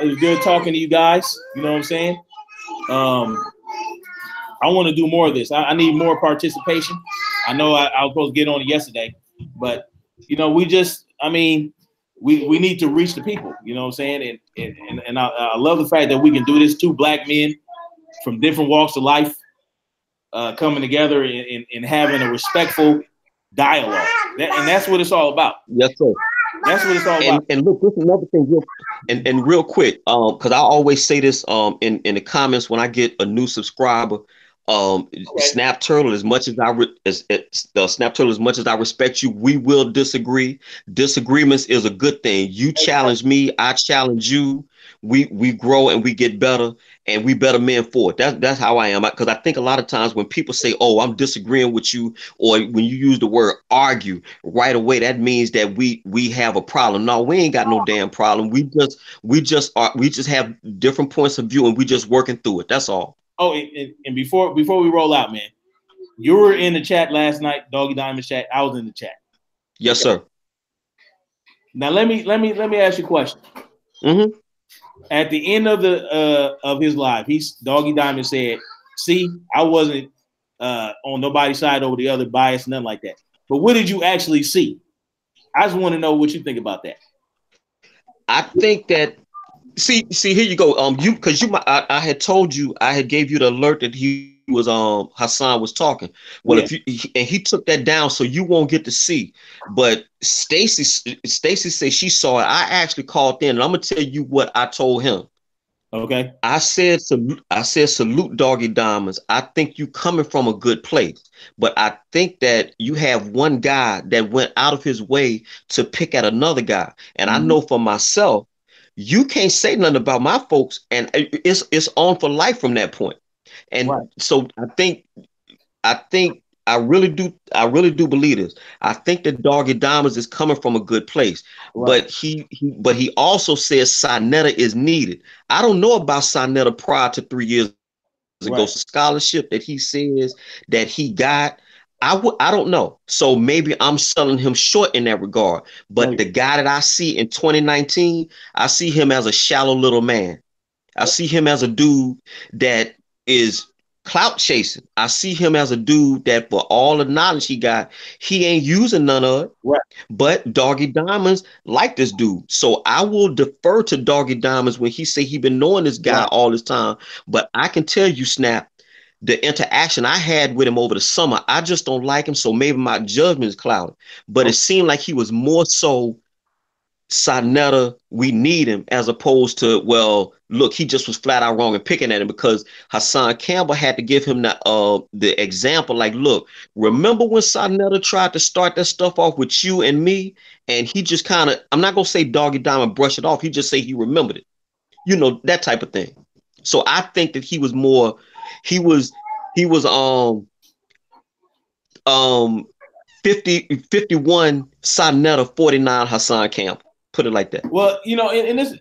It was good talking to you guys. You know what I'm saying? I want to do more of this. I need more participation. I know I was supposed to get on it yesterday, but we need to reach the people. You know what I'm saying? And I love the fact that we can do this. Two Black men from different walks of life coming together and having a respectful dialogue. And that's what it's all about. Yes, sir. That's what it's all about. And look, this is another thing, real quick, because I always say this in the comments when I get a new subscriber. Snap Turtle, as much as I respect you, we will disagree. Disagreements is a good thing. You challenge me, I challenge you. We grow and we get better, and we better men for it. That's how I am. Because I think a lot of times when people say, "Oh, I'm disagreeing with you," or when you use the word argue, right away that means that we have a problem. No, we ain't got no damn problem. We just have different points of view, and we just working through it. That's all. Oh, and before we roll out, man, you were in the chat last night, Doggy Diamond chat. I was in the chat. Yes, sir. Now let me ask you a question. Mm-hmm. At the end of his live, Doggy Diamond said, "See, I wasn't on nobody's side over the other, bias, nothing like that. But what did you actually see? I just want to know what you think about that." I think that see here you go. I had told you, I had gave you the alert that he was Hassan was talking. Well, Yeah. if he took that down, so you won't get to see. But Stacy said she saw it. I actually called in, and I'm gonna tell you what I told him. Okay. I said salute Doggy Diamonds. I think you coming from a good place, but I think that you have one guy that went out of his way to pick at another guy, and I know for myself, you can't say nothing about my folks, and it's on for life from that point. And so I think I really do believe this. I think that Doggy Diamonds is coming from a good place, but he also says Sinetta is needed. I don't know about Sinetta prior to 3 years ago. Scholarship that he says that he got, I don't know. So maybe I'm selling him short in that regard. But the guy that I see in 2019, I see him as a shallow little man. I see him as a dude that is clout chasing. I see him as a dude that for all the knowledge he got, he ain't using none of it. Right. But Doggy Diamonds like this dude. So I will defer to Doggy Diamonds when he say he been knowing this guy all this time. But I can tell you, Snap, the interaction I had with him over the summer, I just don't like him. So maybe my judgment is clouded. But it seemed like he was more so Sinetta, we need him, as opposed to, well, look, he just was flat out wrong and picking at him, because Hassan Campbell had to give him the example, like, look, remember when Sinetta tried to start that stuff off with you and me, and he just kind of, I'm not gonna say Doggy Diamond brush it off, he just say he remembered it, that type of thing. So I think that he was 51 Sinetta, 49 Hassan Campbell. Put it like that. Well, and this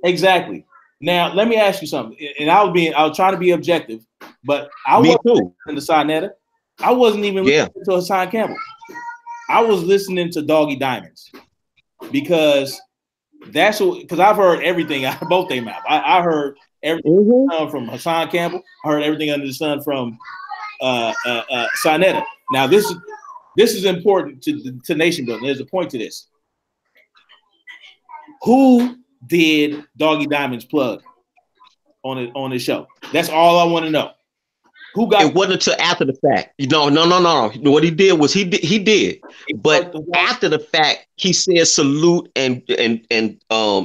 exactly. Now, let me ask you something. And I was trying to be objective, but I wasn't listening to Sinetta. I wasn't even listening to Hassan Campbell. I was listening to Doggy Diamonds because I've heard everything out of both their mouth. I heard everything from Hassan Campbell. I heard everything under the sun from Sinetta. Now, this is important to nation building. There's a point to this. Who did Doggy Diamonds plug on his show? That's all I want to know. Who got it? Wasn't until after the fact. No. What he did was he did. But after the fact, he said salute and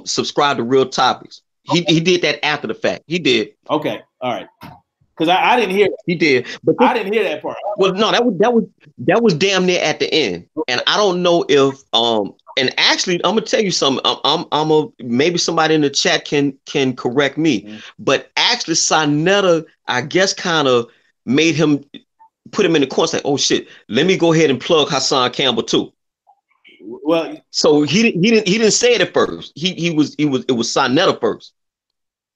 subscribe to Real Topics. He did that after the fact. He did. Okay, all right. Because I didn't hear that. He did, but I didn't hear that part. Well, no, that was damn near at the end, and I don't know if and actually I'm gonna tell you something. Maybe somebody in the chat can correct me, but actually Sonetta, I guess, kind of made him put him in the corner, say, "Oh shit, let me go ahead and plug Hassan Campbell too." Well, so he didn't say it at first. It was Sonetta first,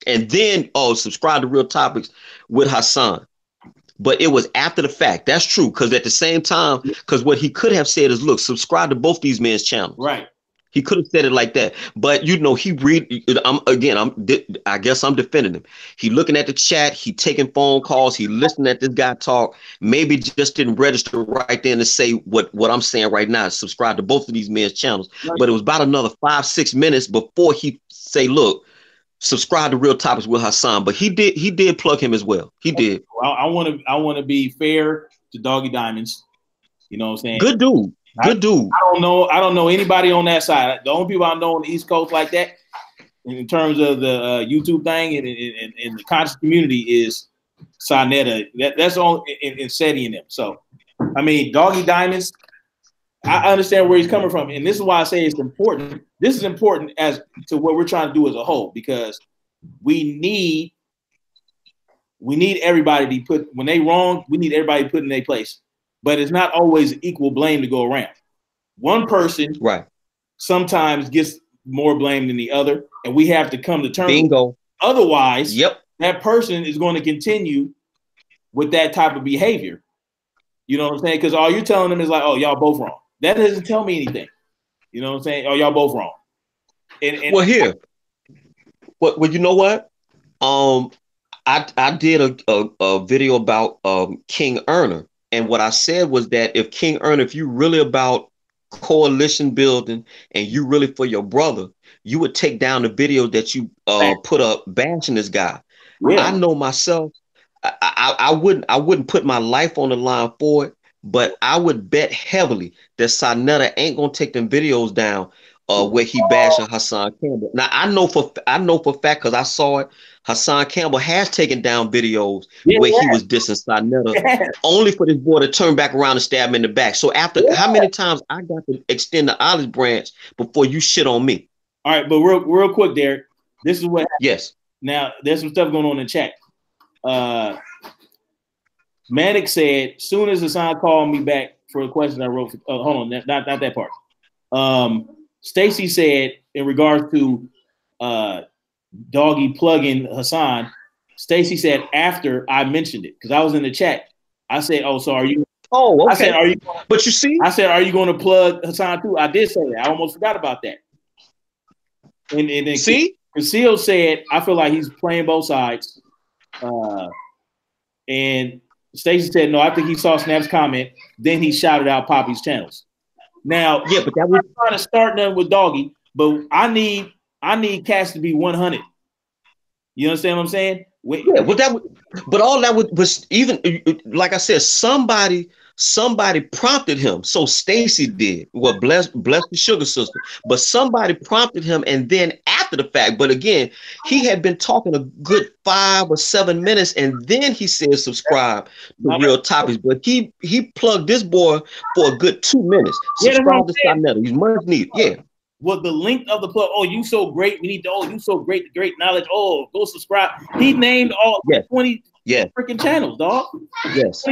and then subscribe to Real Topics with Hassan. But it was after the fact. That's true. Because at the same time, because what he could have said is, look, subscribe to both these men's channels. Right. He could have said it like that. But, he I guess I'm defending him. He looking at the chat. He taking phone calls. He listening at this guy talk. Maybe just didn't register right then to say what I'm saying right now. Subscribe to both of these men's channels. Right. But it was about another 5-6 minutes before he say, look, subscribe to Real Topics with Hassan, but he did plug him as well. He did. I want to be fair to Doggy Diamonds. You know what I'm saying? Good dude. Good dude. I don't know anybody on that side. The only people I know on the East Coast like that, in terms of the YouTube thing and the conscious community, is Sonetta. That's all in SETI and them. So, I mean, Doggy Diamonds, I understand where he's coming from, and this is why I say it's important. This is important as to what we're trying to do as a whole, because we need everybody to be put, when they wrong, we need everybody put in their place. But it's not always equal blame to go around. One person sometimes gets more blame than the other, and we have to come to terms. Bingo. Otherwise, that person is going to continue with that type of behavior. You know what I'm saying? Because all you're telling them is like, oh, y'all both wrong. That doesn't tell me anything. You know what I'm saying? Oh, y'all both wrong. And well, here. Well, you know what? I did a video about King Erner, and what I said was that if King Erner, if you really about coalition building and you really for your brother, you would take down the video that you put up bashing this guy. Yeah. I know myself. I wouldn't put my life on the line for it, but I would bet heavily that Sonetta ain't gonna take them videos down where he bashing Hassan Campbell. Now I know for fact, because I saw it. Hassan Campbell has taken down videos where he was dissing Sonetta, only for this boy to turn back around and stab him in the back. So after how many times I got to extend the olive branch before you shit on me? All right, but real quick, Derek. This is what happened. Yes. Now there's some stuff going on in chat. Manic said, soon as Hassan called me back for a question I wrote, hold on, not that part. Stacy said, in regards to Doggy plugging Hassan, Stacy said after I mentioned it, because I was in the chat. I said, oh, so are you? Oh, okay. I said, are you? But you see, I said, are you going to plug Hassan too? I did say that. I almost forgot about that. And then see, Conceal said, I feel like he's playing both sides. And Stacey said, no, I think he saw Snap's comment. Then he shouted out Poppy's channels. Now, yeah, but that was trying to start nothing with Doggy, but I need Cass to be 100. You understand what I'm saying? Yeah, but all that was even, like I said, somebody prompted him. So Stacy did. Well, bless the sugar sister. But somebody prompted him, and then after the fact. But again, he had been talking a good 5 or 7 minutes, and then he said subscribe to Real Topics. But he plugged this boy for a good 2 minutes. Subscribe to Sonetta. He's much needed. Yeah. Well, the length of the plug. Oh, you so great. We need to. Oh, you so great. Great knowledge. Oh, go subscribe. He named all 20 freaking channels, dog. Yes.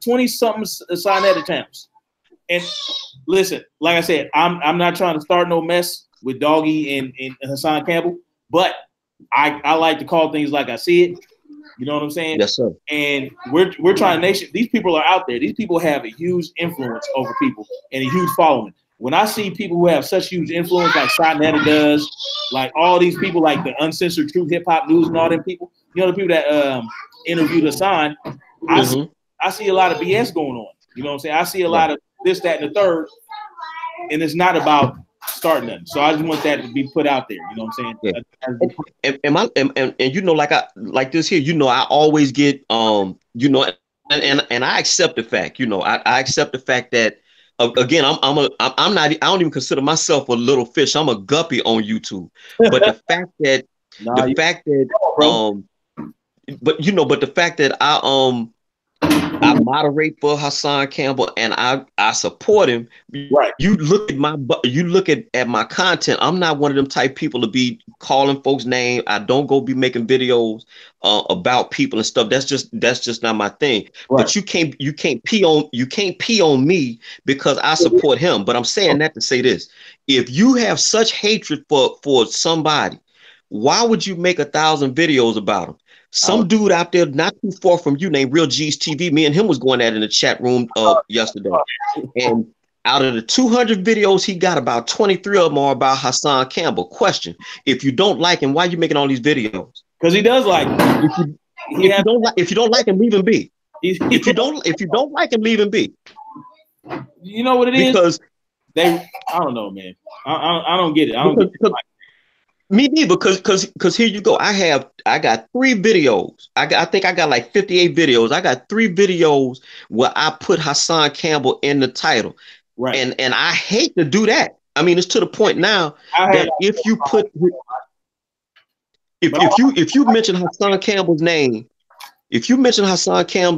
20 something Sonetta channels. And listen, like I said, I'm not trying to start no mess with Doggy and Hassan Campbell, but I like to call things like I see it. You know what I'm saying? Yes, sir. And we're trying to these people are out there. These people have a huge influence over people and a huge following. When I see people who have such huge influence, like Sonetta does, like all these people, like the Uncensored Truth Hip Hop News and all them people, you know, the people that interviewed Hassan, I see a lot of BS going on. You know what I'm saying? I see a lot of this, that, and the third, and it's not about starting nothing. So I just want that to be put out there. You know what I'm saying? Yeah. And you know, like this here, you know, I always get you know, and I accept the fact, you know, I accept the fact that. Again, I don't even consider myself a little fish. I'm a guppy on YouTube. But the fact that Nah, The fact that bro. but the fact that I moderate for Hassan Campbell and I support him. Right. You look at my content. I'm not one of them type people to be calling folks' name. I don't go be making videos about people and stuff. That's just not my thing. Right. But you can't pee on me because I support him. But I'm saying that to say this: if you have such hatred for somebody, why would you make 1,000 videos about him? Some dude out there not too far from you named Real G's TV, me and him was going at it in the chat room yesterday. And out of the 200 videos he got, about 23 of them are about Hassan Campbell. Question: if you don't like him, why are you making all these videos? Because he does like him. If you don't like him, leave him be. If you don't like him, leave him be. You know what it is? Because I don't know, man. I don't get it. I don't get it. Me neither, because here you go. I got 3 videos. I think I got like 58 videos. I got 3 videos where I put Hassan Campbell in the title. Right. And I hate to do that. I mean, it's to the point now that if you mention Hassan Campbell's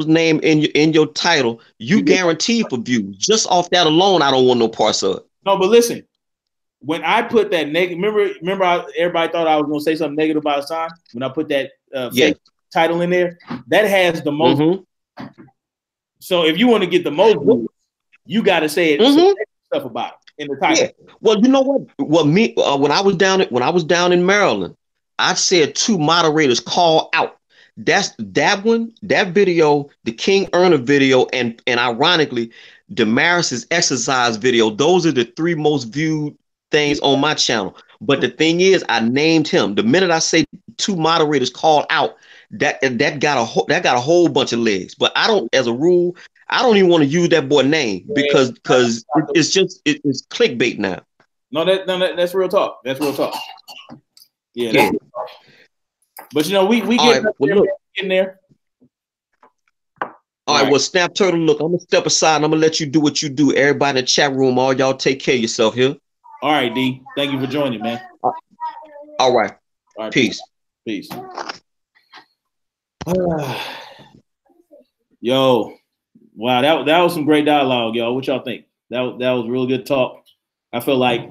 name, in your title, you guarantee for views. Just off that alone, I don't want no parts of it. No, but listen. When I put that negative, remember everybody thought I was going to say something negative about Hassan? When I put that fake title in there, that has the most. Mm-hmm. So if you want to get the most views, you got to say stuff about it in the title. Yeah. Well, you know what? Well, when I was down in Maryland, I said 2 moderators call out. That's that one, that video, the King Erner video, and ironically, Damaris's exercise video. Those are the 3 most viewed things on my channel. But the thing is, I named him. The minute I say 2 moderators called out, that got a whole bunch of legs. But I don't, as a rule, I don't even want to use that boy name because it's clickbait now. No, that's real talk. That's real talk. Yeah. But you know, we get in there. All right, well, Snap Turtle, look, I'm gonna step aside and I'm gonna let you do what you do. Everybody in the chat room, all y'all take care of yourself here. All right, D. Thank you for joining, man. All right. Peace. Peace. Yo, wow, that was some great dialogue, y'all. What y'all think? That was real good talk. I feel like,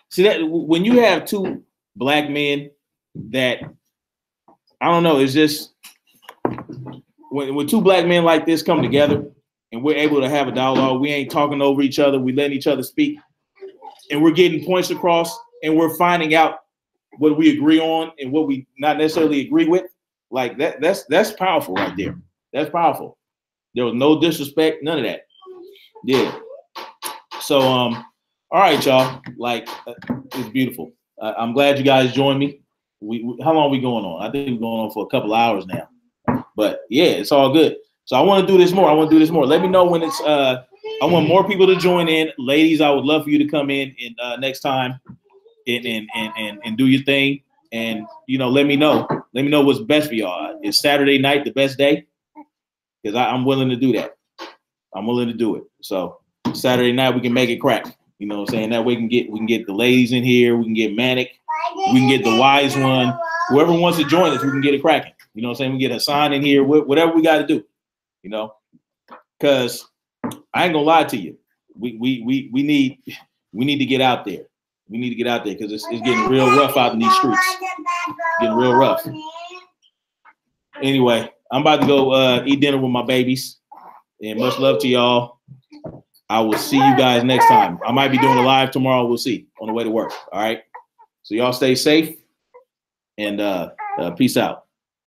see that when you have 2 black men that, I don't know, it's just when 2 black men like this come together and we're able to have a dialogue, we ain't talking over each other, we letting each other speak. And we're getting points across, and we're finding out what we agree on and what we not necessarily agree with. Like that's powerful right there. That's powerful. There was no disrespect, none of that. Yeah. So all right, y'all. Like it's beautiful. I'm glad you guys joined me. How long are we going on? I think we're going on for a couple hours now. But yeah, it's all good. So I want to do this more. Let me know when it's I want more people to join in. Ladies, I would love for you to come in next time and do your thing. And, you know, let me know. Let me know what's best for y'all. Is Saturday night the best day? Because I'm willing to do that. I'm willing to do it. So Saturday night, we can make it crack. You know what I'm saying? That way we can get the ladies in here. We can get Manic. We can get the wise one. Whoever wants to join us, we can get it cracking. You know what I'm saying? We get Hassan in here, whatever we got to do, you know, because I ain't gonna lie to you. We need to get out there. We need to get out there because it's getting real rough out in these streets. Getting real rough. Anyway, I'm about to go eat dinner with my babies. And much love to y'all. I will see you guys next time. I might be doing a live tomorrow. We'll see on the way to work. All right. So y'all stay safe and peace out.